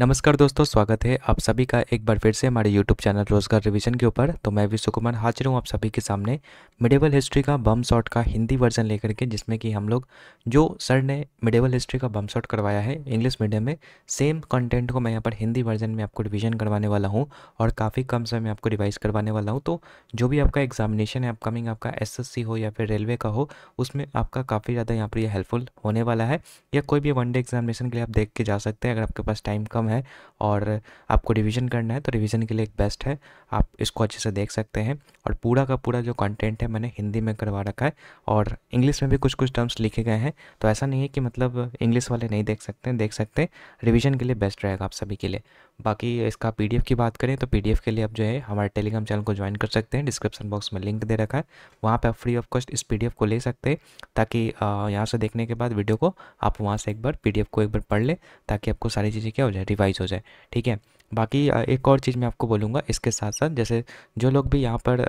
नमस्कार दोस्तों, स्वागत है आप सभी का एक बार फिर से हमारे यूट्यूब चैनल रोजगार रिवीजन के ऊपर। तो मैं विश्व कुमार हाजिर हूँ आप सभी के सामने मिडेवल हिस्ट्री का बम शॉट का हिंदी वर्जन लेकर के, जिसमें कि हम लोग जो सर ने मिडेवल हिस्ट्री का बम शॉट करवाया है इंग्लिश मीडियम में, सेम कंटेंट को मैं यहाँ पर हिंदी वर्जन में आपको रिवीजन करवाने वाला हूँ और काफ़ी कम समय में आपको रिवाइज करवाने वाला हूँ। तो जो भी आपका एग्जामिनेशन है अपकमिंग, आपका एसएससी हो या फिर रेलवे का हो, उसमें आपका काफ़ी ज़्यादा यहाँ पर ये हेल्पफुल होने वाला है। या कोई भी वनडे एग्जामिनेशन के लिए आप देख के जा सकते हैं अगर आपके पास टाइम कम है और आपको रिवीजन करना है, तो रिवीजन के लिए एक बेस्ट है। आप इसको अच्छे से देख सकते हैं और पूरा का पूरा जो कंटेंट है मैंने हिंदी में करवा रखा है और इंग्लिश में भी कुछ कुछ टर्म्स लिखे गए हैं। तो ऐसा नहीं है कि मतलब इंग्लिश वाले नहीं देख सकते हैं, देख सकते हैं। रिवीजन के लिए बेस्ट रहेगा आप सभी के लिए। बाकी इसका पीडीएफ की बात करें तो पीडीएफ के लिए आप जो है हमारे टेलीग्राम चैनल को ज्वाइन कर सकते हैं। डिस्क्रिप्शन बॉक्स में लिंक दे रखा है, वहाँ पे आप फ्री ऑफ कॉस्ट इस पीडीएफ को ले सकते हैं, ताकि यहाँ से देखने के बाद वीडियो को आप वहाँ से एक बार पीडीएफ को एक बार पढ़ लें, ताकि आपको सारी चीज़ें क्या हो जाए, रिवाइज हो जाए। ठीक है। बाकी एक और चीज़ मैं आपको बोलूँगा इसके साथ साथ, जैसे जो लोग भी यहाँ पर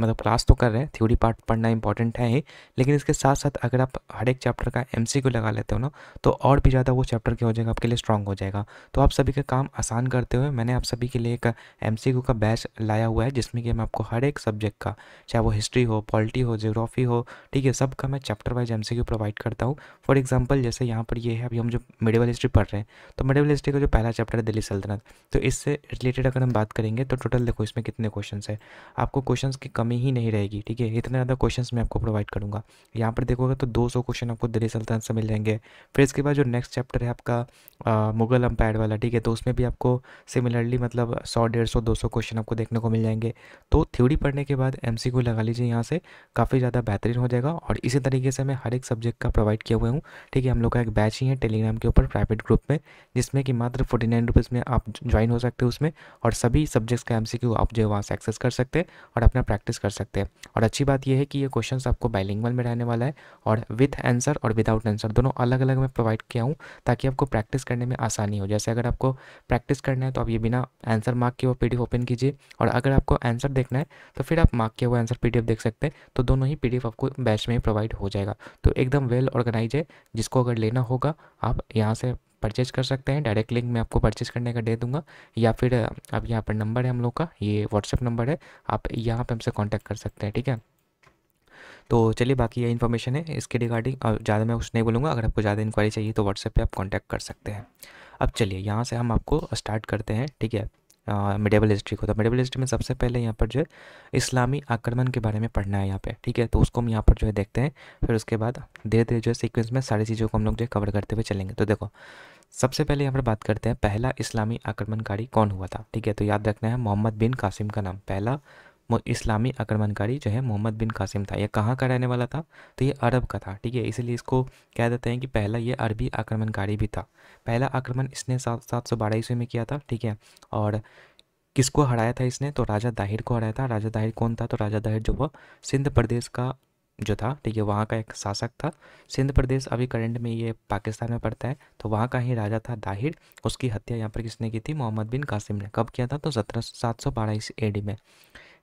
मतलब क्लास तो कर रहे हैं, थ्योरी पार्ट पढ़ना इंपॉर्टेंट है ही, लेकिन इसके साथ साथ अगर आप हर एक चैप्टर का एमसीक्यू लगा लेते हो ना, तो और भी ज़्यादा वो चैप्टर क्या हो जाएगा, आपके लिए स्ट्रांग हो जाएगा। तो आप सभी का काम आसान करते हुए मैंने आप सभी के लिए एक एमसीक्यू का बैच लाया हुआ है, जिसमें कि मैं आपको हर एक सब्जेक्ट का, चाहे वो हिस्ट्री हो, पॉलिटी हो, ज्योग्राफी हो, ठीक है, सबका मैं चैप्टर वाइज एमसीक्यू प्रोवाइड करता हूँ। फॉर एग्जाम्पल जैसे यहाँ पर ये है, अभी हम जो मिडिवल हिस्ट्री पढ़ रहे हैं, तो मिडिवल हिस्ट्री का जो पहला चैप्टर है दिल्ली सल्तनत, तो इससे रिलेटेड अगर हम बात करेंगे तो टोटल देखो इसमें कितने क्वेश्चंस है, आपको क्वेश्चंस की कमी ही नहीं रहेगी। ठीक है, इतने ज़्यादा क्वेश्चंस मैं आपको प्रोवाइड करूँगा। यहाँ पर देखोगे तो 200 क्वेश्चन आपको दिल्ली सल्तनत से मिल जाएंगे। फिर इसके बाद जो नेक्स्ट चैप्टर है आपका मुगल अम्पायर वाला, ठीक है, तो उसमें भी आपको सिमिलरली मतलब 100 150 200 क्वेश्चन आपको देखने को मिल जाएंगे। तो थ्योरी पढ़ने के बाद एमसीक्यू लगा लीजिए, यहाँ से काफ़ी ज़्यादा बेहतरीन हो जाएगा। और इसी तरीके से मैं हर एक सब्जेक्ट का प्रोवाइड किया हुआ हूँ। ठीक है, हम लोग का एक बैच ही है टेलीग्राम के ऊपर प्राइवेट ग्रुप में, जिसमें कि मात्र 49 रुपीज़ में आप ज्वाइन हो सकते हो उसमें, और सभी सब्जेक्ट्स का एमसीक्यू आप जो है वहाँ से एक्सेस कर सकते हैं और अपना प्रैक्टिस कर सकते हैं। और अच्छी बात यह है कि ये क्वेश्चंस आपको बाइलिंगुअल में रहने वाला है, और विथ आंसर और विदाउट आंसर दोनों अलग अलग मैं प्रोवाइड किया हूँ, ताकि आपको प्रैक्टिस करने में आसानी हो। जैसे अगर आपको प्रैक्टिस करना है तो आप ये बिना आंसर मार्क के वो पीडीएफ ओपन कीजिए, और अगर आपको आंसर देखना है तो फिर आप मार्क किया हुआ आंसर पीडीएफ देख सकते हैं। तो दोनों ही पीडीएफ आपको बैच में ही प्रोवाइड हो जाएगा। तो एकदम वेल ऑर्गेनाइज है, जिसको अगर लेना होगा आप यहाँ से परचेज कर सकते हैं। डायरेक्ट लिंक मैं आपको परचेज करने का दे दूंगा, या फिर अब यहाँ पर नंबर है हम लोग का, ये व्हाट्सएप नंबर है, आप यहाँ पे हमसे कांटेक्ट कर सकते हैं। ठीक है, तो चलिए बाकी ये इन्फॉर्मेशन है इसके रिगार्डिंग, और ज़्यादा मैं कुछ नहीं बोलूँगा। अगर आपको ज़्यादा इंक्वायरी चाहिए तो व्हाट्सएप पे आप कांटेक्ट कर सकते हैं। अब चलिए यहाँ से हम आपको स्टार्ट करते हैं। ठीक है, मिडेवल हिस्ट्री को। तो मिडेवल हिस्ट्री में सबसे पहले यहाँ पर जो है इस्लामी आक्रमण के बारे में पढ़ना है यहाँ पे। ठीक है, तो उसको हम यहाँ पर जो है देखते हैं, फिर उसके बाद धीरे धीरे जो है सीक्वेंस में सारी चीज़ों को हम लोग जो है कवर करते हुए चलेंगे। तो देखो, सबसे पहले यहाँ पर बात करते हैं पहला इस्लामी आक्रमणकारी कौन हुआ था। ठीक है, तो याद रखना है मोहम्मद बिन कासिम का नाम। पहला इस्लामी आक्रमणकारी जो है मोहम्मद बिन कासिम था। ये कहाँ का रहने वाला था, तो ये अरब का था। ठीक है, इसीलिए इसको कह देते हैं कि पहला ये अरबी आक्रमणकारी भी था। पहला आक्रमण इसने 712 ईस्वी में किया था। ठीक है, और किसको हराया था इसने, तो राजा दाहिर को हराया था। राजा दाहिर कौन था, तो राजा दाहिर जो वो सिंध प्रदेश का जो था, ठीक है, वहाँ का एक शासक था। सिंध प्रदेश अभी करंट में ये पाकिस्तान में पड़ता है, तो वहाँ का ही राजा था दाहिर। उसकी हत्या यहाँ पर किसने की थी, मोहम्मद बिन कासिम ने। कब किया था, तो 712 AD में।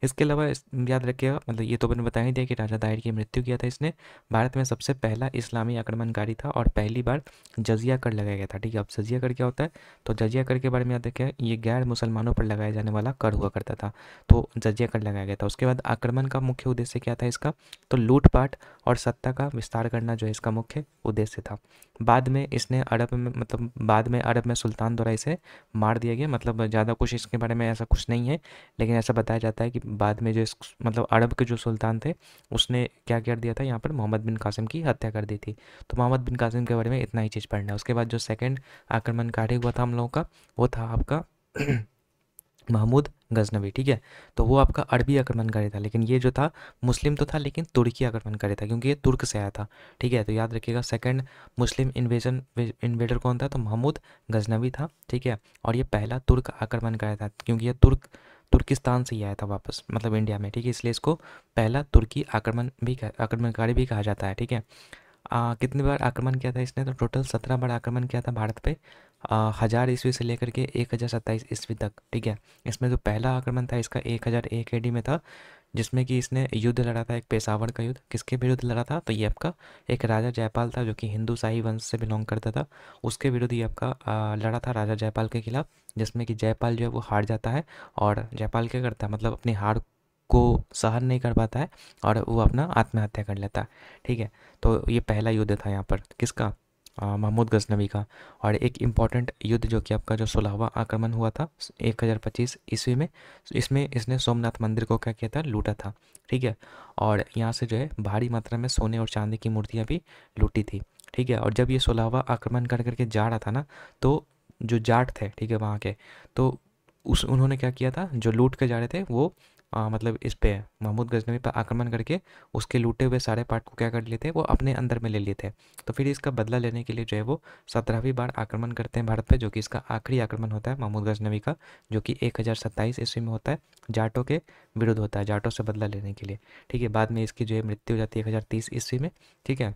इसके अलावा याद रखिएगा, मतलब ये तो मैंने बता ही दिया कि राजा दाहिर की मृत्यु किया था इसने। भारत में सबसे पहला इस्लामी आक्रमणकारी था और पहली बार जजिया कर लगाया गया था। ठीक है, अब जजिया कर क्या होता है, तो जजिया कर के बारे में याद रखिएगा, ये गैर मुसलमानों पर लगाया जाने वाला कर हुआ करता था, तो जजिया कर लगाया गया था। उसके बाद आक्रमण का मुख्य उद्देश्य क्या था इसका, तो लूटपाट और सत्ता का विस्तार करना जो है इसका मुख्य उद्देश्य था। बाद में इसने अरब में, मतलब बाद में अरब में सुल्तान द्वारा इसे मार दिया गया। मतलब ज़्यादा कुछ इसके बारे में ऐसा कुछ नहीं है, लेकिन ऐसा बताया जाता है कि बाद में जो इस मतलब अरब के जो सुल्तान थे, उसने क्या कर दिया था, यहाँ पर मोहम्मद बिन कासिम की हत्या कर दी थी। तो मोहम्मद बिन कासिम के बारे में इतना ही चीज़ पढ़ना है। उसके बाद जो सेकंड आक्रमणकारी हुआ था हम लोगों का, वो था आपका महमूद गजनवी। ठीक है, तो वो आपका अरबी आक्रमणकारी था, लेकिन ये जो था मुस्लिम तो था, लेकिन तुर्की आक्रमणकारी था, क्योंकि ये तुर्क से आया था। ठीक है, तो याद रखिएगा सेकंड मुस्लिम इन्वेडर कौन था, तो महमूद गजनवी था। ठीक है, और ये पहला तुर्क आक्रमणकारी था, क्योंकि ये तुर्किस्तान से ही आया था वापस, मतलब इंडिया में। ठीक है, इसलिए इसको पहला तुर्की आक्रमणकारी भी कहा जाता है। ठीक है, कितनी बार आक्रमण किया था इसने, तो टोटल 17 बार आक्रमण किया था भारत पे। 1000 ईस्वी से लेकर के 1027 ईस्वी तक, ठीक है। इसमें जो पहला आक्रमण था इसका 1001 AD में था, जिसमें कि इसने युद्ध लड़ा था, एक पेशावर का युद्ध। किसके विरुद्ध लड़ा था? तो ये आपका एक राजा जयपाल था जो कि हिंदू शाही वंश से बिलोंग करता था, उसके विरुद्ध ये आपका लड़ा था राजा जयपाल के खिलाफ, जिसमें कि जयपाल जो है वो हार जाता है। और जयपाल क्या करता है, मतलब अपनी हार को सहन नहीं कर पाता है और वो अपना आत्महत्या कर लेता है, ठीक है। तो ये पहला युद्ध था यहाँ पर किसका? महमूद गजनवी का। और एक इम्पॉर्टेंट युद्ध जो कि आपका जो 16वां आक्रमण हुआ था 1025 ईस्वी में, इसमें इसने सोमनाथ मंदिर को क्या किया था? लूटा था, ठीक है। और यहाँ से जो है भारी मात्रा में सोने और चांदी की मूर्तियाँ भी लूटी थी, ठीक है। और जब ये 16वां आक्रमण कर करके जा रहा था ना, तो जो जाट थे, ठीक है, वहाँ के, तो उस उन्होंने क्या किया था, जो लूट के जा रहे थे वो मतलब इस पे महमूद गजनवी पर आक्रमण करके उसके लूटे हुए सारे पार्ट को क्या कर लिए थे, वो अपने अंदर में ले लिए थे। तो फिर इसका बदला लेने के लिए जो है वो 17वीं बार आक्रमण करते हैं भारत पे, जो कि इसका आखिरी आक्रमण होता है महमूद गजनवी का, जो कि 1027 ईस्वी में होता है। जाटों के विरुद्ध होता है, जाटों से बदला लेने के लिए, ठीक है। बाद में इसकी जो है मृत्यु हो जाती है 1030 ईस्वी में, ठीक है।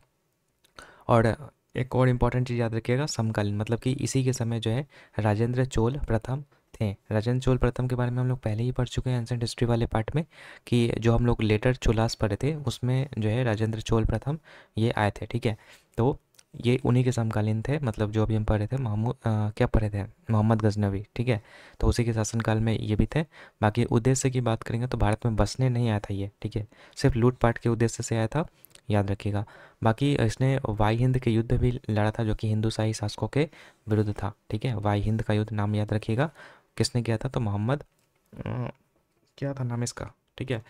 और एक और इम्पॉर्टेंट चीज़ याद रखिएगा, समकालीन, मतलब कि इसी के समय जो है राजेंद्र चोल प्रथम थे। राजेंद्र चोल प्रथम के बारे में हम लोग पहले ही पढ़ चुके हैं एंसेंट हिस्ट्री वाले पार्ट में, कि जो हम लोग लेटर चोलास पढ़े थे उसमें जो है राजेंद्र चोल प्रथम ये आए थे, ठीक है। तो ये उन्हीं के समकालीन थे, मतलब जो अभी हम पढ़े थे क्या पढ़े थे, मोहम्मद गजनवी, ठीक है। तो उसी के शासनकाल में ये भी थे। बाकी उद्देश्य की बात करेंगे तो भारत में बसने नहीं आया था ये, ठीक है, सिर्फ लूटपाट के उद्देश्य से आया था, याद रखिएगा। बाकी इसने वाई हिंद के युद्ध भी लड़ा था, जो कि हिंदू शाही शासकों के विरुद्ध था, ठीक है। वाई हिंद का युद्ध नाम याद रखिएगा, किसने किया था? तो मोहम्मद क्या था नाम इसका, ठीक है,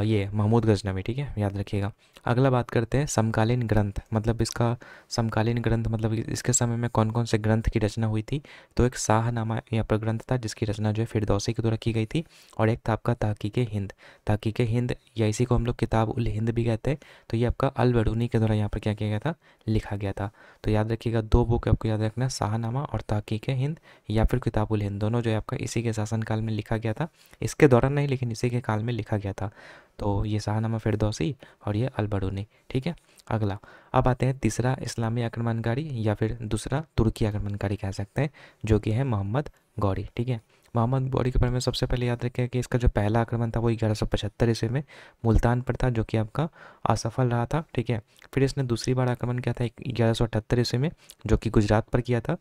ये महमूद गजनवी, ठीक है, याद रखिएगा। अगला बात करते हैं समकालीन ग्रंथ, मतलब इसका समकालीन ग्रंथ मतलब इसके समय में कौन कौन से ग्रंथ की रचना हुई थी। तो एक शाहनामा यहाँ पर ग्रंथ था जिसकी रचना जो है फिरदौसी के द्वारा की गई थी, और एक था आपका तहकीके हिंद। तहकीके हिंद या इसी को हम लोग किताब उल हिंद भी कहते हैं। तो ये आपका अल बरूनी के द्वारा यहाँ पर क्या किया गया था? लिखा गया था। तो याद रखिएगा, दो बुक आपको याद रखना है, शाहनामा और तहकीके हिंद या फिर किताब उल हिंद, दोनों जो है आपका इसी के शासनकाल में लिखा गया था। इसके दौरान नहीं, लेकिन इसी के काल में लिखा गया था। तो ये शाहनामा फिरदौसी और ये अल बरूनी, ठीक है। अगला, अब आते हैं तीसरा इस्लामी आक्रमणकारी या फिर दूसरा तुर्की आक्रमणकारी कह सकते हैं, जो कि है मोहम्मद गौरी, ठीक है। मोहम्मद गौरी के बारे में सबसे पहले याद रखें कि इसका जो पहला आक्रमण था वो 1175 ईस्वी में मुल्तान पर था, जो कि आपका असफल रहा था, ठीक है। फिर इसने दूसरी बार आक्रमण किया था 1178 ईस्वी में, जो कि गुजरात पर किया था।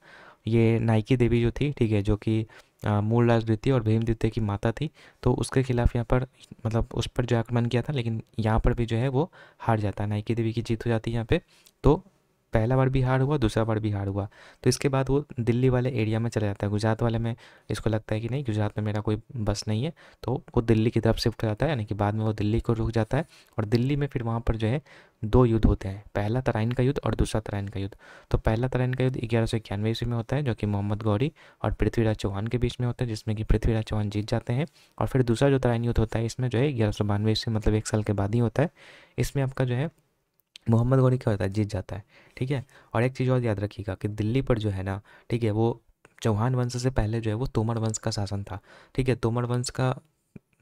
ये नाइकी देवी जो थी, ठीक है, जो कि मूल राज द्वितीय और भीम द्वितीय की माता थी, तो उसके खिलाफ यहाँ पर मतलब उस पर जो आक्रमण किया था, लेकिन यहाँ पर भी जो है वो हार जाता है, नाइकी देवी की जीत हो जाती है यहाँ पे। तो पहला बार भी हार हुआ, दूसरा बार भी हार हुआ। तो इसके बाद वो दिल्ली वाले एरिया में चला जाता है, गुजरात वाले में इसको लगता है कि नहीं, गुजरात में मेरा कोई बस नहीं है, तो वो दिल्ली की तरफ शिफ्ट हो जाता है, यानी कि बाद में वो दिल्ली को रुक जाता है। और दिल्ली में फिर वहाँ पर जो है दो युद्ध होते हैं, पहला तराइन का युद्ध और दूसरा तराइन का युद्ध। तो पहला तराइन का युद्ध 1191 ईस्वी में होता है, जो कि मोहम्मद गौरी और पृथ्वीराज चौहान के बीच में होता है, जिसमें कि पृथ्वीराज चौहान जीत जाते हैं। और फिर दूसरा जो तराइन युद्ध होता है इसमें जो है 1192 ईस्वी, मतलब 1 साल के बाद ही होता है। इसमें आपका जो है मोहम्मद गौरी क्या होता है? जीत जाता है, ठीक है। और एक चीज़ और याद रखिएगा कि दिल्ली पर जो है ना, ठीक है, वो चौहान वंश से पहले जो है वो तोमर वंश का शासन था, ठीक है। तोमर वंश का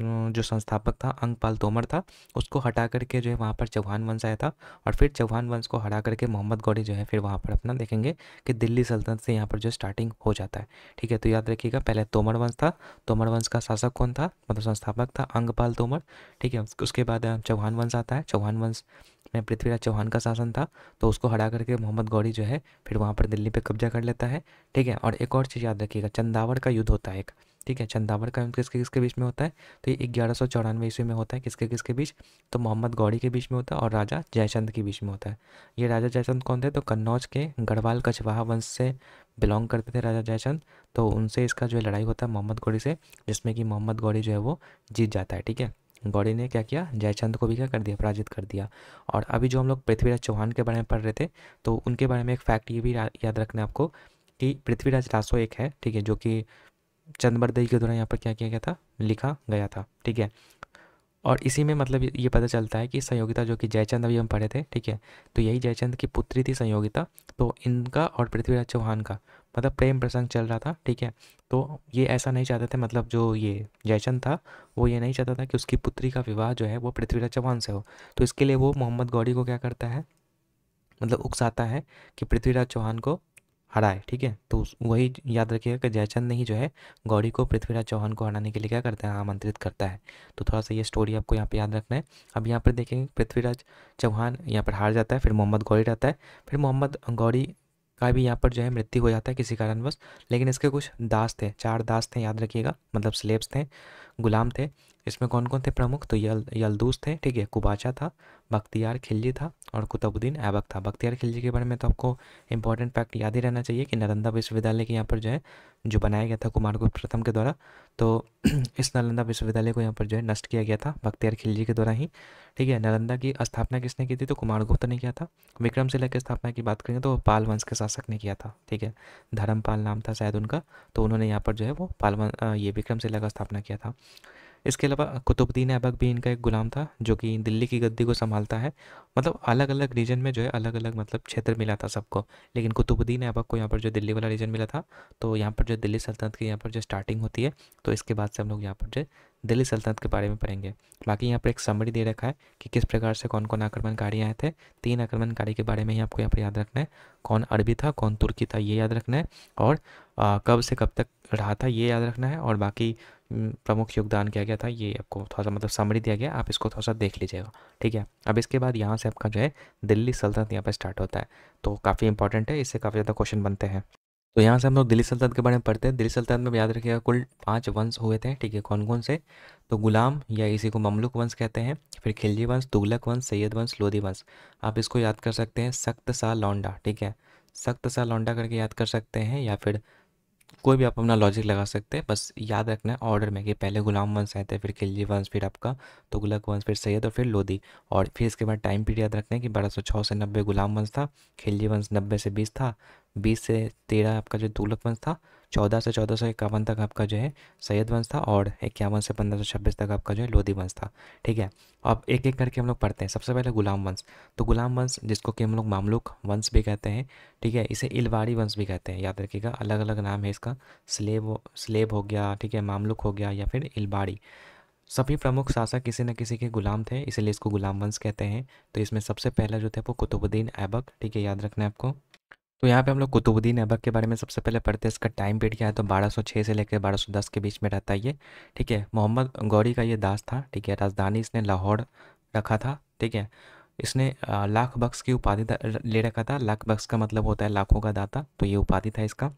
जो संस्थापक था अंगपाल तोमर था, उसको हटा करके जो है वहाँ पर चौहान वंश आया था। और फिर चौहान वंश को हटा करके मोहम्मद गौरी जो है फिर वहाँ पर अपना देखेंगे कि दिल्ली सल्तनत से यहाँ पर जो स्टार्टिंग हो जाता है, ठीक है। तो याद रखिएगा, पहले तोमर वंश था, तोमर वंश का शासक कौन था, मतलब संस्थापक था अंगपाल तोमर, ठीक है। उसके बाद चौहान वंश आता है, चौहान वंश में पृथ्वीराज चौहान का शासन था, तो उसको हटा करके मोहम्मद गौरी जो है फिर वहाँ पर दिल्ली पे कब्जा कर लेता है, ठीक है। और एक और चीज़ याद रखिएगा, चंदावड़ का युद्ध होता है एक, ठीक है। चंदावड़ का युद्ध किसके किसके बीच में होता है? तो ये 1194 ईस्वी में होता है, किसके किसके बीच? तो मोहम्मद गौरी के बीच में होता है और राजा जयचंद के बीच में होता है। ये राजा जयचंद कौन थे? तो कन्नौज के गढ़वाल कछवाहा वंश से बिलोंग करते थे राजा जयचंद। तो उनसे इसका जो है लड़ाई होता है मोहम्मद गौरी से, जिसमें कि मोहम्मद गौरी जो है वो जीत जाता है, ठीक है। गौरी ने क्या किया? जयचंद को भी क्या कर दिया? पराजित कर दिया। और अभी जो हम लोग पृथ्वीराज चौहान के बारे में पढ़ रहे थे, तो उनके बारे में एक फैक्ट ये भी याद रखना है आपको कि पृथ्वीराज रासो एक है, ठीक है, जो कि चंद्रबरदई के द्वारा यहाँ पर क्या किया गया था? लिखा गया था, ठीक है। और इसी में मतलब ये पता चलता है कि संयोगिता जो कि जयचंद अभी हम पढ़े थे, ठीक है, तो यही जयचंद की पुत्री थी संयोगिता। तो इनका और पृथ्वीराज चौहान का मतलब प्रेम प्रसंग चल रहा था, ठीक है। तो ये ऐसा नहीं चाहते थे, मतलब जो ये जयचंद था वो ये नहीं चाहता था कि उसकी पुत्री का विवाह जो है वो पृथ्वीराज चौहान से हो। तो इसके लिए वो मोहम्मद गौरी को क्या करता है, मतलब उकसाता है कि पृथ्वीराज चौहान को हराए, ठीक है। तो वही याद रखिएगा कि जयचंद ने ही जो है गौरी को पृथ्वीराज चौहान को हराने के लिए क्या करता है, आमंत्रित करता है। तो थोड़ा सा ये स्टोरी आपको यहाँ पे याद रखना है। अब यहाँ पर देखेंगे पृथ्वीराज चौहान यहाँ पर हार जाता है, फिर मोहम्मद गौरी रहता है, फिर मोहम्मद गौरी का भी यहाँ पर जो है मृत्यु हो जाता है किसी कारणवश। लेकिन इसके कुछ दास थे, 4 दास थे, याद रखिएगा, मतलब स्लेव्स थे, गुलाम थे। इसमें कौन कौन थे प्रमुख, तो यलदूस थे, ठीक है, कुबाचा था, बख्तियार खिलजी था और कुतुबुद्दीन ऐबक था। बख्तियार खिलजी के बारे में तो आपको इंपॉर्टेंट फैक्ट याद ही रहना चाहिए कि नालंदा विश्वविद्यालय के यहाँ पर जो है जो बनाया गया था कुमारगुप्त प्रथम के द्वारा। तो इस नालंदा विश्वविद्यालय को यहाँ पर जो है नष्ट किया गया था बख्तियार खिलजी के द्वारा ही, ठीक है। नालंदा की स्थापना किसने की थी, तो कुमारगुप्त ने किया था। विक्रमशिला की स्थापना की बात करेंगे तो पाल वंश के शासक ने किया था, ठीक है, धर्मपाल नाम था शायद उनका। तो उन्होंने यहाँ पर जो है वो ये विक्रमशिला का स्थापना किया था। इसके अलावा कुतुबुद्दीन ऐबक भी इनका एक गुलाम था जो कि दिल्ली की गद्दी को संभालता है। मतलब अलग अलग रीजन में जो है अलग अलग मतलब क्षेत्र मिला था सबको, लेकिन कुतुबुद्दीन ऐबक को यहाँ पर जो दिल्ली वाला रीजन मिला था। तो यहाँ पर जो दिल्ली सल्तनत की यहाँ पर जो स्टार्टिंग होती है, तो इसके बाद से हम लोग यहाँ पर जो दिल्ली सल्तनत के बारे में पढ़ेंगे। बाकी यहाँ पर एक समरी दे रखा है कि किस प्रकार से कौन कौन आक्रमणकारी आए थे। 3 आक्रमणकारी के बारे में ही आपको यहाँ पर याद रखना है। कौन अरबी था, कौन तुर्की था, ये याद रखना है। और कब से कब तक रहा था, ये याद रखना है। और बाकी प्रमुख योगदान किया गया था, ये आपको थोड़ा सा मतलब समरी दिया गया, आप इसको थोड़ा सा देख लीजिएगा, ठीक है। अब इसके बाद यहाँ से आपका जो है दिल्ली सल्तनत यहाँ पर स्टार्ट होता है। तो काफ़ी इंपॉर्टेंट है, इससे काफ़ी ज़्यादा क्वेश्चन बनते हैं। तो यहाँ से हम लोग दिल्ली सल्तनत के बारे में पढ़ते हैं। दिल्ली सल्तनत में याद रखिएगा कुल 5 वंश हुए थे, ठीक है। कौन कौन से, तो गुलाम या इसी को ममलुक वंश कहते हैं, फिर खिलजी वंश, तुगलक वंश, सैयद वंश, लोधी वंश। आप इसको याद कर सकते हैं सख्त सा लौंडा, ठीक है, सख्त सा लौंडा करके याद कर सकते हैं, या फिर कोई भी आप अपना लॉजिक लगा सकते हैं। बस याद रखना है ऑर्डर में कि पहले गुलाम वंश आए थे, फिर खिलजी वंश, फिर आपका तुगलक वंश, फिर सैयद और फिर लोधी। और फिर इसके बाद टाइम पीरियड याद रखना है कि 1206 से 90 गुलाम वंश था, खिलजी वंश 90 से 20 था, 20 से 13 आपका जो तुगलक वंश था, 14 से 1451 तक आपका जो है सैयद वंश था, और 51 से 1526 तक आपका जो है लोधी वंश था, ठीक है। अब एक एक करके हम लोग पढ़ते हैं। सबसे पहले गुलाम वंश। तो गुलाम वंश जिसको कि हम लोग मामलुक वंश भी कहते हैं, ठीक है, इसे इलवाड़ी वंश भी कहते हैं, याद रखिएगा, अलग अलग नाम है इसका। स्लेब हो गया, ठीक है, मामलुक हो गया, या फिर इलबाड़ी। सभी प्रमुख शासक किसी न किसी के गुलाम थे, इसलिए इसको गुलाम वंश कहते हैं। तो इसमें सबसे पहला जो थे वो कुतुबुद्दीन ऐबक, ठीक है, याद रखना है आपको। तो यहाँ पे हम लोग कुतुबुद्दीन ऐबक के बारे में सबसे पहले पढ़ते हैं। इसका टाइम पीरियड क्या है, तो 1206 से लेकर 1210 के बीच में रहता है ये, ठीक है। मोहम्मद गौरी का ये दास था, ठीक है। राजधानी इसने लाहौर रखा था, ठीक है। इसने लाख बख्श की उपाधि ले रखा था। लाख बख्श का मतलब होता है लाखों का दाता, तो ये उपाधि था इसका।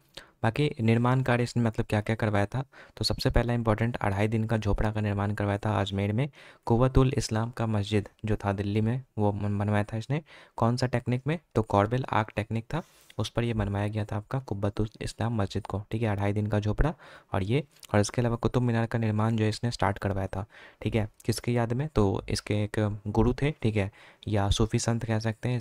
बाकी निर्माण कार्य इसने मतलब क्या क्या करवाया था, तो सबसे पहला इंपॉर्टेंट 2.5 दिन का झोपड़ा का निर्माण करवाया था अजमेर में। कुव्वतुल इस्लाम का मस्जिद जो था दिल्ली में, वो बनवाया था इसने। कौन सा टेक्निक में, तो कॉर्बेल आर्क टेक्निक था, उस पर ये बनवाया गया था आपका कुव्वतुल इस्लाम मस्जिद को, ठीक है। 2.5 दिन का झोपड़ा और ये, और इसके अलावा कुतुब मीनार का निर्माण जो है इसने स्टार्ट करवाया था, ठीक है। किसकी याद में, तो इसके एक गुरु थे, ठीक है, या सूफी संत कह सकते हैं।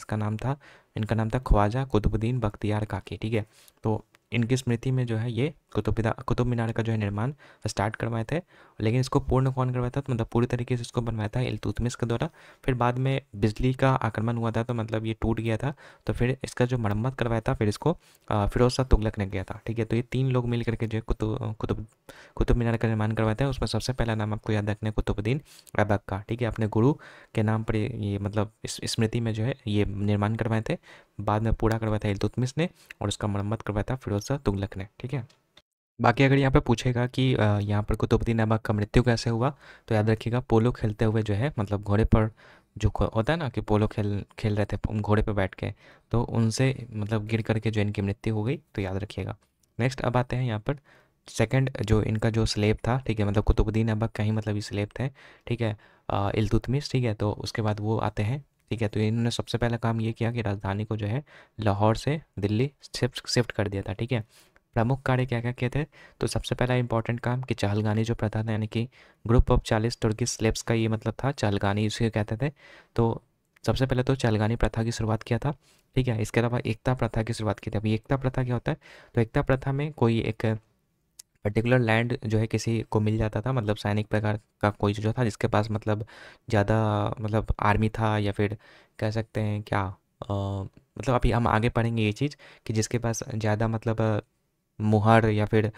इनका नाम था ख्वाजा कुतुबुद्दीन बख्तियार काकी, ठीक है। तो इनकी स्मृति में जो है ये कुतुब मीनार का जो है निर्माण स्टार्ट करवाए थे। लेकिन इसको पूर्ण कौन करवाया था, तो मतलब पूरी तरीके से इसको बनवाया था इल्तुतमिश के द्वारा। फिर बाद में बिजली का आक्रमण हुआ था, तो मतलब ये टूट गया था, तो फिर इसका जो मरम्मत करवाया था फिर इसको फिरोज शाह तुगलक ने किया था, ठीक है। तो ये 3 लोग मिल करके जो है कुतुब मीनार का निर्माण करवाते हैं। उसमें सबसे पहला नाम आपको याद रखना है कुतुबुद्दीन ऐबक का, ठीक है। अपने गुरु के नाम पर ये मतलब इस स्मृति में जो है ये निर्माण करवाए थे। बाद में पूरा करवाया था इल्तुतमिश ने, और उसका मरम्मत करवाया था फिरोज शाह तुगलक ने, ठीक है। बाकी अगर यहाँ पे पूछेगा कि यहाँ पर कुतुबुद्दीन ऐबक का मृत्यु कैसे हुआ, तो याद रखिएगा पोलो खेलते हुए जो है, मतलब घोड़े पर जो होता है ना कि पोलो खेल खेल रहे थे घोड़े पर बैठ के, तो उनसे मतलब गिर करके जो इनकी मृत्यु हो गई, तो याद रखिएगा। नेक्स्ट अब आते हैं यहाँ पर सेकंड जो इनका जो स्लेब था, ठीक है, मतलब कुतुबुद्दीन ऐबक का ही मतलब ये स्लेब थे, ठीक है, इल्तुतमिश, ठीक है। तो उसके बाद वो आते हैं, ठीक है। तो इन्होंने सबसे पहला काम ये किया कि राजधानी को जो है लाहौर से दिल्ली शिफ्ट कर दिया था, ठीक है। प्रमुख कार्य क्या क्या किए थे, तो सबसे पहला इंपॉर्टेंट काम कि चहलगानी जो प्रथा था, यानी कि ग्रुप ऑफ 40 तुर्किश स्लेब्स का ये मतलब था, चहलगानी इसे कहते थे। तो सबसे पहले तो चहलगानी प्रथा की शुरुआत किया था, ठीक है। इसके अलावा एकता प्रथा की शुरुआत की थी। अभी एकता प्रथा क्या होता है, तो एकता प्रथा में कोई एक पर्टिकुलर लैंड जो है किसी को मिल जाता था, मतलब सैनिक प्रकार का कोई जो था जिसके पास मतलब ज़्यादा मतलब आर्मी था, या फिर कह सकते हैं क्या मतलब अभी हम आगे पढ़ेंगे ये चीज़ कि जिसके पास ज़्यादा मतलब मुहर या फिर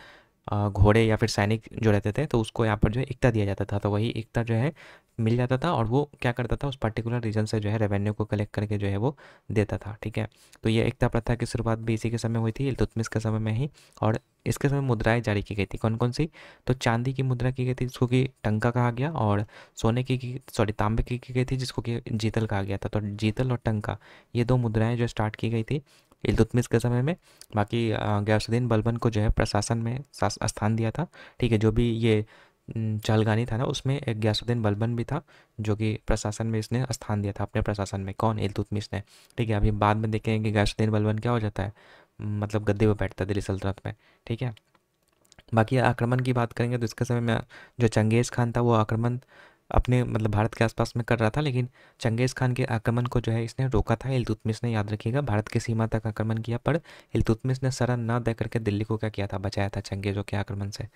घोड़े या फिर सैनिक जो रहते थे तो उसको यहाँ पर जो है एकता दिया जाता था, तो वही एकता जो है मिल जाता था और वो क्या करता था उस पर्टिकुलर रीजन से जो है रेवेन्यू को कलेक्ट करके जो है वो देता था। ठीक है, तो ये एकता प्रथा की शुरुआत भी इसी के समय हुई थी, इल्तुतमिश के समय में ही। और इसके समय मुद्राएं जारी की गई थी, कौन कौन सी? तो चांदी की मुद्रा की गई थी जिसको कि टंका कहा गया, और सोने की सॉरी तांबे की गई थी जिसको कि जीतल कहा गया था। तो जीतल और टंका ये दो मुद्राएं जो स्टार्ट की गई थी इल्तुतमिश के समय में। बाकी गयासुद्दीन बलबन को जो है प्रशासन में स्थान दिया था। ठीक है, जो भी ये चहलगानी था ना उसमें एक गयासुद्दीन बलबन भी था जो कि प्रशासन में इसने स्थान दिया था अपने प्रशासन में। कौन? इल्तुतमिश ने। ठीक है, अभी बाद में देखेंगे कि गयासुद्दीन बलबन क्या हो जाता है, मतलब गद्दे पर बैठता है दिल्ली सल्तनत में। ठीक है, बाकी आक्रमण की बात करेंगे तो इसके समय में जो चंगेज़ खान था वो आक्रमण अपने मतलब भारत के आसपास में कर रहा था, लेकिन चंगेज़ खान के आक्रमण को जो है इसने रोका था इल्तुतमिश ने। याद रखिएगा, भारत की सीमा तक आक्रमण किया पर इल्तुतमिश ने शरण न दे करके दिल्ली को क्या किया था, बचाया था चंगेज़ों के आक्रमण से।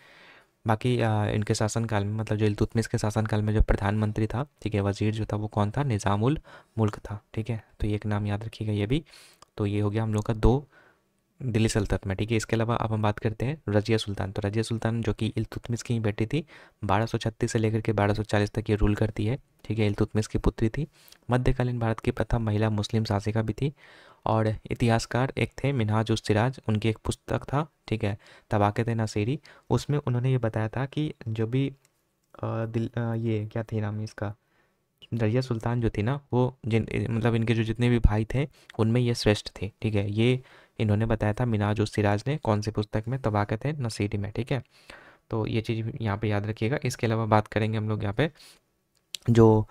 बाकी इनके शासनकाल में मतलब जो इल्तुतमिश के शासनकाल में जो प्रधानमंत्री था, ठीक है, वजीर जो था वो कौन था? निज़ामुल मुल्क था। ठीक है, तो ये एक नाम याद रखिएगा ये भी। तो ये हो गया हम लोग का दो दिल्ली सल्तनत में। ठीक है, इसके अलावा अब हम बात करते हैं रजिया सुल्तान। तो रजिया सुल्तान जो कि इल्तुतमिश की ही बेटी थी, 1236 से लेकर के 1240 तक ये रूल करती है। ठीक है, इल्तुतमिश की पुत्री थी, मध्यकालीन भारत की प्रथम महिला मुस्लिम शासिका भी थी। और इतिहासकार एक थे मिनहाज उस सिराज, उनकी एक पुस्तक था, ठीक है, तबाक़त नसीरी। उसमें उन्होंने ये बताया था कि जो भी ये क्या थी नाम इसका, रजिया सुल्तान जो थी ना वो जिन मतलब इनके जो जितने भी भाई थे उनमें ये श्रेष्ठ थे। ठीक है, ये इन्होंने बताया था मिनाज उस सिराज ने, कौन सी पुस्तक में? तबाक़त नसीरी में। ठीक है, तो ये चीज़ यहाँ पे याद रखिएगा। इसके अलावा बात करेंगे हम लोग यहाँ पे जो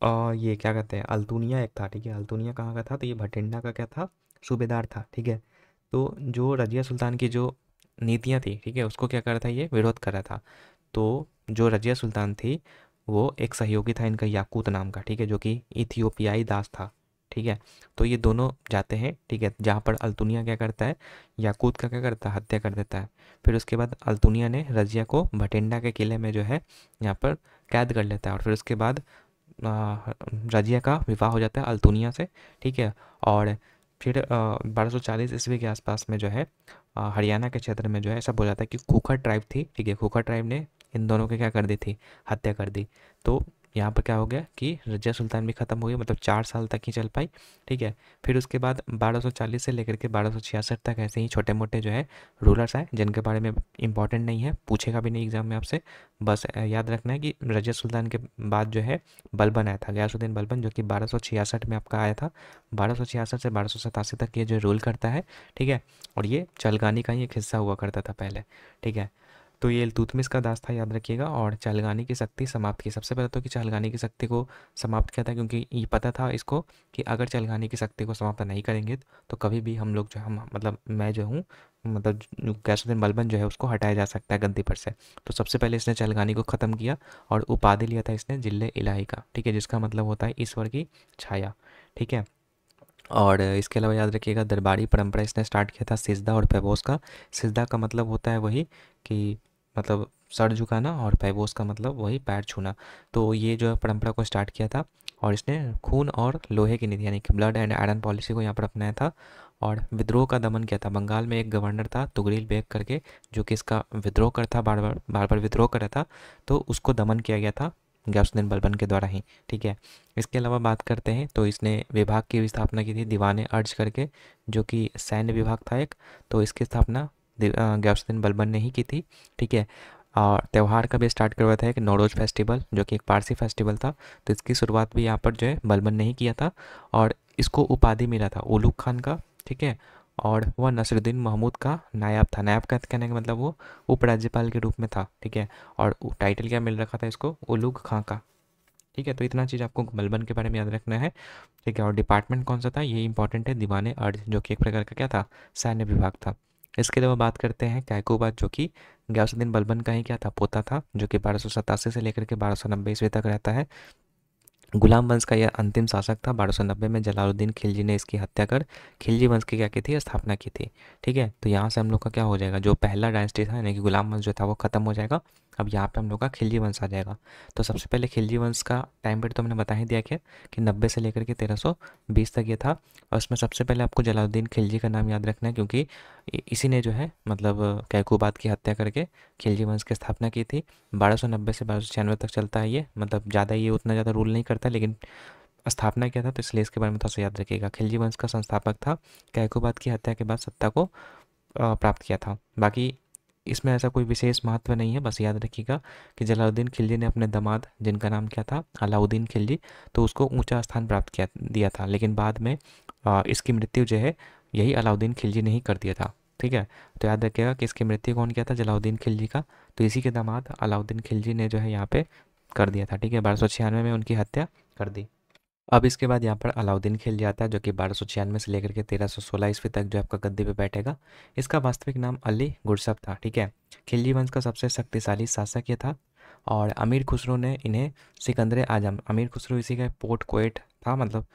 ये क्या कहते हैं, अल्तुनिया एक था। ठीक है, अल्तुनिया कहाँ का था? तो ये भटिंडा का क्या था? सूबेदार था। ठीक है, तो जो रजिया सुल्तान की जो नीतियाँ थी, ठीक है, उसको क्या कर रहा था, ये विरोध कर रहा था। तो जो रजिया सुल्तान थी वो एक सहयोगी था इनका याकूत नाम का, ठीक है, जो कि इथियोपियाई दास था। ठीक है, तो ये दोनों जाते हैं, ठीक है, जहाँ पर अल्तुनिया क्या करता है, याकूत का क्या करता है, हत्या कर देता है। फिर उसके बाद अल्तुनिया ने रजिया को भटिंडा के किले में जो है यहाँ पर कैद कर लेता है, और फिर उसके बाद रजिया का विवाह हो जाता है अल्तुनिया से। ठीक है, और फिर 1240 ईस्वी के आसपास में जो है हरियाणा के क्षेत्र में जो है ऐसा बोला जाता है कि खूखर ट्राइब थी। ठीक है, खूखर ट्राइब ने इन दोनों की क्या कर दी थी, हत्या कर दी। तो यहाँ पर क्या हो गया कि रजिया सुल्तान भी ख़त्म हो गई, मतलब 4 साल तक ही चल पाई। ठीक है, फिर उसके बाद 1240 से लेकर के 1266 तक ऐसे ही छोटे मोटे जो है रूलर्स आए जिनके बारे में इंपॉर्टेंट नहीं है, पूछेगा भी नहीं एग्जाम में आपसे। बस याद रखना है कि रजिया सुल्तान के बाद जो है बलबन आया था, गयासुद्दीन बलबन, जो कि 1266 में आपका आया था। 1266 से 1287 तक ये जो रूल करता है। ठीक है, और ये चलगानी का ही एक हिस्सा हुआ करता था पहले। ठीक है, तो ये इल्तुतमिश का दास था, याद रखिएगा। और चहलगानी की शक्ति समाप्त की, सबसे पहले तो कि चहलगानी की शक्ति को समाप्त किया था क्योंकि ये पता था इसको कि अगर चहलगानी की शक्ति को समाप्त नहीं करेंगे तो कभी भी हम लोग जो हम मतलब मैं जो हूँ मतलब गयासुद्दीन बलबन जो है उसको हटाया जा सकता है गद्दी पर से। तो सबसे पहले इसने चहलगानी को ख़त्म किया और उपाधि लिया था इसने जिले इलाही का। ठीक है, जिसका मतलब होता है ईश्वर की छाया। ठीक है, और इसके अलावा याद रखिएगा दरबारी परंपरा इसने स्टार्ट किया था सिजदा और पैबोस का। सिजदा का मतलब होता है वही कि मतलब सर झुकाना, और पैबोस का मतलब वही पैर छूना। तो ये जो है परंपरा को स्टार्ट किया था, और इसने खून और लोहे की नीति यानी कि ब्लड एंड आयरन पॉलिसी को यहाँ पर अपनाया था। और विद्रोह का दमन किया था। बंगाल में एक गवर्नर था तुगरिल बेग करके, जो कि इसका विद्रोह कर था, बार बार विद्रोह कर रहा था, तो उसको दमन किया गया था गयासुद्दीन बलबन के द्वारा ही। ठीक है, इसके अलावा बात करते हैं तो इसने विभाग की भी स्थापना की थी, दीवाने अर्ज करके, जो कि सैन्य विभाग था एक। तो इसकी स्थापना गयासुद्दीन बलबन ने ही की थी। ठीक है, और त्यौहार का भी स्टार्ट करवाया था एक नौरोज फेस्टिवल, जो कि एक पारसी फेस्टिवल था। तो इसकी शुरुआत भी यहाँ पर जो है बलबन ने ही किया था, और इसको उपाधि मिला था उलूग खान का। ठीक है, और वह नसरुद्दीन महमूद का नायब था। नायब का कहने का मतलब वो उपराज्यपाल के रूप में था। ठीक है, और टाइटल क्या मिल रखा था इसको, उलूग खां का। ठीक है, तो इतना चीज़ आपको बलबन के बारे में याद रखना है। ठीक है, और डिपार्टमेंट कौन सा था ये इंपॉर्टेंट है, दीवाने अर्ज, जो कि एक प्रकार का क्या था, सैन्य विभाग था। इसके अलावा बात करते हैं कैकोबाद, जो कि गयासुद्दीन बलबन का ही क्या था, पोता था, जो कि 1287 से लेकर के 1290 ईस्वी तक रहता है। गुलाम वंश का यह अंतिम शासक था। 1290 में जलालुद्दीन खिलजी ने इसकी हत्या कर खिलजी वंश की क्या की थी, स्थापना की थी। ठीक है, तो यहाँ से हम लोग का क्या हो जाएगा, जो पहला डायनेस्टी था यानी कि गुलाम वंश जो था वो खत्म हो जाएगा। अब यहाँ पे हम लोग का खिलजी वंश आ जाएगा। तो सबसे पहले खिलजी वंश का टाइम पीरियड तो मैंने बता ही दिया कि 90 से लेकर के 1320 तक ये था। और उसमें सबसे पहले आपको जलालुद्दीन खिलजी का नाम याद रखना है, क्योंकि इसी ने जो है मतलब कैकूबाद की हत्या करके खिलजी वंश की स्थापना की थी। 1290 से 1296 तक चलता है ये, मतलब ज़्यादा ये उतना ज़्यादा रूल नहीं करता, लेकिन स्थापना किया था, तो इसलिए इसके बारे में थोड़ा सा याद रखिएगा। खिलजी वंश का संस्थापक था, कैकूबाद की हत्या के बाद सत्ता को प्राप्त किया था। बाकी इसमें ऐसा कोई विशेष महत्व नहीं है, बस याद रखिएगा कि जलालुद्दीन खिलजी ने अपने दामाद, जिनका नाम क्या था, अलाउद्दीन खिलजी, तो उसको ऊंचा स्थान प्राप्त किया दिया था, लेकिन बाद में इसकी मृत्यु जो है यही अलाउद्दीन खिलजी ने ही कर दिया था। ठीक है, तो याद रखिएगा कि इसकी मृत्यु कौन किया था, जलालुद्दीन खिलजी का। तो इसी के दामाद अलाउद्दीन खिलजी ने जो है यहाँ पे कर दिया था। ठीक है, 1296 में उनकी हत्या कर दी। अब इसके बाद यहाँ पर अलाउद्दीन खिलजी आता है, जो कि 1296 से लेकर के 1316 ईस्वी तक जो आपका गद्दी पे बैठेगा। इसका वास्तविक नाम अली गुरसब था। ठीक है, खिलजी वंश का सबसे शक्तिशाली शासक ये था। और अमीर खुसरो ने इन्हें सिकंदर आजम, अमीर खुसरो इसी का पोर्ट कोएट था, मतलब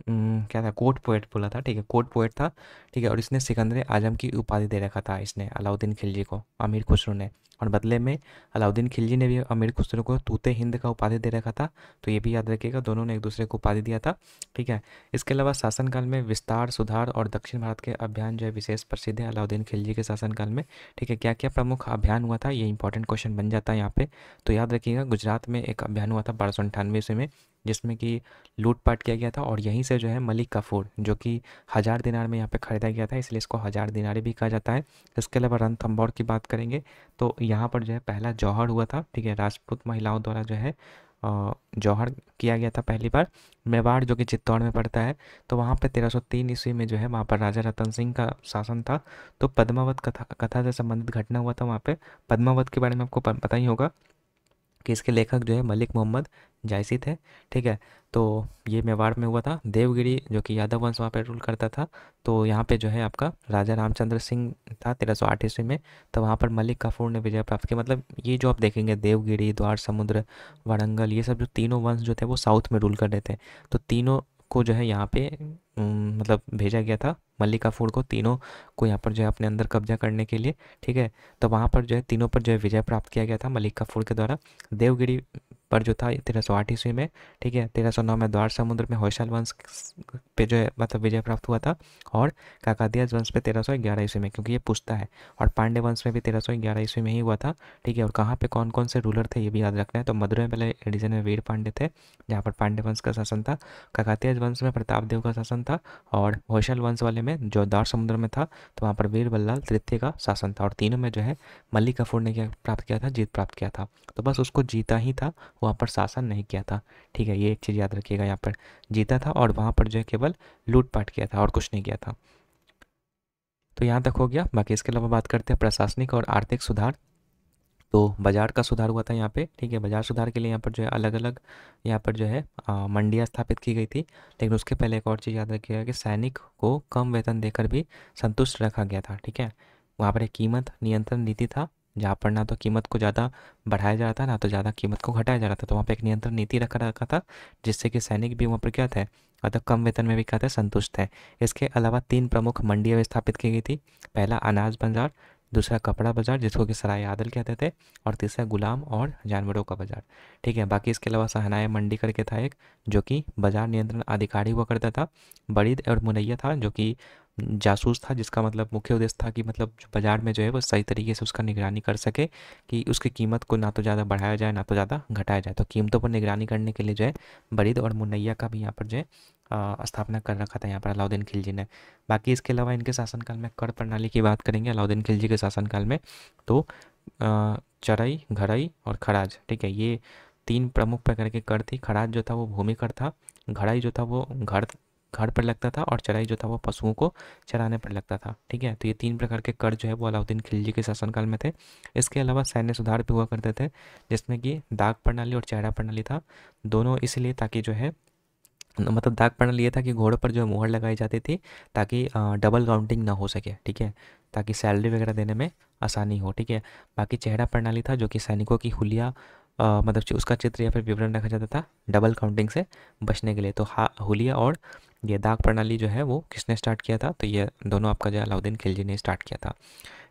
क्या था, कोर्ट पोएट बोला था। ठीक है, कोर्ट पोएट था। ठीक है, और इसने सिकंदर आजम की उपाधि दे रखा था इसने अलाउद्दीन खिलजी को, अमीर खुसरो ने। और बदले में अलाउद्दीन खिलजी ने भी अमीर खुसरो को तूते हिंद का उपाधि दे रखा था। तो ये भी याद रखिएगा, दोनों ने एक दूसरे को उपाधि दिया था। ठीक है, इसके अलावा शासनकाल में विस्तार, सुधार और दक्षिण भारत के अभियान जो है विशेष प्रसिद्ध है अलाउद्दीन खिलजी के शासनकाल में। ठीक है, क्या क्या प्रमुख अभियान हुआ था, ये इंपॉर्टेंट क्वेश्चन बन जाता है यहाँ पे। तो याद रखिएगा, गुजरात में एक अभियान हुआ था 1298 ईस्वी में, जिसमें कि लूटपाट किया गया था। और यहीं से जो है मलिक काफूर, जो कि 1000 दिनार में यहाँ पे खरीदा गया था, इसलिए इसको 1000 दिनारी भी कहा जाता है। इसके अलावा रणथंभौर की बात करेंगे तो यहाँ पर जो है पहला जौहर हुआ था। ठीक है, राजपूत महिलाओं द्वारा जो है जौहर किया गया था पहली बार। मेवाड़ जो कि चित्तौड़ में पड़ता है, तो वहाँ पे 1303 ईस्वी में जो है वहाँ पर राजा रतन सिंह का शासन था। तो पद्मावत कथा से संबंधित घटना हुआ था वहाँ पे। पद्मावत के बारे में आपको पता ही होगा कि इसके लेखक जो है मलिक मोहम्मद जायसी थे। ठीक है, तो ये मेवाड़ में हुआ था। देवगिरी जो कि यादव वंश वहाँ पे रूल करता था, तो यहाँ पे जो है आपका राजा रामचंद्र सिंह था 1308 ईस्वी में। तो वहाँ पर मलिक काफूर ने विजय प्राप्त की। मतलब ये जो आप देखेंगे देवगिरी, द्वार समुद्र, वारंगल, ये सब जो तीनों वंश जो थे वो साउथ में रूल कर रहे थे। तो तीनों को जो है यहाँ पे मतलब भेजा गया था मलिक काफूर को, तीनों को यहाँ पर जो है अपने अंदर कब्जा करने के लिए। ठीक है, तो वहाँ पर जो है तीनों पर जो है विजय प्राप्त किया गया था मलिक काफूर के द्वारा। देवगिरी पर जो था 1308 ईस्वी में। ठीक है, 1309 में द्वार समुद्र में होयसल वंश पे जो है मतलब विजय प्राप्त हुआ था। और काकतीय वंश पे 1311 ईस्वी में, क्योंकि ये पूछता है। और पांड्य वंश में भी 1311 ईस्वी में ही हुआ था। ठीक है, और कहाँ पे कौन कौन से रूलर थे ये भी याद रखना है। तो मदुरै में पहले रीजन में वीर पांड्य थे, जहाँ पर पांड्य वंश का शासन था। काकतीय वंश में प्रताप देव का शासन था। और होयसल वंश वाले में जो द्वार समुद्र में था, तो वहाँ पर वीर बल्लाल तृतीय का शासन था। और तीनों में जो है मलिक काफूर ने क्या प्राप्त किया था, जीत प्राप्त किया था। तो बस उसको जीता ही था, वहाँ पर शासन नहीं किया था। ठीक है, ये एक चीज़ याद रखिएगा, यहाँ पर जीता था और वहाँ पर जो है केवल लूटपाट किया था और कुछ नहीं किया था। तो यहाँ तक हो गया। बाकी इसके अलावा बात करते हैं प्रशासनिक और आर्थिक सुधार। तो बाजार का सुधार हुआ था यहाँ पे। ठीक है, बाजार सुधार के लिए यहाँ पर जो है अलग अलग यहाँ पर जो है मंडियाँ स्थापित की गई थी। लेकिन उसके पहले एक और चीज़ याद रखिएगा कि सैनिक को कम वेतन देकर भी संतुष्ट रखा गया था। ठीक है, वहाँ पर एक कीमत नियंत्रण नीति था, जहाँ पर ना तो कीमत को ज़्यादा बढ़ाया जा रहा था, ना तो ज़्यादा कीमत को घटाया जा रहा था। तो वहाँ पे एक नियंत्रण नीति रखा था, जिससे कि सैनिक भी वहाँ पर क्या थे, मतलब कम वेतन में भी क्या थे, संतुष्ट थे। इसके अलावा 3 प्रमुख मंडियाँ स्थापित की गई थी। पहला अनाज बाजार, दूसरा कपड़ा बाजार जिसको कि सराय आदल कहते थे, और तीसरा गुलाम और जानवरों का बाजार। ठीक है, बाकी इसके अलावा सहनाया मंडी करके था एक, जो कि बाजार नियंत्रण अधिकारी हुआ करता था। बरीद और मुनैया था, जो कि जासूस था, जिसका मतलब मुख्य उद्देश्य था कि मतलब जो बाजार में जो है वो सही तरीके से उसका निगरानी कर सके, कि उसकी कीमत को ना तो ज़्यादा बढ़ाया जाए ना तो ज़्यादा घटाया जाए। तो कीमतों पर निगरानी करने के लिए जो है बरीद और मुनैया का भी यहाँ पर जो है स्थापना कर रखा था यहाँ पर अलाउद्दीन खिलजी ने। बाकी इसके अलावा इनके शासनकाल में कर प्रणाली की बात करेंगे अलाउद्दीन खिलजी के शासनकाल में, तो चराई, घराई और खराज। ठीक है, ये 3 प्रमुख प्रकार के कर थी। खराज जो था वो भूमि कर था, घड़ाई जो था वो घर घर पर लगता था, और चराई जो था वो पशुओं को चराने पर लगता था। ठीक है, तो ये 3 प्रकार के कर जो है वो अलाउद्दीन खिलजी के शासनकाल में थे। इसके अलावा सैन्य सुधार भी हुआ करते थे, जिसमें कि दाग प्रणाली और चेहरा प्रणाली था। दोनों इसलिए ताकि जो है मतलब दाग प्रणाली ये था कि घोड़ों पर जो है मुहर लगाई जाती थी, ताकि डबल काउंटिंग ना हो सके। ठीक है, ताकि सैलरी वगैरह देने में आसानी हो। ठीक है, बाकी चेहरा प्रणाली था, जो कि सैनिकों की हुलिया मतलब उसका चित्र या फिर विवरण रखा जाता था डबल काउंटिंग से बचने के लिए। तो हुलिया और ये दाग प्रणाली जो है वो किसने स्टार्ट किया था, तो ये दोनों आपका जो है अलाउद्दीन खिलजी ने स्टार्ट किया था।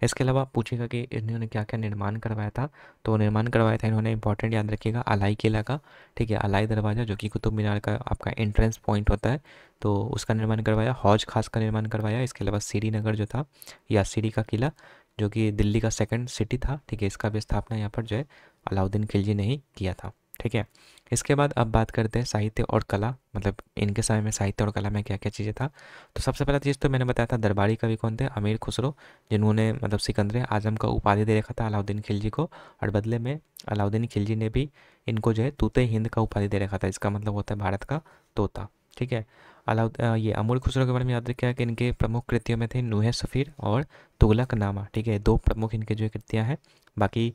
इसके अलावा पूछेगा कि इन्होंने क्या क्या निर्माण करवाया था, तो निर्माण करवाया था इन्होंने, इंपॉर्टेंट याद रखिएगा, अलाई किला का, ठीक है, अलाई दरवाज़ा जो कि कुतुब मीनार का आपका एंट्रेंस पॉइंट होता है, तो उसका निर्माण करवाया। हौज खास का निर्माण करवाया। इसके अलावा श्रीनगर जो था या सीरी का किला जो कि दिल्ली का सेकंड सिटी था, ठीक है, इसका भी स्थापना यहाँ पर जो है अलाउद्दीन खिलजी ने ही किया था, ठीक है। इसके बाद अब बात करते हैं साहित्य और कला, मतलब इनके समय में साहित्य और कला में क्या क्या चीज़ें था। तो सबसे पहला चीज़ तो मैंने बताया था, दरबारी कवि कौन थे, अमीर खुसरो, जिन्होंने मतलब सिकंदर आजम का उपाधि दे रखा था अलाउद्दीन खिलजी को, और बदले में अलाउद्दीन खिलजी ने भी इनको जो है तूते हिंद का उपाधि दे रखा था। इसका मतलब होता है भारत का तोता, ठीक है। ये अमीर खुसरो के बारे में याद रखिएगा कि इनके प्रमुख कृतियों में थे नूहे सफ़ीर और तुगलकनामा, ठीक है, दो प्रमुख इनके जो कृतियाँ हैं। बाकी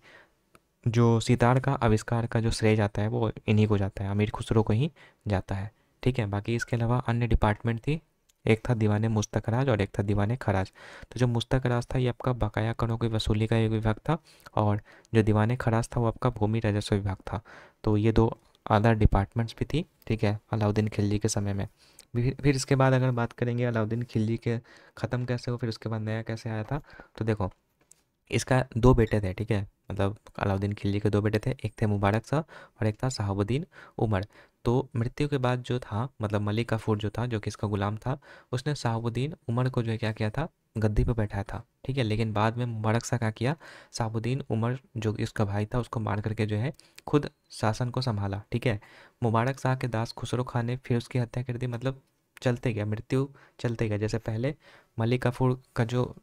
जो सितार का आविष्कार का जो श्रेय जाता है वो इन्हीं को जाता है, अमीर खुसरो को ही जाता है, ठीक है। बाकी इसके अलावा अन्य डिपार्टमेंट थी, एक था दीवाने मुस्तखराज और एक था दीवाने खराज। तो जो मुस्तखराज था ये आपका बकाया करों की वसूली का एक विभाग था, और जो दीवाने खराज था वो आपका भूमि राजस्व विभाग था। तो ये दो अदर डिपार्टमेंट्स भी थी, ठीक है, अलाउद्दीन खिलजी के समय में। फिर इसके बाद अगर बात करेंगे अलाउद्दीन खिलजी के ख़त्म कैसे हो, फिर उसके बाद नया कैसे आया था, तो देखो इसका दो बेटे थे, ठीक है, मतलब अलाउद्दीन खिलजी के दो बेटे थे, एक थे मुबारक शाह और एक था शहाबुद्दीन उमर। तो मृत्यु के बाद जो था मतलब मलिक काफूर जो था, जो कि इसका गुलाम था, उसने शहाबुद्दीन उमर को जो है क्या किया था, गद्दी पर बैठाया था, ठीक है। लेकिन बाद में मुबारक शाह क्या किया, शहाबुद्दीन उमर जो कि उसका भाई था उसको मार करके जो है खुद शासन को संभाला, ठीक है। मुबारक शाह के दास खुसरो खान ने फिर उसकी हत्या कर दी, मतलब चलते गया, मृत्यु चलते गया। जैसे पहले मलिक काफूर का जो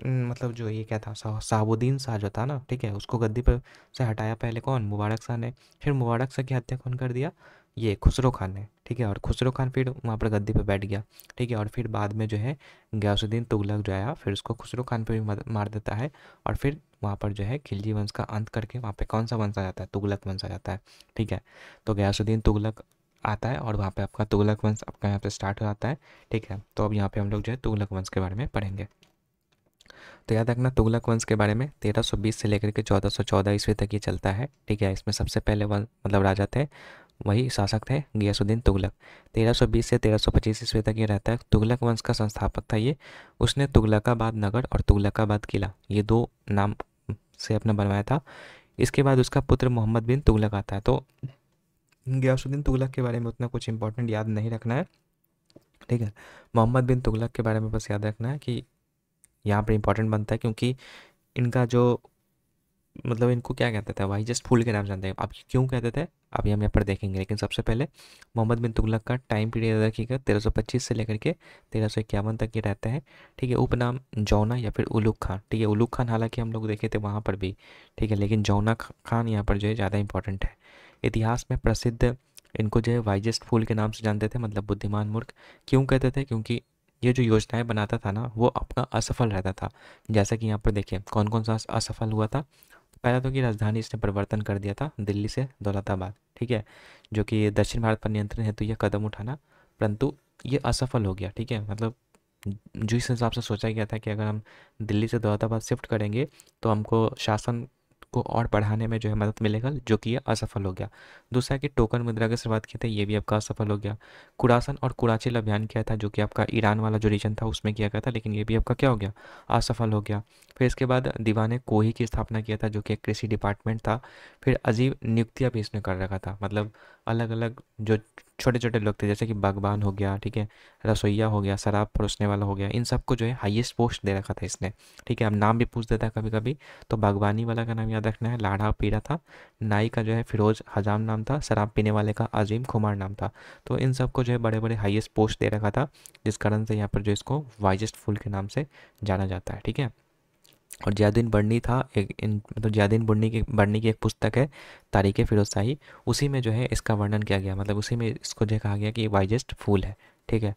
मतलब जो ये क्या था, शहाबुद्दीन शाह जो था ना, ठीक है, उसको गद्दी पर से हटाया पहले कौन, मुबारक शाह ने। फिर मुबारक शाह की हत्या कौन कर दिया, ये खुसरो खान ने, ठीक है। और खुसरो खान फिर वहाँ पर गद्दी पर बैठ गया, ठीक है। और फिर बाद में जो है गयासुद्दीन तुगलक जो आया, फिर उसको खुसरो खान पे भी मार देता है, और फिर वहाँ पर जो है खिलजी वंश का अंत करके वहाँ पे कौन सा वंश आ जाता है, तुगलक वंश आ जाता है, ठीक है। तो गयासुद्दीन तुगलक आता है और वहाँ पे आपका तुगलक वंश आपका यहाँ पे स्टार्ट हो जाता है, ठीक है। तो अब यहाँ पे हम लोग जो है तुगलक वंश के बारे में पढ़ेंगे। तो याद रखना तुगलक वंश के बारे में 1320 से लेकर के 1414 ईस्वी तक ये चलता है, ठीक है। इसमें सबसे पहले वंश मतलब राजा थे, वही शासक थे गियासुद्दीन तुगलक। 1320 से 1325 ईस्वी तक ये रहता है। तुगलक वंश का संस्थापक था ये। उसने तुगलकाबाद नगर और तुगलकाबाद किला ये दो नाम से अपना बनवाया था। इसके बाद उसका पुत्र मोहम्मद बिन तुगलक आता है। तो गियासुद्दीन तुगलक के बारे में उतना कुछ इंपॉर्टेंट याद नहीं रखना है, ठीक है। मोहम्मद बिन तुगलक के बारे में बस याद रखना है कि यहाँ पर इंपॉर्टेंट बनता है, क्योंकि इनका जो मतलब इनको क्या कहते थे, भाई जस्ट फूल के नाम जानते हैं। अब क्यों कहते थे अभी हम यहाँ पर देखेंगे, लेकिन सबसे पहले मोहम्मद बिन तुगलक का टाइम पीरियड याद रखिएगा, 1325 से लेकर के 1351 तक ये रहते हैं, ठीक है। उपनाम जौना या फिर उलुग खान, ठीक है। उलुग खान हालांकि हम लोग देखे थे वहाँ पर भी, ठीक है, लेकिन जौना खान यहाँ पर जो है ज़्यादा इंपॉर्टेंट है। इतिहास में प्रसिद्ध इनको जो है वाइजेस्ट फूल के नाम से जानते थे, मतलब बुद्धिमान मूर्ख। क्यों कहते थे, क्योंकि ये जो योजनाएं बनाता था ना वो अपना असफल रहता था। जैसा कि यहाँ पर देखिए कौन कौन सा असफल हुआ था। पहला तो कि राजधानी इसने परिवर्तन कर दिया था दिल्ली से दौलताबाद, ठीक है, जो कि दक्षिण भारत पर नियंत्रण हेतु यह कदम उठाना, परंतु ये असफल हो गया, ठीक है। मतलब जिस हिसाब से सोचा गया था कि अगर हम दिल्ली से दौलताबाद शिफ्ट करेंगे तो हमको शासन को और बढ़ाने में जो है मदद मिलेगा, जो कि ये असफल हो गया। दूसरा कि टोकन मुद्रा की शुरुआत की थी, ये भी आपका असफल हो गया। कुरासन और कुराचिल अभियान किया था, जो कि आपका ईरान वाला जो रीजन था उसमें किया गया था, लेकिन ये भी आपका क्या हो गया, असफल हो गया। फिर इसके बाद दीवाने कोही की स्थापना किया था, जो कि एक कृषि डिपार्टमेंट था। फिर अजीब नियुक्तियाँ भी इसने कर रखा था, मतलब अलग अलग जो छोटे छोटे लोग थे, जैसे कि बागबान हो गया, ठीक है, रसोइया हो गया, शराब परोसने वाला हो गया, इन सबको जो है हाईएस्ट पोस्ट दे रखा था इसने, ठीक है। अब नाम भी पूछ देता है कभी कभी, तो बागवानी वाला का नाम याद रखना है, लाड़ा पीरा था। नाई का जो है फिरोज हजाम नाम था। शराब पीने वाले का अजीम खुमार नाम था। तो इन सबको जो है बड़े बड़े हाईएस्ट पोस्ट दे रखा था, जिस कारण से यहाँ पर जो इसको वाइजेस्ट फूल के नाम से जाना जाता है, ठीक है। और जियादुद्दीन बर्नी था एक इन मतलब जियादुद्दीन बर्नी की एक पुस्तक है तारीख़ फिरोज शाही, उसी में जो है इसका वर्णन किया गया, मतलब उसी में इसको जो कहा गया कि ये वाइजेस्ट फूल है, ठीक है,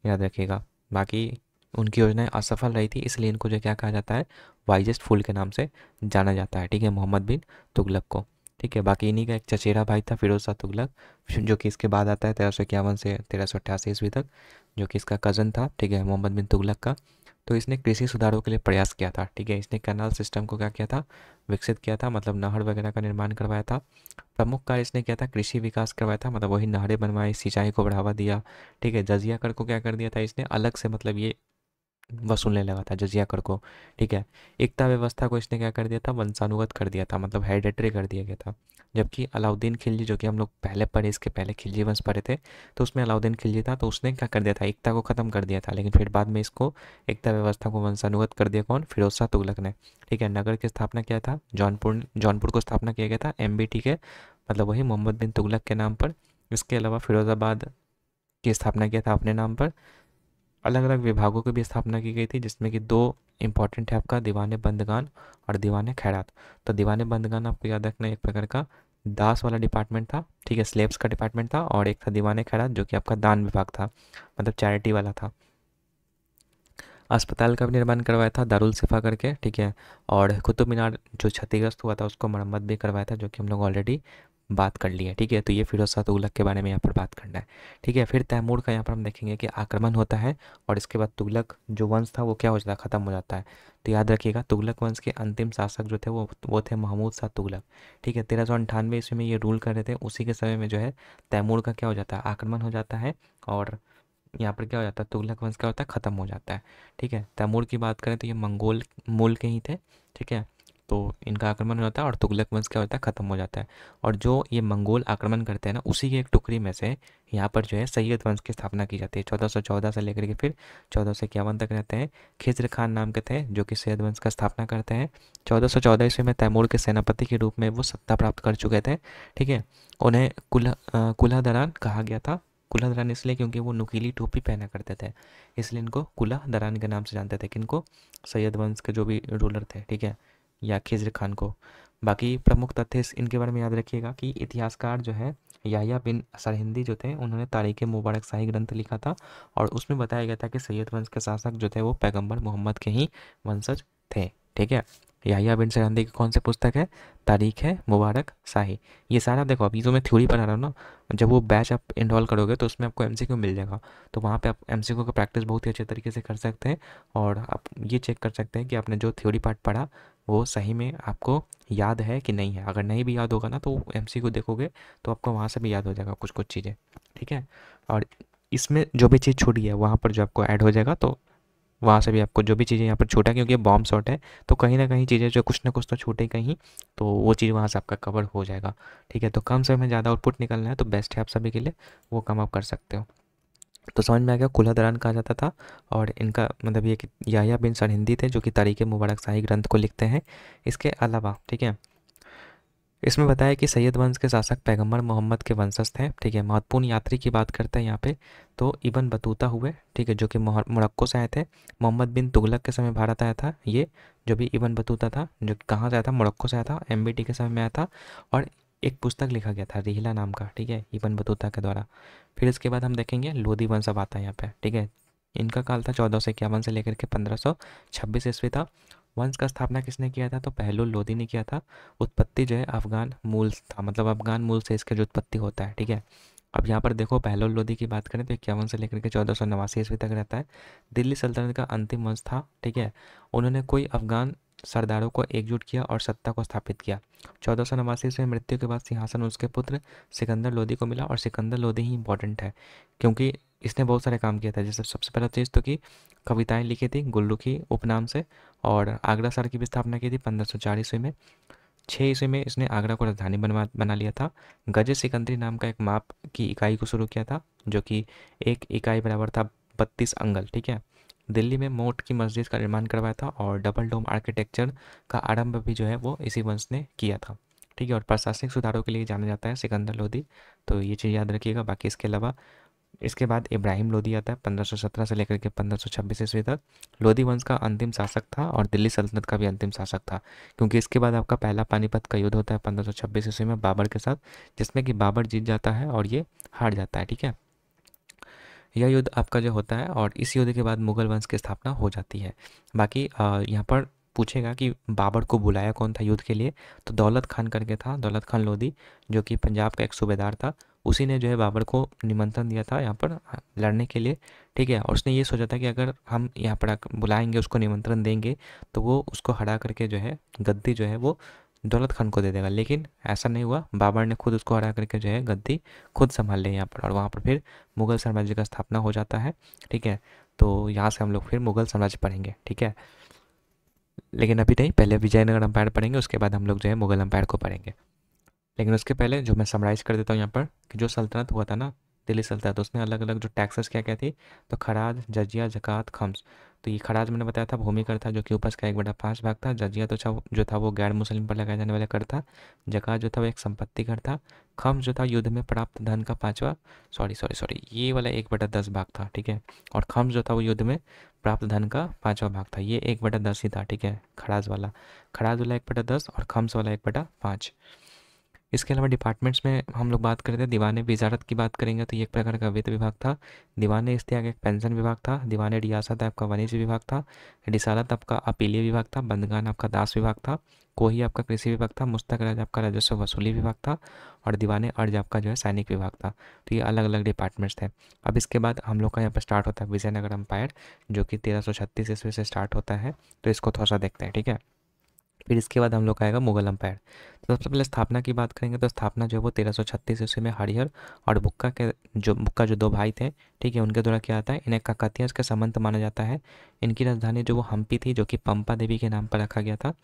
याद रखिएगा। बाकी उनकी योजनाएं असफल रही थी, इसलिए इनको जो क्या कहा जाता है, वाइजेस्ट फूल के नाम से जाना जाता है, ठीक है, मोहम्मद बिन तुगलक को, ठीक है। बाकी इन्हीं का एक चचेरा भाई था फिरोज शाह तुगलक, जो कि इसके बाद आता है 1351 से 1388 ईस्वी तक, जो कि इसका कज़न था, ठीक है, मोहम्मद बिन तुगलक का। तो इसने कृषि सुधारों के लिए प्रयास किया था, ठीक है। इसने कैनाल सिस्टम को क्या किया था, विकसित किया था, मतलब नहर वगैरह का निर्माण करवाया था। प्रमुख कार्य इसने किया था, कृषि विकास करवाया था, मतलब वही नहरें बनवाई, सिंचाई को बढ़ावा दिया, ठीक है। जजिया कर को क्या कर दिया था इसने अलग से, मतलब ये वसूलने लगा था जजिया कर को, ठीक है। एकता व्यवस्था को इसने क्या कर दिया था, वंशानुगत कर दिया था, मतलब हेरिडेटरी कर दिया गया था। जबकि अलाउद्दीन खिलजी, जो कि हम लोग पहले पढ़े, इसके पहले खिलजी वंश पढ़े थे, तो उसमें अलाउद्दीन खिलजी था, तो उसने क्या कर दिया था, एकता को ख़त्म कर दिया था। लेकिन फिर बाद में इसको एकता व्यवस्था को वंशानुगत कर दिया कौन, फिरोज शाह तुगलक ने, ठीक है। नगर की स्थापना किया था, जौनपुर जौनपुर को स्थापना किया गया था MBT के, मतलब वही मोहम्मद बिन तुगलक के नाम पर। इसके अलावा फिरोज़ाबाद की स्थापना किया था अपने नाम पर। अलग अलग विभागों की भी स्थापना की गई थी, जिसमें कि दो इम्पॉर्टेंट है आपका, दीवाने बंदगान और दीवाने खैरात। तो दीवाने बंदगान आपको याद रखना एक प्रकार का दास वाला डिपार्टमेंट था, ठीक है, स्लेब्स का डिपार्टमेंट था। और एक था दीवाने खैरात जो कि आपका दान विभाग था, मतलब चैरिटी वाला था। अस्पताल का भी निर्माण करवाया था दारुल सिफा करके, ठीक है। और कुतुब मीनार जो क्षतिग्रस्त हुआ था उसको मरम्मत भी करवाया था, जो कि हम लोग ऑलरेडी बात कर लिए, ठीक है। तो ये फिरोज शाह तुगलक के बारे में यहाँ पर बात करना है, ठीक है। फिर तैमूर का यहाँ पर हम देखेंगे कि आक्रमण होता है और इसके बाद तुगलक जो वंश था वो क्या हो जाता है, ख़त्म हो जाता है। तो याद रखिएगा, तुगलक वंश के अंतिम शासक जो थे वो थे महमूद शाह तुगलक, ठीक है। 1398 ईस्वी में ये रूल कर रहे थे। उसी के समय में जो है तैमूर का क्या हो जाता है, आक्रमण हो जाता है। और यहाँ पर क्या हो जाता है, तुगलक वंश क्या होता है, ख़त्म हो जाता है, ठीक है। तैमूर की बात करें तो ये मंगोल मूल के ही थे, ठीक है। तो इनका आक्रमण होता है और तुगलक वंश क्या होता है, ख़त्म हो जाता है। और जो ये मंगोल आक्रमण करते हैं ना, उसी की एक टुकड़ी में से यहाँ पर जो है सैयद वंश की स्थापना की जाती है। 1414 से लेकर के फिर 1451 तक रहते हैं। खिज्र खान नाम के थे जो कि सैयद वंश का स्थापना करते हैं। 1414 ईस्वी में तैमूर के सेनापति के रूप में वो सत्ता प्राप्त कर चुके थे, ठीक है। उन्हें कुल्हा दरान कहा गया था। कुल्हा दरान इसलिए क्योंकि वो नुकीली टोपी पहना करते थे, इसलिए इनको कुल्हा दरान के नाम से जानते थे। किनको, सैयद वंश के जो भी रूलर थे, ठीक है, या खिज्र खान को। बाकी प्रमुख तथ्य इनके बारे में याद रखिएगा कि इतिहासकार जो है याह्या बिन सरहिंदी जो थे, उन्होंने तारीख़ मुबारक शाही ग्रंथ लिखा था और उसमें बताया गया था कि सैयद वंश के शासक जो थे वो पैगंबर मोहम्मद के ही वंशज थे, ठीक है। याह्या बिन सरहिंदी की कौन सी पुस्तक है, तारीख़ मुबारक शाही। ये सारा देखो, अभी जो मैं थ्योरी पढ़ा रहा हूँ ना, जब वो बैच आप इनरोल करोगे तो उसमें आपको MCQ मिल जाएगा। तो वहाँ पे आप MCQ का प्रैक्टिस बहुत ही अच्छे तरीके से कर सकते हैं और आप ये चेक कर सकते हैं कि आपने जो थ्योरी पार्ट पढ़ा वो सही में आपको याद है कि नहीं है। अगर नहीं भी याद होगा ना तो MCQ देखोगे तो आपको वहाँ से भी याद हो जाएगा कुछ कुछ चीज़ें, ठीक है। और इसमें जो भी चीज़ छूटी है वहाँ पर जो आपको ऐड हो जाएगा, तो वहाँ से भी आपको जो भी चीज़ें यहाँ पर छूटा, क्योंकि ये बॉम्ब शॉट है तो कहीं ना कहीं चीज़ें जो कुछ ना कुछ तो छूटे कहीं, तो वो चीज़ वहाँ से आपका कवर हो जाएगा, ठीक है। तो कम समय में ज़्यादा आउटपुट निकलना है तो बेस्ट है आप सभी के लिए, वो काम आप कर सकते हो। तो समझ में आ गया, कुल्हा दरान कहा जाता था। और इनका मतलब ये कि याह्या बिन सरहिंदी थे जो कि तारीख़ मुबारक शाही ग्रंथ को लिखते हैं। इसके अलावा, ठीक है, इसमें बताया कि सैयद वंश के शासक पैगंबर मोहम्मद के वंशज थे, ठीक है। महत्वपूर्ण यात्री की बात करते हैं यहाँ पे, तो इब्न बतूता हुए, ठीक है, जो कि मोरक्को से आए थे। मोहम्मद बिन तुगलक के समय भारत आया था ये, जो भी इब्न बतूता था, जो कि कहाँ से आया था, मोरक्को से आया था, MBT के समय में आया था। और एक पुस्तक लिखा गया था रिहला नाम का, ठीक है, इब्न बतूता के द्वारा। फिर इसके बाद हम देखेंगे लोधी वंश अब आता है यहाँ पे, ठीक है। इनका काल था 1451 से लेकर के 1526 ईस्वी था। वंश का स्थापना किसने किया था, तो पहलुल लोधी ने किया था। उत्पत्ति जो है अफगान मूल था, मतलब अफगान मूल से इसका जो उत्पत्ति होता है, ठीक है। अब यहाँ पर देखो, पहलुल लोधी की बात करें तो 51 से लेकर के 1489 ईस्वी तक रहता है। दिल्ली सल्तनत का अंतिम वंश था, ठीक है। उन्होंने कोई अफगान सरदारों को एकजुट किया और सत्ता को स्थापित किया। 1489 ईस्वी में मृत्यु के बाद सिंहासन उसके पुत्र सिकंदर लोधी को मिला। और सिकंदर लोधी ही इंपॉर्टेंट है क्योंकि इसने बहुत सारे काम किया था। जैसे सबसे पहला चीज़ तो कि कविताएं लिखी थी गुल्लू की उपनाम से, और आगरा शहर की भी स्थापना की थी 1504 ईस्वी में। 6 ईस्वी में इसने आगरा को राजधानी बना लिया था। गजे सिकंदरी नाम का एक माप की इकाई को शुरू किया था, जो कि एक इकाई बराबर था 32 अंगल, ठीक है। दिल्ली में मोट की मस्जिद का निर्माण करवाया था और डबल डोम आर्किटेक्चर का आरंभ भी जो है वो इसी वंश ने किया था, ठीक है। और प्रशासनिक सुधारों के लिए जाना जाता है सिकंदर लोधी, तो ये चीज़ याद रखिएगा। बाकी इसके अलावा इसके बाद इब्राहिम लोधी आता है 1517 से लेकर के 1526 ईस्वी तक। लोधी वंश का अंतिम शासक था और दिल्ली सल्तनत का भी अंतिम शासक था, क्योंकि इसके बाद आपका पहला पानीपत का युद्ध होता है 1526 ईस्वी में बाबर के साथ, जिसमें कि बाबर जीत जाता है और ये हार जाता है, ठीक है। यह युद्ध आपका जो होता है और इस युद्ध के बाद मुगल वंश की स्थापना हो जाती है। बाकी यहाँ पर पूछेगा कि बाबर को बुलाया कौन था युद्ध के लिए, तो दौलत खान करके था, दौलत खान लोधी, जो कि पंजाब का एक सूबेदार था। उसी ने जो है बाबर को निमंत्रण दिया था यहाँ पर लड़ने के लिए, ठीक है। और उसने ये सोचा था कि अगर हम यहाँ पर बुलाएंगे, उसको निमंत्रण देंगे, तो वो उसको हरा करके जो है गद्दी जो है वो दौलत खान को दे देगा। लेकिन ऐसा नहीं हुआ, बाबर ने खुद उसको हरा करके जो है गद्दी खुद संभाल ली यहाँ पर, और वहाँ पर फिर मुगल साम्राज्य का स्थापना हो जाता है, ठीक है। तो यहाँ से हम लोग फिर मुगल साम्राज्य पढ़ेंगे, ठीक है। लेकिन अभी नहीं, पहले विजयनगर अम्पायर पढ़ेंगे, उसके बाद हम लोग जो है मुगल अम्पायर को पढ़ेंगे। लेकिन उसके पहले जो मैं समराइज़ कर देता हूँ यहाँ पर, कि जो सल्तनत हुआ था ना, दिल्ली सल्तनत, उसने अलग अलग जो टैक्सेस क्या क्या थी, तो खराज, जजिया, ज़कात, खम्स। तो ये खराज मैंने बताया था भूमि कर था, जो कि उपज का 1/5 भाग था। जजिया तो जो था वो गैर मुस्लिम पर लगाए जाने वाला कर था। ज़कात जो था वो एक संपत्ति कर था। खम्स जो था युद्ध में प्राप्त धन का 5वां, सॉरी ये वाला 1/10 भाग था, ठीक है। और खम्स जो था वो युद्ध में प्राप्त धन का 5वां भाग था, ये 1/10 ही था, ठीक है। खराज वाला 1/10 और खम्स वाला 1/5। इसके अलावा डिपार्टमेंट्स में हम लोग बात करते हैं, दीवान वजारत की बात करेंगे तो ये एक प्रकार का वित्त विभाग था। दीवान इश्तियाक एक पेंशन विभाग था। दीवान रियासत आपका वाणिज्य विभाग था। रिसालत आपका अपीलीय विभाग था। बंदगान आपका दास विभाग था। कोही आपका कृषि विभाग था। मुस्तक राज आपका राजस्व वसूली विभाग था। और दीवान अर्ज आपका जो है सैनिक विभाग था। तो ये अलग अलग डिपार्टमेंट्स थे। अब इसके बाद हम लोग का यहाँ पर स्टार्ट होता है विजयनगर अम्पायर, जो कि 1336 ईस्वी से स्टार्ट होता है। तो इसको थोड़ा सा देखते हैं, ठीक है। फिर इसके बाद हम लोग का आएगा मुगल अम्पायर। तो सबसे पहले स्थापना की बात करेंगे, तो स्थापना जो है वो 1336 ईस्वी में हरिहर और बुक्का जो दो भाई थे, ठीक है, उनके द्वारा किया जाता है। इन्हें काकतीय के संबंध माना जाता है। इनकी राजधानी जो वो हम्पी थी, जो कि पंपा देवी के नाम पर रखा गया था।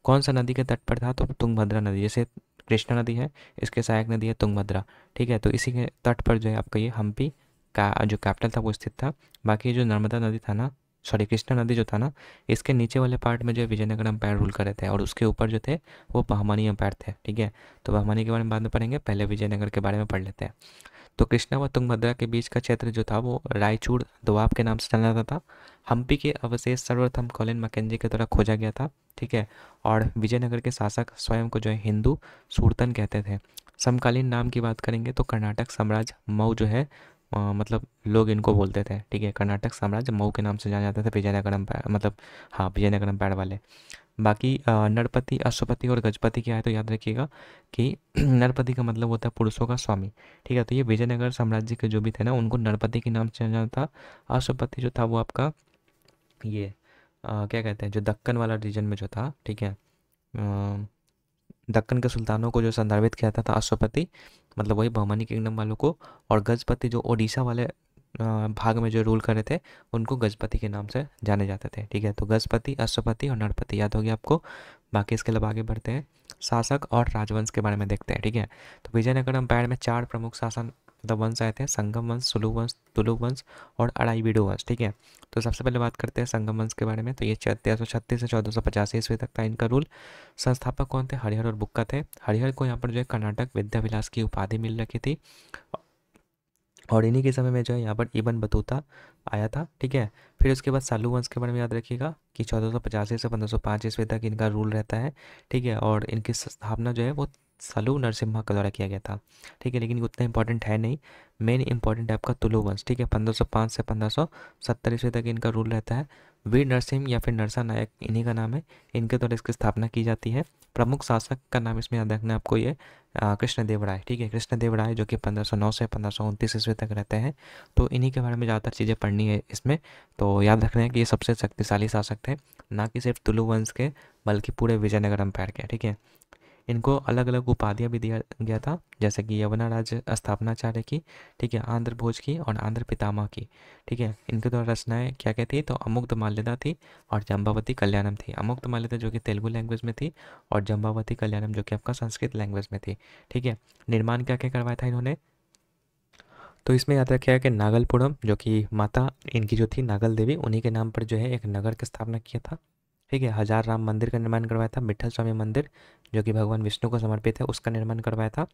कौन सा नदी के तट पर था, तो तुंगभद्रा नदी, जैसे कृष्णा नदी है, इसके सहायक नदी है तुंगभद्रा, ठीक है। तो इसी के तट पर जो है आपका ये हम्पी का जो कैपिटल था वो स्थित था। बाकी जो नर्मदा नदी था ना, सॉरी कृष्णा नदी जो था ना, इसके नीचे वाले पार्ट में जो है विजयनगर अम्पायर रूल कर रहे थे, और उसके ऊपर जो थे वो बहमनी अम्पायर थे, ठीक है। तो बहमनी के बारे में बाद में पढ़ेंगे, पहले विजयनगर के बारे में पढ़ लेते हैं। तो कृष्णा व तुंगभद्रा के बीच का क्षेत्र जो था वो रायचूड़ दोआब के नाम से जाना जाता था। हम्पी के अवशेष सर्वप्रथम कॉलिन मैकेंजी के द्वारा खोजा गया था, ठीक है। और विजयनगर के शासक स्वयं को जो है हिंदू सुरतन कहते थे। समकालीन नाम की बात करेंगे तो कर्नाटक साम्राज्य मऊ जो है, मतलब लोग इनको बोलते थे, ठीक है। कर्नाटक साम्राज्य मऊ के नाम से जाना जाता था विजयनगर अम्पायर, मतलब हाँ विजयनगर अम्पायर वाले। बाकी नरपति, अश्वपति और गजपति क्या है, तो याद रखिएगा कि नरपति का मतलब होता है पुरुषों का स्वामी, ठीक है। तो ये विजयनगर साम्राज्य के जो भी थे ना, उनको नरपति के नाम से जाना जाता था। अश्वपति जो था वो आपका ये क्या कहते हैं, जो दक्कन वाला रीजन में जो था, ठीक है, दक्कन के सुल्तानों को जो संदर्भित किया था अश्वपति, मतलब वही बहमनी किंगडम वालों को। और गजपति जो ओडिशा वाले भाग में जो रूल कर रहे थे, उनको गजपति के नाम से जाने जाते थे, ठीक है। तो गजपति, अश्वपति और नरपति याद हो गया आपको। बाकी इसके अलावा आगे बढ़ते हैं, शासक और राजवंश के बारे में देखते हैं, ठीक है। तो विजयनगर अम्पायर में 4 प्रमुख शासन मतलब वंश आए थे, संगम वंश, सुलु वंश, तुलु वंश और अराइवीडो वंश, ठीक है। तो सबसे पहले बात करते हैं संगम वंश के बारे में। तो ये 1336 से 1485 ईस्वी तक था इनका रूल। संस्थापक कौन थे, हरिहर और बुक्का थे। हरिहर को यहाँ पर जो है कर्नाटक विद्या विलास की उपाधि मिल रखी थी, और इन्हीं के समय में जो है यहाँ पर इबन बतूता आया था, ठीक है। फिर उसके बाद सालू वंश के बारे में याद रखिएगा कि 1485 से 1505 ईस्वी तक इनका रूल रहता है, ठीक है। और इनकी स्थापना जो है वो सालू नरसिम्हा के द्वारा किया गया था, ठीक है। लेकिन ये उतना इंपॉर्टेंट है नहीं, मेन इंपॉर्टेंट है आपका तुलु वंश, ठीक है। 1505 से 1570 ईस्वी तक इनका रूल रहता है। वीर नरसिंह या फिर नरसा नायक इन्हीं का नाम है, इनके द्वारा इसकी स्थापना की जाती है। प्रमुख शासक का नाम इसमें याद रखना है आपको, ये कृष्णदेव राय, ठीक है। कृष्णदेव राय जो कि 1509 से 1529 ईस्वी तक रहते हैं। तो इन्हीं के बारे में ज़्यादातर चीज़ें पढ़नी है इसमें। तो याद रखना है कि ये सबसे शक्तिशाली शासक थे, ना कि सिर्फ तुलु वंश के, बल्कि पूरे विजयनगर अम्पायर के, ठीक है। इनको अलग अलग उपाधियाँ भी दिया गया था, जैसे कि यवना राज्य स्थापनाचार्य की, ठीक है, आंध्र भोज की और आंध्र पितामह की, ठीक है। इनके द्वारा रचनाएं क्या क्या थी, तो अमुक्त माल्यदा थी और जम्बावती कल्याणम थी। अमुक्त माल्यदा जो कि तेलुगु लैंग्वेज में थी, और जम्बावती कल्याणम जो कि आपका संस्कृत लैंग्वेज में थी, ठीक है। निर्माण क्या क्या करवाया था इन्होंने, तो इसमें याद रखिएगा कि नागलपुरम जो कि माता इनकी जो थी नागल देवी, उन्हीं के नाम पर जो है एक नगर की स्थापना किया था, ठीक है। हजार राम मंदिर का निर्माण करवाया था। विठल स्वामी मंदिर जो कि भगवान विष्णु को समर्पित है, उसका निर्माण करवाया था।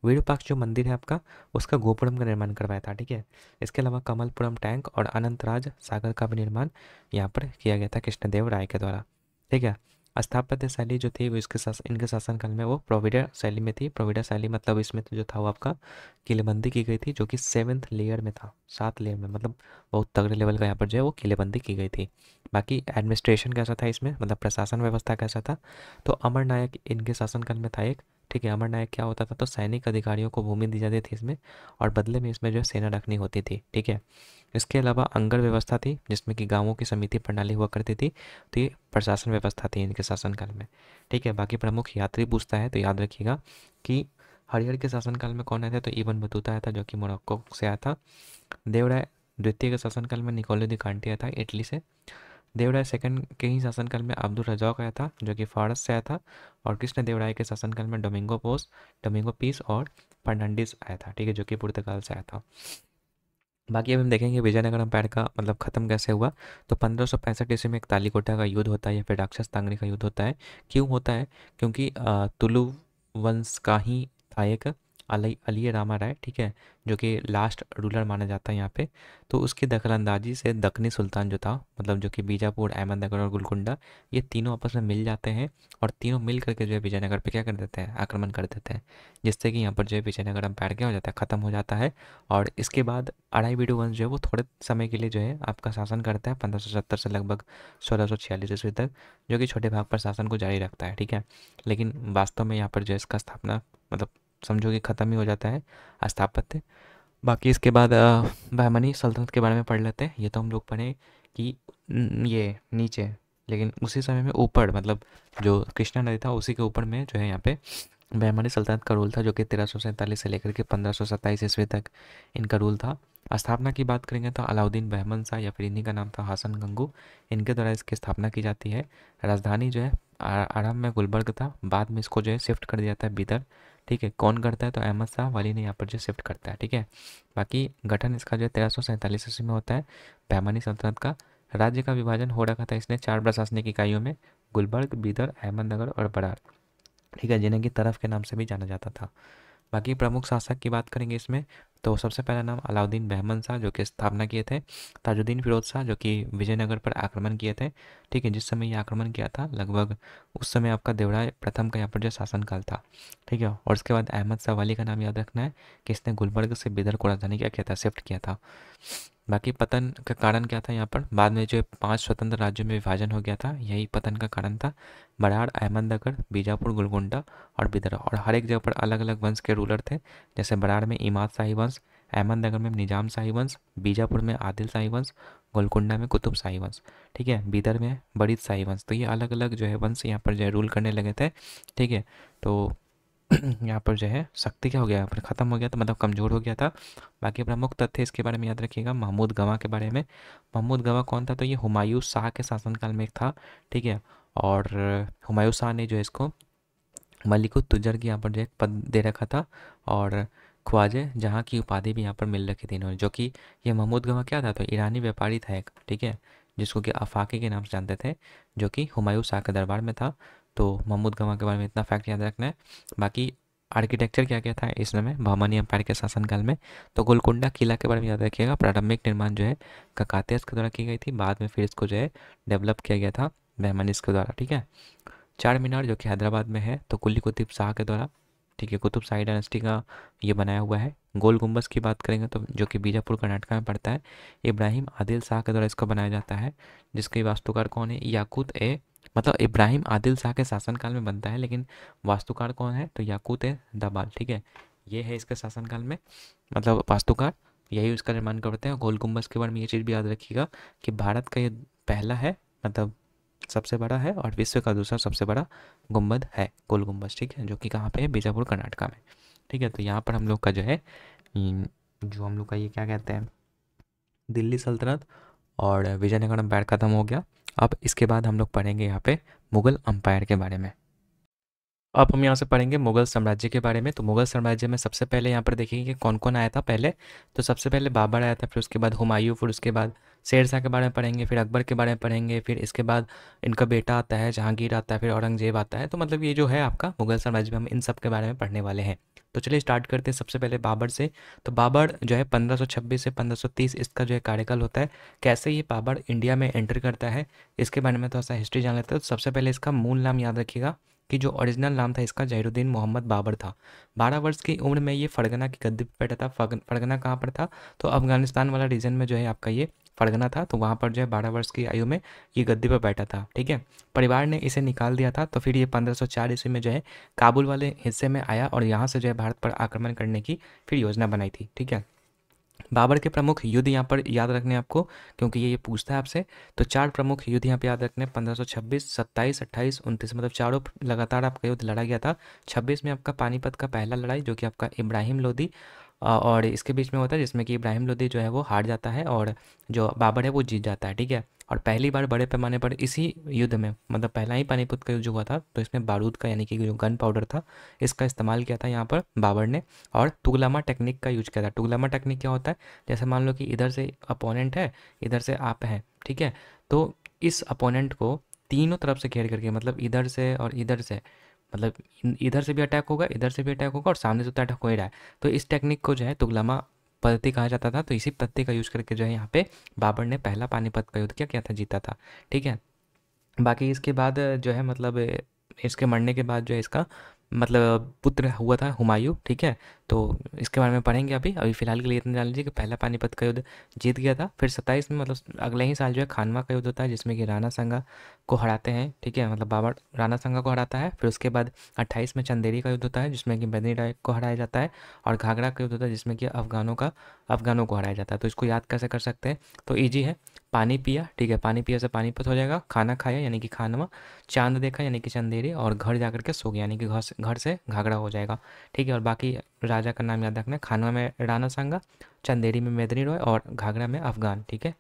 विरूपाक्ष जो मंदिर है आपका, उसका गोपुरम का निर्माण करवाया था, ठीक है। इसके अलावा कमलपुरम टैंक और अनंतराज सागर का भी निर्माण यहाँ पर किया गया था कृष्णदेव राय के द्वारा, ठीक है। स्थापत्य शैली जो थी वो इनके शासनकाल में वो प्रोविडर शैली में थी। प्रोविडर शैली मतलब इसमें तो जो था वो आपका किलेबंदी की गई थी, जो कि 7th लेयर में था, 7 लेयर में, मतलब बहुत तगड़े लेवल का यहाँ पर जो है वो किलेबंदी की गई थी। बाकी एडमिनिस्ट्रेशन कैसा था इसमें, मतलब प्रशासन व्यवस्था कैसा था, तो अमर नायक इनके शासनकाल में था एक। ठीक है, अमर नायक क्या होता था, तो सैनिक अधिकारियों को भूमि दी जाती थी इसमें, और बदले में इसमें जो है सेना रखनी होती थी। ठीक है, इसके अलावा अंगड़ व्यवस्था थी जिसमें कि गांवों की समिति प्रणाली हुआ करती थी। तो ये प्रशासन व्यवस्था थी इनके शासनकाल में। ठीक है, बाकी प्रमुख यात्री पूछता है तो याद रखिएगा कि हरिहर के शासनकाल में कौन आया था, तो इब्न बतूता आया था जो कि मोरक्को से आया था। देवराय द्वितीय के शासनकाल में निकोलो दी कांटी आया था इटली से। देवराय सेकंड के ही शासनकाल में अब्दुल रज़ाक आया था जो कि फारस से आया था। और कृष्ण देवराय के शासनकाल में डोमिंगो पीस और फर्नांडिस आया था। ठीक है, जो कि पुर्तगाल से आया था। बाकी अब हम देखेंगे विजयनगर एम्पायर का मतलब ख़त्म कैसे हुआ। तो 1565 ईस्वी में एक तालीकोटा का युद्ध होता है या फिर राक्षस तांगरी का युद्ध होता है। क्यों होता है, क्योंकि तुलु वंश का ही था एक अलिय रामा राय। ठीक है, जो कि लास्ट रूलर माना जाता है यहाँ पे। तो उसकी दखलंदाजी से दक्कनी सुल्तान जो था, मतलब जो कि बीजापुर, अहमदनगर और गोलकुंडा, ये तीनों आपस में मिल जाते हैं और तीनों मिल करके जो है विजयनगर पे क्या कर देते हैं, आक्रमण कर देते हैं, जिससे कि यहाँ पर जो है विजयनगर एम्पायर क्या हो जाता है, ख़त्म हो जाता है। और इसके बाद अढ़ाई वीडू वंश जो है वो थोड़े समय के लिए जो है आपका शासन करता है 1570 से लगभग 1646 ईस्वी तक, जो कि छोटे भाग पर शासन को जारी रखता है। ठीक है, लेकिन वास्तव में यहाँ पर जो है इसका स्थापना मतलब समझो कि ख़त्म ही हो जाता है स्थापत्य। बाकी इसके बाद बहमनी सल्तनत के बारे में पढ़ लेते हैं। ये तो हम लोग पढ़े कि ये नीचे, लेकिन उसी समय में ऊपर मतलब जो कृष्णा नदी था उसी के ऊपर में जो है यहाँ पे बहमनी सल्तनत का रूल था, जो कि 1347 से लेकर के 1527 ईस्वी तक इनका रूल था। स्थापना की बात करेंगे तो अलाउद्दीन बहमन शाह या फिर इन्हीं का नाम था हासन गंगू, इनके द्वारा इसकी स्थापना की जाती है। राजधानी जो है आरंभ में गुलबर्ग था, बाद में इसको जो है शिफ्ट कर दिया जाता है बिदर। ठीक है, कौन करता है, तो अहमद शाह वली ने यहाँ पर जो शिफ्ट करता है। ठीक है, बाकी गठन इसका जो है 1347 ईस्वी में होता है बहमनी सल्तनत का। राज्य का विभाजन हो रखा था इसने 4 प्रशासनिक इकाइयों में, गुलबर्ग, बीदर, अहमदनगर और बरार। ठीक है, जिन्हें की तरफ के नाम से भी जाना जाता था। बाकी प्रमुख शासक की बात करेंगे इसमें, तो सबसे पहला नाम अलाउद्दीन बहमन शाह जो कि स्थापना किए थे। ताजुद्दीन फिरोज शाह जो कि विजयनगर पर आक्रमण किए थे। ठीक है, जिस समय ये आक्रमण किया था लगभग उस समय आपका देवराय प्रथम का यहाँ पर जो शासनकाल था। ठीक है, और उसके बाद अहमद शाह वाली का नाम याद रखना है कि इसने गुलबर्ग से बिदर को राजधानी क्या किया था, शिफ्ट किया था। बाकी पतन का कारण क्या था, यहाँ पर बाद में जो 5 स्वतंत्र राज्यों में विभाजन हो गया था, यही पतन का कारण था। बराड़, अहमदनगर, बीजापुर, गोलकुंडा और बिदर, और हर एक जगह पर अलग अलग वंश के रूलर थे। जैसे बराड़ में इमाद शाही वंश, अहमदनगर में निजाम शाही वंश, बीजापुर में आदिल शाही वंश, गोलकुंडा में कुतुब शाही वंश। ठीक है, बीदर में बरीद शाही वंश। तो ये अलग अलग जो है वंश यहाँ पर जो है रूल करने लगे थे। ठीक है, तो यहाँ पर जो है शक्ति क्या हो गया, यहाँ पर ख़त्म हो गया था, मतलब कमज़ोर हो गया था। बाकी प्रमुख तथ्य इसके बारे में याद रखिएगा। महमूद गवाह के बारे में, महमूद गवाह कौन था, तो ये हुमायूं शाह के शासनकाल में एक था। ठीक है, और हुमायूं शाह ने जो है इसको मलिकुत तुजर की यहाँ पर जो एक पद दे रखा था, और ख्वाजे जहाँ की उपाधि भी यहाँ पर मिल रखी थी इन्होंने। जो कि ये महमूद गवाह क्या था, तो ईरानी व्यापारी था एक। ठीक है, जिसको कि आफाकी के नाम से जानते थे, जो कि हुमायूं शाह के दरबार में था। तो महमूद गवाह के बारे में इतना फैक्ट याद रखना है। बाकी आर्किटेक्चर क्या क्या था इस समय बहमनी एम्पायर के शासनकाल में, तो गोलकुंडा किला के बारे में याद रखिएगा। प्रारंभिक निर्माण जो है ककातियस के द्वारा की गई थी, बाद में फिर इसको जो है डेवलप किया गया था बहमनीस के द्वारा। ठीक है, चार मीनार जो कि हैदराबाद में है, तो कुली कुतुब शाह के द्वारा। ठीक है, कुतुब शाही डायनेस्टी का ये बनाया हुआ है। गोल गुम्बज की बात करेंगे तो जो कि बीजापुर कर्नाटक में पड़ता है, इब्राहिम आदिल शाह के द्वारा इसको बनाया जाता है, जिसके वास्तुकार कौन है, याकूत ए, मतलब इब्राहिम आदिल शाह के शासनकाल में बनता है, लेकिन वास्तुकार कौन है, तो याकूत ए दबाल। ठीक है, ये है इसके शासनकाल में मतलब वास्तुकार, यही उसका निर्माण करते हैं। गोल गुम्बज के बारे में ये चीज़ भी याद रखिएगा कि भारत का ये पहला है, मतलब सबसे बड़ा है, और विश्व का दूसरा सबसे बड़ा गुंबद है गोल गुंबज। ठीक है, जो कि कहाँ पे है, बीजापुर कर्नाटका में। ठीक है, तो यहाँ पर हम लोग का जो है जो हम लोग का ये क्या कहते हैं, दिल्ली सल्तनत और विजयनगर अम्पायर ख़त्म हो गया। अब इसके बाद हम लोग पढ़ेंगे यहाँ पे मुग़ल अम्पायर के बारे में। अब हम यहाँ से पढ़ेंगे मुग़ल साम्राज्य के बारे में। तो मुग़ल साम्राज्य में सबसे पहले यहाँ पर देखिए कि कौन कौन आया था पहले। तो सबसे पहले बाबर आया था, फिर उसके बाद हुमायूं, फिर उसके बाद शेर शाह के बारे में पढ़ेंगे, फिर अकबर के बारे में पढ़ेंगे, फिर इसके बाद इनका बेटा आता है जहांगीर आता है, फिर औरंगजेब आता है। तो मतलब ये जो है आपका मुग़ल साम्राज्य में हम इन सब के बारे में पढ़ने वाले हैं। तो चलिए स्टार्ट करते हैं सबसे पहले बाबर से। तो बाबर जो है 1526 से 1530 इसका जो है कार्यकाल होता है। कैसे ये बाबर इंडिया में एंटर करता है, इसके बारे में थोड़ा सा हिस्ट्री जान लेते हैं। तो सबसे पहले इसका मूल नाम याद रखिएगा कि जो ओरिजिनल नाम था इसका जहीरुद्दीन मोहम्मद बाबर था। 12 वर्ष की उम्र में ये फरगना की गद्दी पर बैठा था। फरगना कहाँ पर था, तो अफगानिस्तान वाला रीजन में जो है आपका ये फरगना था, तो वहाँ पर जो है 12 वर्ष की आयु में ये गद्दी पर बैठा था। ठीक है, परिवार ने इसे निकाल दिया था, तो फिर ये 1504 ईस्वी में जो है काबुल वाले हिस्से में आया और यहाँ से जो है भारत पर आक्रमण करने की फिर योजना बनाई थी। ठीक है, बाबर के प्रमुख युद्ध यहाँ पर याद रखने आपको, क्योंकि ये पूछता है आपसे। तो 4 प्रमुख युद्ध यहाँ पे याद रखने, 1526, 27, 28, 29, मतलब चारों लगातार आपका युद्ध लड़ा गया था। 26 में आपका पानीपत का पहला लड़ाई, जो कि आपका इब्राहिम लोदी और इसके बीच में होता है, जिसमें कि इब्राहिम लोदी जो है वो हार जाता है और जो बाबर है वो जीत जाता है। ठीक है, और पहली बार बड़े पैमाने पर इसी युद्ध में, मतलब पहला ही पानीपत का युद्ध जो हुआ था, तो इसमें बारूद का यानी कि जो गन पाउडर था इसका इस्तेमाल किया था यहाँ पर बाबर ने, और तुगलमा टेक्निक का यूज किया था। तुगलमा टेक्निक क्या होता है, जैसे मान लो कि इधर से अपोनेंट है, इधर से आप हैं। ठीक है, तो इस अपोनेंट को तीनों तरफ से घेर करके, मतलब इधर से और इधर से, मतलब इधर से भी अटैक होगा, इधर से भी अटैक होगा और सामने से तो अटैक हो ही रहा है, तो इस टेक्निक को जो है तुगलमा पद्धति कहा जाता था। तो इसी पद्धति का यूज करके जो है यहाँ पे बाबर ने पहला पानीपत का युद्ध क्या किया था, जीता था। ठीक है, बाकी इसके बाद जो है मतलब इसके मरने के बाद जो है इसका मतलब पुत्र हुआ था हुमायूं। ठीक है, तो इसके बारे में पढ़ेंगे अभी अभी फ़िलहाल के लिए इतना जान लीजिए कि पहला पानीपत का युद्ध जीत गया था। फिर 27 में मतलब अगले ही साल जो है खानवा का युद्ध होता है, जिसमें कि राणा संगा को हराते हैं। ठीक है, मतलब बाबर राणा संगा को हराता है। फिर उसके बाद 28 में चंदेरी का युद्ध होता है, जिसमें कि बदनी राय को हराया जाता है, और घाघरा का युद्ध होता है, जिसमें कि अफगानों को हराया जाता है। तो इसको याद कैसे कर सकते हैं, तो ईजी है। पानी पिया, ठीक है, पानी पिया से पानीपत हो जाएगा। खाना खाया यानी कि खानवा, चांद देखा यानी कि चंदेरी, और घर जाकर के सो गया यानी कि घर से घाघरा हो जाएगा। ठीक है, और बाकी राजा का नाम याद रखना है, खानवा में राणा सांगा, चंदेरी में मेदिनी रॉय और घाघरा में अफगान। ठीक है,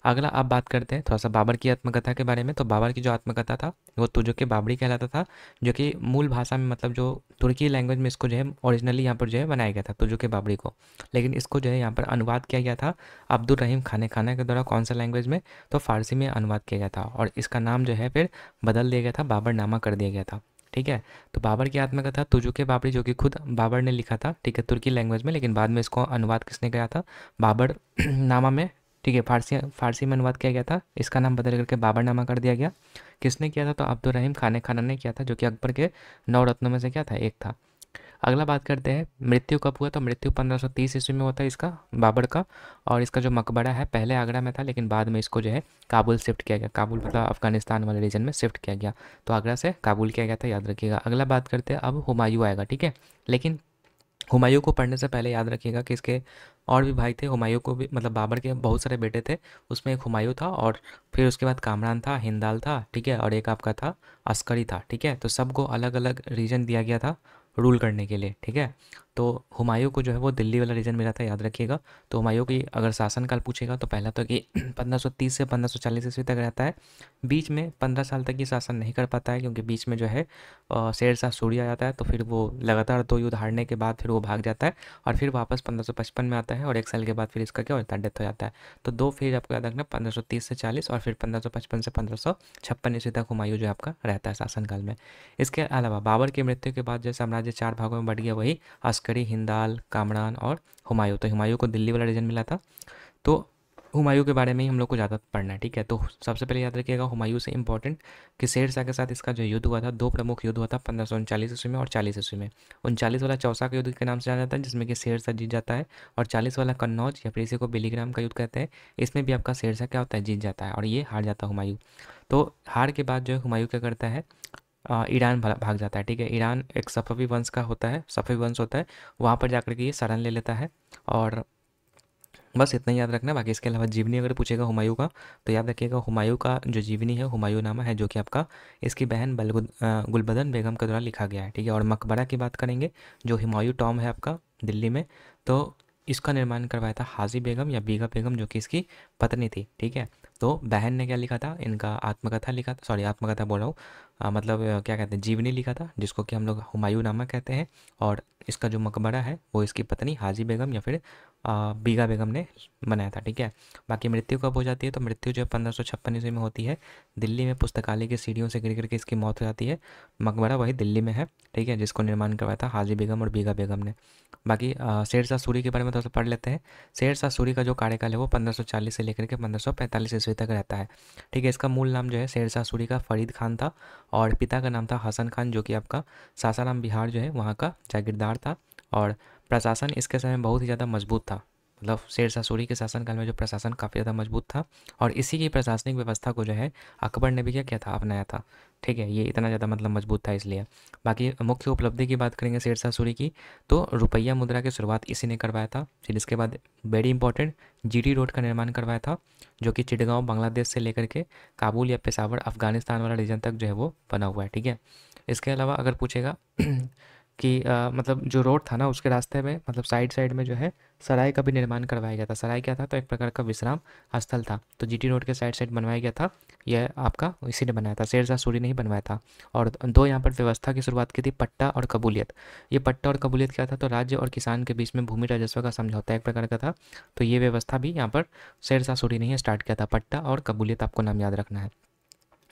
अगला अब बात करते हैं थोड़ा सा बाबर की आत्मकथा के बारे में। तो बाबर की जो आत्मकथा था वो तुजुक बाबरी कहलाता था, जो कि मूल भाषा में मतलब जो तुर्की लैंग्वेज में इसको जो है ओरिजिनली यहाँ पर जो है बनाया गया था तुजुक बाबरी को, लेकिन इसको जो है यहाँ पर अनुवाद किया गया था अब्दुल रहीम खाने खाना के द्वारा। कौन सा लैंग्वेज में, तो फारसी में अनुवाद किया गया था, और इसका नाम जो है फिर बदल दिया गया था, बाबरनामा कर दिया गया था। ठीक है, तो बाबर की आत्मकथा तुजुक बाबरी, जो कि खुद बाबर ने लिखा था, ठीक है, तुर्की लैंग्वेज में, लेकिन बाद में इसको अनुवाद किसने किया था, बाबर नामा में। ठीक है, फारसी में अनुवाद किया गया था, इसका नाम बदल करके बाबरनामा कर दिया गया। किसने किया था, तो अब्दुल रहीम खाने खाना ने किया था, जो कि अकबर के 9 रत्नों में से क्या था, एक था। अगला बात करते हैं मृत्यु कब हुआ, तो मृत्यु 1530 ईस्वी में होता है इसका, बाबर का। और इसका जो मकबरा है पहले आगरा में था, लेकिन बाद में इसको जो है काबुल शिफ्ट किया गया, काबुल मतलब अफगानिस्तान वाले रीजन में शिफ्ट किया गया, तो आगरा से काबुल किया गया था, याद रखिएगा। अगला बात करते हैं अब हुमायूं आएगा। ठीक है, लेकिन हुमायूं को पढ़ने से पहले याद रखिएगा कि इसके और भी भाई थे। हुमायूं को भी मतलब बाबर के बहुत सारे बेटे थे, उसमें एक हुमायूं था, और फिर उसके बाद कामरान था, हिंदाल था, ठीक है, और एक आपका था अस्करी था। ठीक है, तो सबको अलग अलग रीजन दिया गया था रूल करने के लिए। ठीक है, तो हुमायूं को जो है वो दिल्ली वाला रीजन मिला था, याद रखिएगा। तो हुमायूं की अगर शासनकाल पूछेगा तो पहला तो कि 1530 से 1540 ईस्वी तक रहता है। बीच में 15 साल तक ये शासन नहीं कर पाता है, क्योंकि बीच में जो है शेर शाह सूरी आ जाता है, तो फिर वो लगातार 2 युद्ध हारने के बाद फिर वो भाग जाता है, और फिर वापस 1555 में आता है, और 1 साल के बाद फिर इसका क्या होता है, डेथ हो जाता है। तो 2 फेज आपको याद रखना, 1530 से 40 और फिर 1555 से 1556 ईस्वी तक हुमायूं जो आपका रहता है शासनकाल में। इसके अलावा बाबर की मृत्यु के बाद जो साम्राज्य 4 भागों में बट गया, वही अस्करी, हिंदाल, कामरान और हुमायूं। तो हुमायूं को दिल्ली वाला रीजन मिला था, तो हुमायूं के बारे में ही हम लोग को ज़्यादा पढ़ना है। ठीक है, तो सबसे पहले याद रखिएगा हुमायूं से इंपॉर्टेंट कि शेर शाह के साथ इसका जो युद्ध हुआ था, 2 प्रमुख युद्ध हुआ था 1539 ईस्वी में और 40 ईस्वी में। 39 वाला चौसा का युद्ध के नाम से जाना जाता है, जिसमें कि शेर शाह जीत जाता है, और 40 वाला कन्नौज या फिर इसी को बेलीग्राम का युद्ध कहते हैं, इसमें भी आपका शेर शाह क्या होता है, जीत जाता है, और ये हार जाता है हुमायूं। तो हार के बाद जो है हुमायूं क्या करता है, ईरान भाग जाता है। ठीक है, ईरान एक सफवी वंश का होता है, सफवी वंश होता है, वहाँ पर जाकर के ये शरण ले लेता है, और बस इतना ही याद रखना। बाकी इसके अलावा जीवनी अगर पूछेगा हुमायूं का, तो याद रखिएगा हुमायूं का जो जीवनी है हुमायूंनामा है, जो कि आपका इसकी बहन गुलबदन बेगम के द्वारा लिखा गया है। ठीक है, और मकबरा की बात करेंगे, जो हुमायूं टॉम है आपका दिल्ली में, तो इसका निर्माण करवाया था हाजी बेगम या बीगा बेगम, जो कि इसकी पत्नी थी। ठीक है, तो बहन ने क्या लिखा था, इनका आत्मकथा लिखा था, सॉरी आत्मकथा बोल रहा हूँ, मतलब क्या कहते हैं, जीवनी लिखा था, जिसको कि हम लोग हुमायूंनामा कहते हैं। और इसका जो मकबरा है वो इसकी पत्नी हाजी बेगम या फिर बीगा बेगम ने बनाया था। ठीक है, बाकी मृत्यु कब हो जाती है, तो मृत्यु जो है 1556 ईस्वी में होती है, दिल्ली में पुस्तकालय की सीढ़ियों से गिर करके इसकी मौत हो जाती है। मकबरा वही दिल्ली में है, ठीक है, जिसको निर्माण करवाया था हाजी बेगम और बीगा बेगम ने। बाकी शेर शाह सूरी के बारे में थोड़ा सा पढ़ लेते हैं। शेर शाह सूरी का जो कार्यकाल है वो 1540 से लेकर के 1545 ईस्वी तक रहता है। ठीक है, इसका मूल नाम जो है शेर शाह सूरी का फरीद खान था, और पिता का नाम था हसन खान, जो कि आपका सासाराम बिहार जो है वहाँ का जागीरदार था, और प्रशासन इसके समय बहुत ही ज़्यादा मजबूत था। मतलब शेरशाह सूरी के शासनकाल में जो प्रशासन काफ़ी ज़्यादा मजबूत था, और इसी की प्रशासनिक व्यवस्था को जो है अकबर ने भी क्या किया था, अपनाया था। ठीक है, ये इतना ज़्यादा मतलब मजबूत था इसलिए। बाकी मुख्य उपलब्धि की बात करेंगे शेरशाह सूरी की, तो रुपया मुद्रा की शुरुआत इसी ने करवाया था। फिर इसके बाद वेरी इंपॉर्टेंट जीटी रोड का निर्माण करवाया था, जो कि चिटगांव बांग्लादेश से लेकर के काबुल या पेशावर अफगानिस्तान वाला रीजन तक जो है वो बना हुआ है। ठीक है, इसके अलावा अगर पूछेगा कि मतलब जो रोड था ना उसके रास्ते में मतलब साइड साइड में जो है सराय का भी निर्माण करवाया गया था। सराय क्या था, तो एक प्रकार का विश्राम स्थल था, तो जीटी रोड के साइड साइड बनवाया गया था। यह आपका इसी ने बनाया था, शेरशाह सूरी ने ही बनवाया था। और दो यहाँ पर व्यवस्था की शुरुआत की थी, पट्टा और कबूलियत। ये पट्टा और कबूलियत क्या था, तो राज्य और किसान के बीच में भूमि राजस्व का समझौता एक प्रकार का था। तो ये व्यवस्था भी यहाँ पर शेरशाह सूरी ने ही स्टार्ट किया था, पट्टा और कबूलियत, आपको नाम याद रखना है।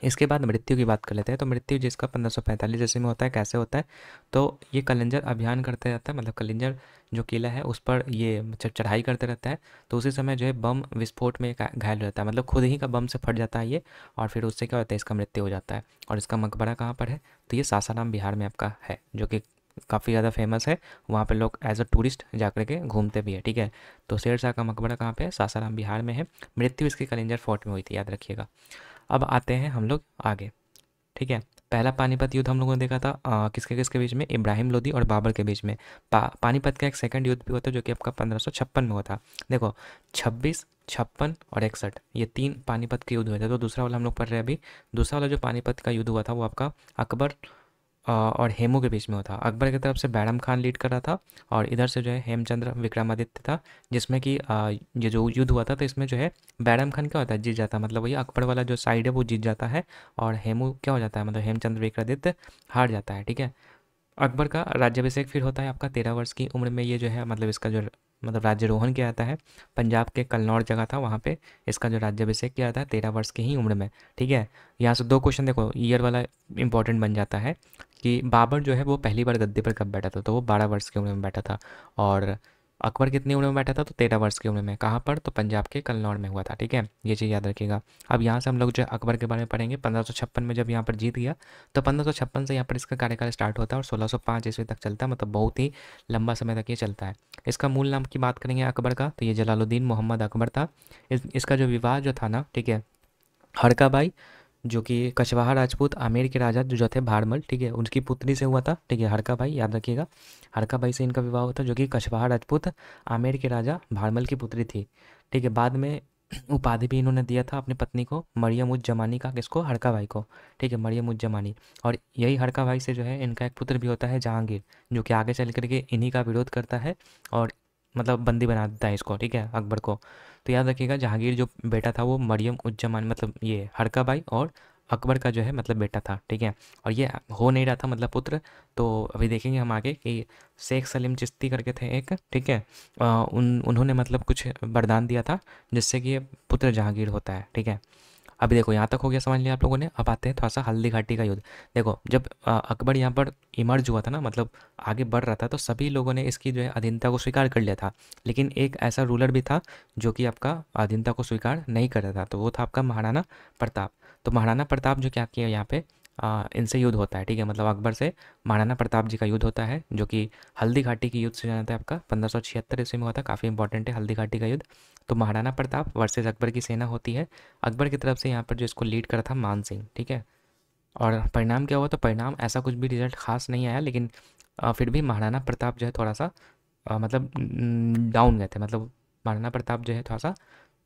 इसके बाद मृत्यु की बात कर लेते हैं। तो मृत्यु जिसका 1545 ईस्वी में होता है, कैसे होता है, तो ये कलिंजर अभियान करते रहता है, मतलब कलिंजर जो किला है उस पर ये चढ़ाई करते रहता है। तो उसी समय जो है बम विस्फोट में घायल रहता है, मतलब खुद ही का बम से फट जाता है ये, और फिर उससे क्या होता है, इसका मृत्यु हो जाता है। और इसका मकबरा कहाँ पर है, तो ये सासाराम बिहार में आपका है, जो कि काफ़ी ज़्यादा फेमस है। वहाँ पे लोग एज अ टूरिस्ट जा कर के घूमते भी है। ठीक है, तो शेरशाह का मकबरा कहाँ पे है, सासाराम बिहार में है। मृत्यु इसकी कलिंजर फोर्ट में हुई थी, याद रखिएगा। अब आते हैं हम लोग आगे। ठीक है, पहला पानीपत युद्ध हम लोगों ने देखा था किसके किसके बीच में, इब्राहिम लोदी और बाबर के बीच में। पानीपत का एक सेकंड युद्ध भी होता है जो कि आपका 1556 में हुआ था। देखो 26, 56 और 61, ये तीन पानीपत के युद्ध हुए थे। तो दूसरा वाला हम लोग पढ़ रहे हैं अभी। दूसरा वाला जो पानीपत का युद्ध हुआ था वो आपका अकबर और हेमू के बीच में हुआ था। अकबर की तरफ से बैरम खान लीड कर रहा था, और इधर से जो है हेमचंद्र विक्रमादित्य था, जिसमें कि ये जो युद्ध हुआ था तो इसमें जो है बैरम खान क्या होता है, जीत जाता है, मतलब वही अकबर वाला जो साइड है वो जीत जाता है, और हेमू क्या हो जाता है, मतलब हेमचंद्र विक्रमादित्य हार जाता है। ठीक है, अकबर का राज्याभिषेक फिर होता है आपका 13 वर्ष की उम्र में। ये जो है मतलब इसका जो मतलब राज्यारोहण किया जाता है, पंजाब के कलनौर जगह था वहाँ पे इसका जो राज्याभिषेक किया जाता है 13 वर्ष की ही उम्र में। ठीक है, यहाँ से दो क्वेश्चन देखो ईयर वाला इंपॉर्टेंट बन जाता है कि बाबर जो है वो पहली बार गद्दी पर कब बैठा था, तो वो 12 वर्ष की उम्र में बैठा था। और अकबर कितनी उम्र में बैठा था, तो 13 वर्ष की उम्र में। कहाँ पर, तो पंजाब के कलनौर में हुआ था। ठीक है, ये चीज़ याद रखिएगा। अब यहाँ से हम लोग जो है अकबर के बारे में पढ़ेंगे। 1556 में जब यहाँ पर जीत गया, तो 1556 से यहाँ पर इसका कार्यकाल स्टार्ट होता है और 1605 ईस्वी तक चलता है, मतलब बहुत ही लंबा समय तक ये चलता है। इसका मूल नाम की बात करेंगे अकबर का, तो ये जलालुद्दीन मोहम्मद अकबर था। इसका जो विवाह जो था ना, ठीक है, हड़का बाई जो कि कछवाहा राजपूत आमेर के राजा जो थे भारमल, ठीक है, उनकी पुत्री से हुआ था। ठीक है, हड़का बाई याद रखिएगा, हड़का बाई से इनका विवाह हुआ था, जो कि कछवाहा राजपूत आमेर के राजा भारमल की पुत्री थी। ठीक है, बाद में उपाधि भी इन्होंने दिया था अपनी पत्नी को, मरियम उज जमानी का, किसको, हड़का बाई को। ठीक है, मरियम उज जमानी। और यही हड़का बाई से जो है इनका एक पुत्र भी होता है जहांगीर, जो कि आगे चल करके इन्हीं का विरोध करता है और मतलब बंदी बना देता है इसको, ठीक है, अकबर को। तो याद रखिएगा जहांगीर जो बेटा था वो मरियम उज जमानी मतलब ये हड़का बाई और अकबर का जो है मतलब बेटा था। ठीक है, और ये हो नहीं रहा था मतलब पुत्र। तो अभी देखेंगे हम आगे कि शेख सलीम चिश्ती करके थे एक, ठीक है, उन्होंने मतलब कुछ वरदान दिया था जिससे कि ये पुत्र जहांगीर होता है। ठीक है, अभी देखो यहाँ तक हो गया, समझ लिया आप लोगों ने। अब आते हैं थोड़ा सा हल्दी घाटी का युद्ध। देखो जब अकबर यहाँ पर इमर्ज हुआ था ना, मतलब आगे बढ़ रहा था, तो सभी लोगों ने इसकी जो है अधीनता को स्वीकार कर लिया था। लेकिन एक ऐसा रूलर भी था जो कि आपका अधीनता को स्वीकार नहीं कर रहा था, तो वो था आपका महाराणा प्रताप। तो महाराणा प्रताप जो क्या किया यहाँ पे इनसे युद्ध होता है। ठीक है, मतलब अकबर से महाराणा प्रताप जी का युद्ध होता है, जो कि हल्दी घाटी की युद्ध से जाना था आपका 1576 ईस्वी में हुआ था। काफ़ी इंपॉर्टेंट है हल्दी घाटी का युद्ध। तो महाराणा प्रताप वर्सेस अकबर की सेना होती है। अकबर की तरफ से यहाँ पर जो इसको लीड करा था मान सिंह। ठीक है, और परिणाम क्या हुआ, तो परिणाम ऐसा कुछ भी रिजल्ट खास नहीं आया, लेकिन फिर भी महाराणा प्रताप जो है थोड़ा सा मतलब डाउन गए थे। मतलब महाराणा प्रताप जो है थोड़ा सा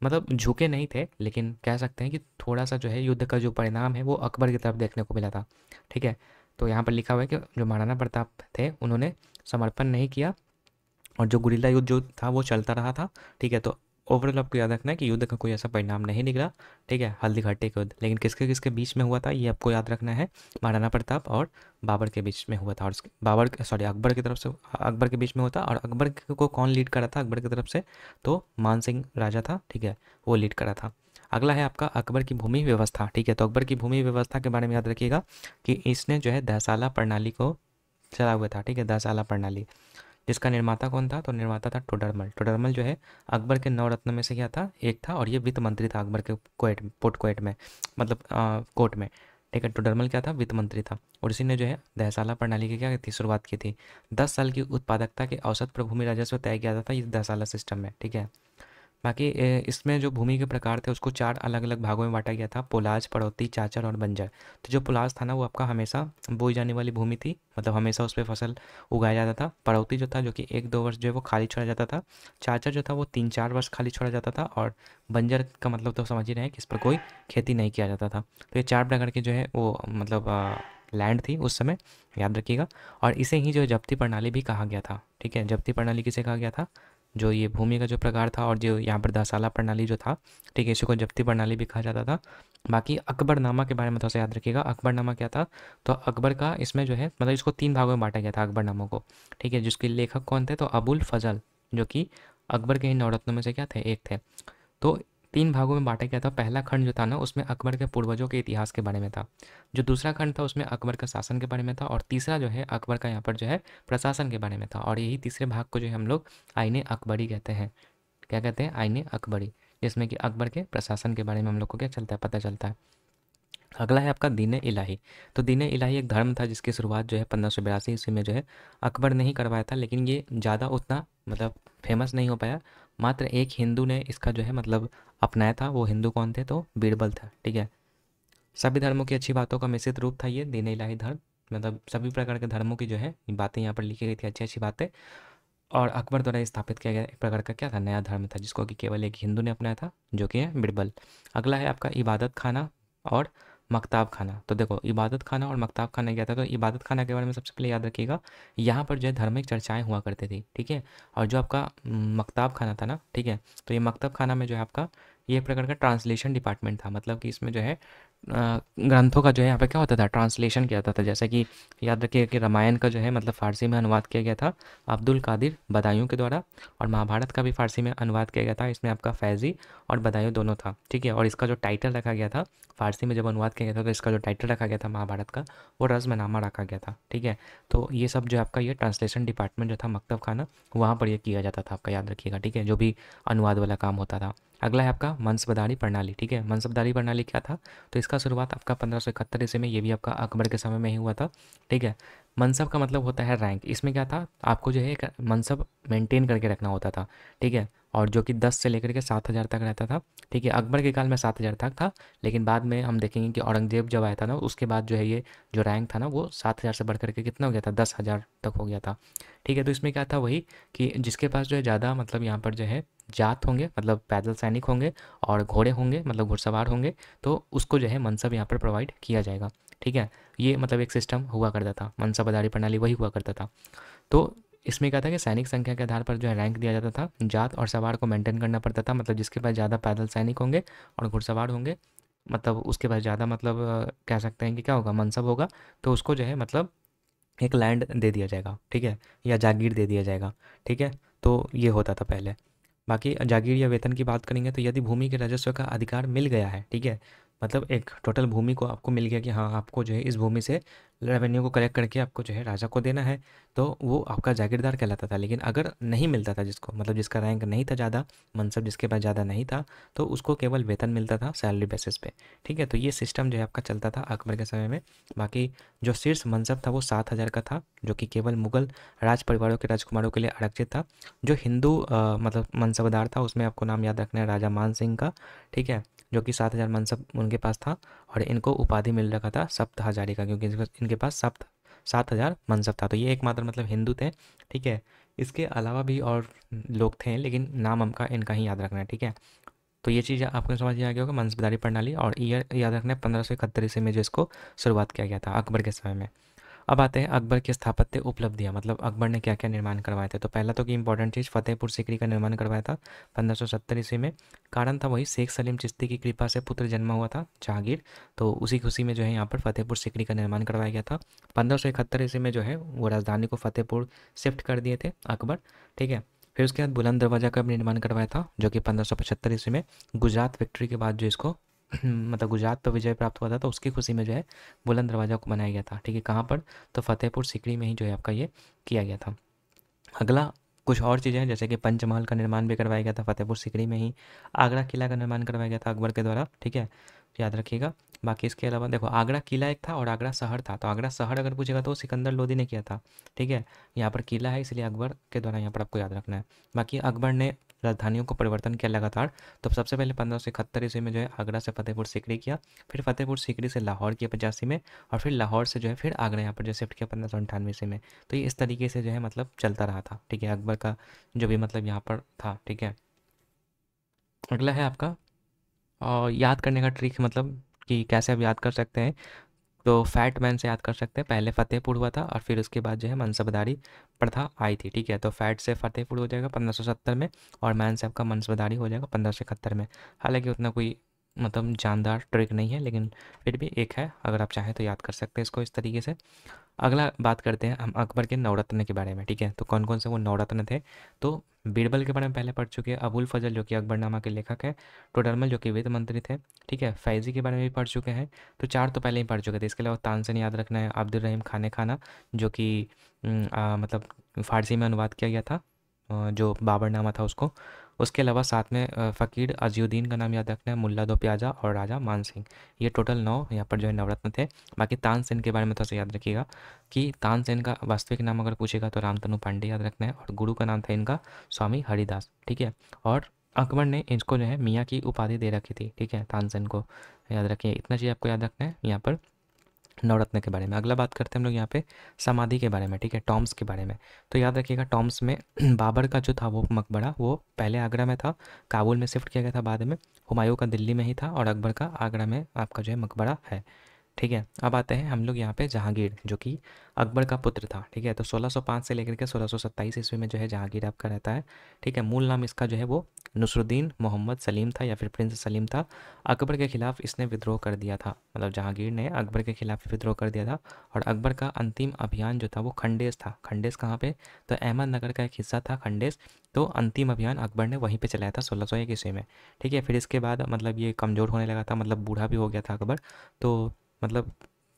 मतलब झुके नहीं थे, लेकिन कह सकते हैं कि थोड़ा सा जो है युद्ध का जो परिणाम है वो अकबर की तरफ देखने को मिला था। ठीक है, तो यहाँ पर लिखा हुआ है कि जो महाराणा प्रताप थे उन्होंने समर्पण नहीं किया, और जो गुरिल्ला युद्ध जो था वो चलता रहा था। ठीक है, तो ओवरऑल आपको याद रखना है कि युद्ध का कोई ऐसा परिणाम नहीं निकला। ठीक है, हल्दी घाटी का युद्ध, लेकिन किसके किसके बीच में हुआ था ये आपको याद रखना है। महाराणा प्रताप और बाबर के बीच में हुआ था, और बाबर सॉरी अकबर की तरफ से अकबर के बीच में हुआ था। और अकबर को कौन लीड कर रहा था अकबर की तरफ से, तो मान सिंह राजा था। ठीक है, वो लीड कर रहा था। अगला है आपका अकबर की भूमि व्यवस्था। ठीक है, तो अकबर की भूमि व्यवस्था के बारे में याद रखिएगा कि इसने जो है दहसाला प्रणाली को चला हुआ था। ठीक है, दहसाला प्रणाली, जिसका निर्माता कौन था, तो निर्माता था टोडरमल। टोडरमल जो है अकबर के 9 रत्न में से क्या था, एक था, और ये वित्त मंत्री था अकबर के कोर्ट में, मतलब कोर्ट में। ठीक है। टोडरमल क्या था, वित्त मंत्री था, और इसी ने जो है दहसाला प्रणाली की क्या थी, शुरुआत की थी। 10 साल की उत्पादकता के औसत पर भूमि राजस्व तय किया जाता था ये दहसाला सिस्टम में, ठीक है। बाकी इसमें जो भूमि के प्रकार थे उसको 4 अलग-अलग भागों में बाँटा गया था, पोलाज, पड़ौती, चाचर और बंजर। तो जो पोलाज था ना वो आपका हमेशा बोई जाने वाली भूमि थी, मतलब हमेशा उस पे फसल उगाया जाता था। पड़ौती जो था जो कि 1-2 वर्ष जो है वो खाली छोड़ा जाता था। चाचर जो था वो 3-4 वर्ष खाली छोड़ा जाता था, और बंजर का मतलब तो समझ ही रहे हैं कि इस पर कोई खेती नहीं किया जाता था। तो ये 4 प्रकार की जो है वो मतलब लैंड थी उस समय, याद रखिएगा। और इसे ही जो है जब्ती प्रणाली भी कहा गया था, ठीक है। जब्ती प्रणाली किसे कहा गया था, जो ये भूमि का जो प्रकार था और जो यहाँ पर दसाला प्रणाली जो था, ठीक है, इसी को जब्ती प्रणाली भी कहा जाता था। बाकी अकबरनामा के बारे में थोड़ा सा याद रखिएगा, अकबरनामा क्या था। तो अकबर का इसमें जो है मतलब इसको 3 भागों में बांटा गया था अकबरनामा को, ठीक है। जिसके लेखक कौन थे, तो अबुल फजल, जो कि अकबर के ही नवरत्नों में से क्या थे, एक थे। तो 3 भागों में बाँटा गया था। पहला खंड जो था ना उसमें अकबर के पूर्वजों के इतिहास के बारे में था। जो दूसरा खंड था उसमें अकबर का शासन के बारे में था, और तीसरा जो है अकबर का यहाँ पर जो है प्रशासन के बारे में था। और यही तीसरे भाग को जो है हम लोग आईने अकबरी कहते हैं। क्या कहते हैं, आईने अकबरी, जिसमें कि अकबर के प्रशासन के बारे में हम लोग को क्या चलता है, पता चलता है। अगला है आपका दीन इलाही। तो दीन इलाही एक धर्म था जिसकी शुरुआत जो है 1582 ईस्वी में जो है अकबर ने ही करवाया था, लेकिन ये ज़्यादा उतना मतलब फेमस नहीं हो पाया। मात्र एक हिंदू ने इसका जो है मतलब अपनाया था। वो हिंदू कौन थे, तो बीरबल था, ठीक है। सभी धर्मों की अच्छी बातों का मिश्रित रूप था ये दीन इलाही धर्म, मतलब सभी प्रकार के धर्मों की जो है बातें यहाँ पर लिखी गई थी, अच्छी अच्छी बातें। और अकबर द्वारा स्थापित किया गया एक प्रकार का क्या था, नया धर्म था, जिसको कि केवल एक हिंदू ने अपनाया था, जो कि है बिरबल। अगला है आपका इबादत खाना और मकताब खाना। तो देखो इबादत खाना और मकताब खाना क्या था, तो इबादत खाना के बारे में सबसे पहले याद रखिएगा, यहाँ पर जो है धार्मिक चर्चाएं हुआ करती थी, ठीक है। और जो आपका मकताब खाना था ना, ठीक है, तो ये मकतब खाना में जो है आपका ये एक प्रकार का ट्रांसलेशन डिपार्टमेंट था, मतलब कि इसमें जो है ग्रंथों का जो है यहाँ पे क्या होता था, ट्रांसलेशन किया जाता था। जैसे कि याद रखिए कि रामायण का जो है मतलब फ़ारसी में अनुवाद किया गया था अब्दुल कादिर बदायूं के द्वारा, और महाभारत का भी फ़ारसी में अनुवाद किया गया था, इसमें आपका फैज़ी और बदायूं दोनों था, ठीक है। और इसका जो टाइटल रखा गया था, फ़ारसी में जब अनुवाद किया गया था तो इसका जो टाइटल रखा गया था महाभारत का, वो रज़्मनामा रखा गया था, ठीक है। तो ये सब जो आपका ये ट्रांसलेशन डिपार्टमेंट जो था मकतब खाना, वहाँ पर ये किया जाता था आपका, याद रखिएगा, ठीक है, जो भी अनुवाद वाला काम होता था। अगला है आपका मनसबदारी प्रणाली, ठीक है। मनसबदारी प्रणाली क्या था, तो इसका शुरुआत आपका 1571 ईस्वी में, ये भी आपका अकबर के समय में ही हुआ था, ठीक है। मनसब का मतलब होता है रैंक। इसमें क्या था, आपको जो है एक मनसब मेंटेन करके रखना होता था, ठीक है। और जो कि 10 से लेकर के 7,000 तक रहता था, ठीक है। अकबर के काल में 7,000 तक था, लेकिन बाद में हम देखेंगे कि औरंगजेब जब आया था ना उसके बाद जो है ये जो रैंक था ना वो 7,000 से बढ़ करके कितना हो गया था, 10,000 तक हो गया था, ठीक है। तो इसमें क्या था, वही कि जिसके पास जो है ज़्यादा मतलब यहाँ पर जो है जात होंगे, मतलब पैदल सैनिक होंगे, और घोड़े होंगे मतलब घुड़सवार होंगे, तो उसको जो है मनसब यहाँ पर प्रोवाइड किया जाएगा, ठीक है। ये मतलब एक सिस्टम हुआ करता था, मनसबदारी प्रणाली वही हुआ करता था। तो इसमें क्या था कि सैनिक संख्या के आधार पर जो है रैंक दिया जाता था, जात और सवार को मेंटेन करना पड़ता था, मतलब जिसके पास ज़्यादा पैदल सैनिक होंगे और घुड़सवार होंगे, मतलब उसके पास ज़्यादा मतलब कह सकते हैं कि क्या होगा, मनसब होगा, तो उसको जो है मतलब एक लैंड दे दिया जाएगा, ठीक है, या जागीर दे दिया जाएगा, ठीक है। तो ये होता था पहले। बाकी जागीर या वेतन की बात करेंगे तो यदि भूमि के राजस्व का अधिकार मिल गया है, ठीक है, मतलब एक टोटल भूमि को आपको मिल गया कि हाँ आपको जो है इस भूमि से रेवेन्यू को कलेक्ट करके आपको जो है राजा को देना है, तो वो आपका जागीरदार कहलाता था। लेकिन अगर नहीं मिलता था जिसको, मतलब जिसका रैंक नहीं था ज़्यादा, मनसब जिसके पास ज़्यादा नहीं था, तो उसको केवल वेतन मिलता था सैलरी बेसिस पे, ठीक है। तो ये सिस्टम जो है आपका चलता था अकबर के समय में। बाकी जो शीर्ष मनसब था वो 7,000 का था, जो कि केवल मुगल राज परिवारों के राजकुमारों के लिए आरक्षित था। जो हिंदू मतलब मनसबदार था उसमें आपको नाम याद रखना है राजा मान सिंह का, ठीक है, जो कि 7,000 मनसब उनके पास था, और इनको उपाधि मिल रखा था सप्त हजारी का, क्योंकि इनके पास 7,000 मनसब था। तो ये एकमात्र मतलब हिंदू थे, ठीक है। इसके अलावा भी और लोग थे, लेकिन नाम हमका इनका ही याद रखना है, ठीक है। तो ये चीज़ आपको समझ में आ गया होगा, मनसबदारी प्रणाली, और ईयर याद रखना है 1571 ईस्वी में जो इसको शुरुआत किया गया था अकबर के समय में। अब आते हैं अकबर की स्थापत्य उपलब्धियाँ, मतलब अकबर ने क्या क्या निर्माण करवाए थे। तो पहला तो कि इंपॉर्टेंट चीज़ फतेहपुर सीकरी का निर्माण करवाया था 1570 ईस्वी में। कारण था वही शेख सलीम चिश्ती की कृपा से पुत्र जन्मा हुआ था जहांगीर, तो उसी खुशी में जो है यहाँ पर फतेहपुर सीकरी का निर्माण करवाया गया था। 1571 ईस्वी में जो है वो राजधानी को फतेहपुर शिफ्ट कर दिए थे अकबर, ठीक है। फिर उसके बाद बुलंद दरवाज़ा का भी निर्माण करवाया था, जो कि 1575 ईस्वी में गुजरात विक्ट्री के बाद जो इसको मतलब गुजरात पर विजय प्राप्त हुआ था, तो उसकी खुशी में जो है बुलंद दरवाज़ा को बनाया गया था, ठीक है। कहाँ पर, तो फतेहपुर सीकरी में ही जो है आपका ये किया गया था। अगला कुछ और चीज़ें हैं, जैसे कि पंचमहल का निर्माण भी करवाया गया था फतेहपुर सीकरी में ही। आगरा किला का निर्माण करवाया गया था अकबर के द्वारा, ठीक है। याद रखिएगा। बाकी इसके अलावा देखो आगरा किला एक था और आगरा शहर था, तो आगरा शहर अगर पूछेगा तो वो सिकंदर लोदी ने किया था। ठीक है, यहाँ पर किला है इसलिए अकबर के द्वारा यहाँ पर आपको याद रखना है। बाकी अकबर ने राजधानियों को परिवर्तन किया लगातार। तो सबसे पहले 1571 ईस्वी में जो है आगरा से फतेहपुर सीकरी किया, फिर फतेहपुर सीकरी से लाहौर किया 85 में, और फिर लाहौर से जो है फिर आगरा यहाँ पर जो शिफ्ट किया 1598 ईस्वी में। तो ये इस तरीके से जो है मतलब चलता रहा था। ठीक है, अकबर का जो भी मतलब यहाँ पर था। ठीक है, अगला है आपका और याद करने का ट्रिक, मतलब कि कैसे आप याद कर सकते हैं। तो फैट मैन से याद कर सकते हैं। पहले फतेहपुर हुआ था और फिर उसके बाद जो है मनसबदारी प्रथा आई थी। ठीक है, तो फैट से फतेहपुर हो जाएगा 1570 में, और मैन से आपका मनसबदारी हो जाएगा 1571 में। हालांकि उतना कोई मतलब जानदार ट्रिक नहीं है, लेकिन फिर भी एक है, अगर आप चाहें तो याद कर सकते हैं इसको इस तरीके से। अगला बात करते हैं हम अकबर के नवरत्न के बारे में। ठीक है, तो कौन कौन से वो नवरत्न थे। तो बीरबल के बारे में पहले पढ़ चुके हैं, अबुल फजल जो कि अकबरनामा के लेखक हैं, टोडरमल जो कि वित्त मंत्री थे। ठीक है, फैज़ी के बारे में भी पढ़ चुके हैं, तो चार तो पहले ही पढ़ चुके थे। इसके अलावा तानसेन याद रखना है, अब्दुल रहीम खाने खाना जो कि मतलब फ़ारसी में अनुवाद किया गया था, जो बाबरनामा था उसको। उसके अलावा साथ में फ़कीर अज़ीउद्दीन का नाम याद रखना है, मुल्ला दो प्याजा और राजा मान सिंह। ये टोटल 9 यहाँ पर जो है नवरत्न थे। बाकी तानसेन के बारे में थोड़ा सा याद रखिएगा कि तानसेन का वास्तविक नाम अगर पूछेगा तो रामतनु पांडे याद रखना है, और गुरु का नाम था इनका स्वामी हरिदास। ठीक है, और अकबर ने इसको जो है मियाँ की उपाधि दे रखी थी। ठीक है, तानसेन को याद रखिए, इतना चीज़ आपको याद रखना है यहाँ पर नवरत्न के बारे में। अगला बात करते हैं हम लोग यहाँ पे समाधि के बारे में। ठीक है, टॉम्स के बारे में। तो याद रखिएगा टॉम्स में बाबर का जो था वो मकबरा वो पहले आगरा में था, काबुल में शिफ्ट किया गया था बाद में, हुमायूं का दिल्ली में ही था, और अकबर का आगरा में आपका जो है मकबरा है। ठीक है, अब आते हैं हम लोग यहाँ पे जहांगीर जो कि अकबर का पुत्र था। ठीक है, तो 1605 से लेकर के 1627 ईस्वी में जो है जहांगीर आपका रहता है। ठीक है, मूल नाम इसका जो है वो नुसरुद्दीन मोहम्मद सलीम था या फिर प्रिंस सलीम था। अकबर के खिलाफ इसने विद्रोह कर दिया था, मतलब जहांगीर ने अकबर के खिलाफ विद्रोह कर दिया था। और अकबर का अंतिम अभियान जो था वो खंडेस था। खंडेस कहाँ पे, तो अहमदनगर का एक हिस्सा था खंडेस। तो अंतिम अभियान अकबर ने वहीं पे चलाया था 1601 ईस्वी में। ठीक है, फिर इसके बाद मतलब ये कमज़ोर होने लगा था, मतलब बूढ़ा भी हो गया था अकबर, तो मतलब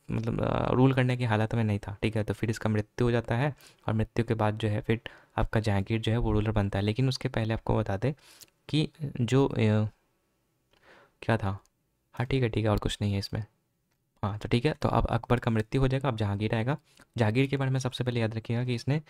रूल करने की हालत में नहीं था। ठीक है, तो फिर इसका मृत्यु हो जाता है, और मृत्यु के बाद जो है फिर आपका जहांगीर जो है वो रूलर बनता है। लेकिन उसके पहले आपको बता दें कि जो क्या था। हाँ ठीक है और कुछ नहीं है इसमें। हाँ तो ठीक है, तो अब अकबर का मृत्यु हो जाएगा, अब जहांगीर आएगा। जहांगीर के बारे में सबसे पहले याद रखिएगा कि इसने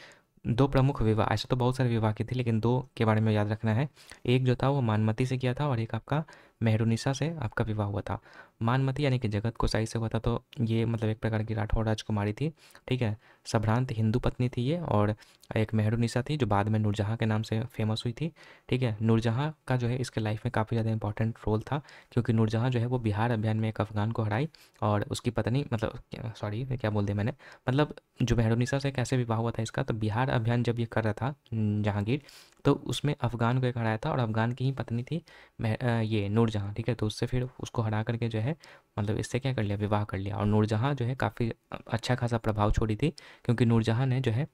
दो प्रमुख विवाह, ऐसे तो बहुत सारे विवाह की थी लेकिन दो के बारे में याद रखना है। एक जो था वो मानमती से किया था, और एक आपका मेहरुनिसा से आपका विवाह हुआ था। मानमती यानी कि जगत गोसाई से हुआ था, तो ये मतलब एक प्रकार की राठौड़ राजकुमारी थी। ठीक है, संभ्रांत हिंदू पत्नी थी ये, और एक मेहरुनिसा थी जो बाद में नूरजहाँ के नाम से फेमस हुई थी। ठीक है, नूरजहाँ का जो है इसके लाइफ में काफ़ी ज़्यादा इंपॉर्टेंट रोल था, क्योंकि नूरजहाँ जो है वो बिहार अभियान में एक अफ़गान को हराई, और उसकी पत्नी मतलब सॉरी क्या बोल दिया मैंने, मतलब जो मेहरुनिसा से कैसे विवाह हुआ था इसका, तो बिहार अभियान जब ये कर रहा था जहांगीर, तो उसमें अफ़गान को एक हराया था, और अफ़गान की ही पत्नी थी ये नूरजहाँ। ठीक है, तो उससे फिर उसको हरा करके जो है मतलब इससे क्या कर लिया, विवाह कर लिया। और नूरजहाँ जो है काफ़ी अच्छा खासा प्रभाव छोड़ी थी, क्योंकि नूरजहाँ ने जो है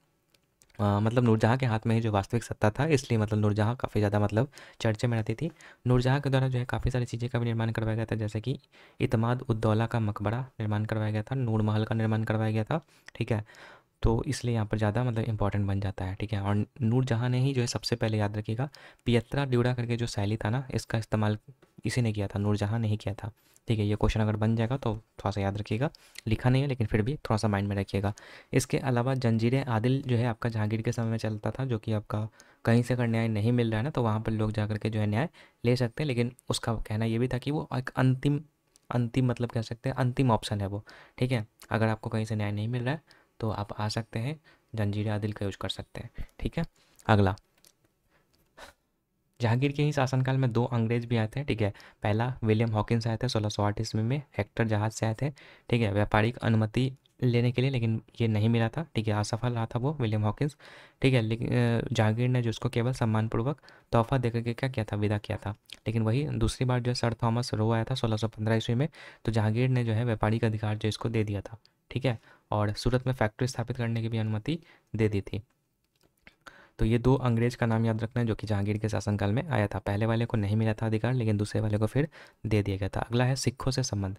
मतलब नूरजहाँ के हाथ में ही जो वास्तविक सत्ता था, इसलिए मतलब नूरजहाँ काफ़ी ज़्यादा मतलब चर्चे में रहती थी। नूरजहाँ के द्वारा जो है काफ़ी सारी चीज़ें का भी निर्माण करवाया गया था, जैसे कि इतमाद उद्दौला का मकबरा निर्माण करवाया गया था, नूर महल का निर्माण करवाया गया था। ठीक है, तो इसलिए यहाँ पर ज़्यादा मतलब इंपॉर्टेंट बन जाता है। ठीक है, और नूरजहाँ ने ही जो है सबसे पहले याद रखिएगा पियत्रा ड्यूरा करके जो शैली था ना, इसका इस्तेमाल इसी ने किया था, नूरजहाँ ने ही किया था। ठीक है, ये क्वेश्चन अगर बन जाएगा तो थोड़ा सा याद रखिएगा, लिखा नहीं है लेकिन फिर भी थोड़ा सा माइंड में रखिएगा। इसके अलावा जंजीर आदिल जो है आपका जहांगीर के समय में चलता था, जो कि आपका कहीं से अगर न्याय नहीं मिल रहा है ना, तो वहाँ पर लोग जा करके जो है न्याय ले सकते हैं। लेकिन उसका कहना ये भी था कि वो एक अंतिम अंतिम मतलब कह सकते हैं अंतिम ऑप्शन है वो। ठीक है, अगर आपको कहीं से न्याय नहीं मिल रहा है तो आप आ सकते हैं, जंजीर आदिल का यूज कर सकते हैं। ठीक है, अगला जहांगीर के ही शासनकाल में दो अंग्रेज भी आए थे। ठीक है, पहला विलियम हॉकिंस आए थे 1608 ईस्वी में, हेक्टर जहाज से आए थे। ठीक है, व्यापारिक अनुमति लेने के लिए, लेकिन ये नहीं मिला था। ठीक है, असफल रहा था वो विलियम हॉकिंस। ठीक है, लेकिन जहांगीर ने जो उसको केवल सम्मानपूर्वक तोहफा देकर के क्या किया था, विदा किया था। लेकिन वही दूसरी बार जो सर थॉमस रो आया था 1615 ईस्वी में, तो जहांगीर ने जो है व्यापारिक अधिकार जो इसको दे दिया था। ठीक है, और सूरत में फैक्ट्री स्थापित करने की भी अनुमति दे दी थी। तो ये दो अंग्रेज का नाम याद रखना है जो कि जहांगीर के शासनकाल में आया था। पहले वाले को नहीं मिला था अधिकार, लेकिन दूसरे वाले को फिर दे दिया गया था। अगला है सिखों से संबंध।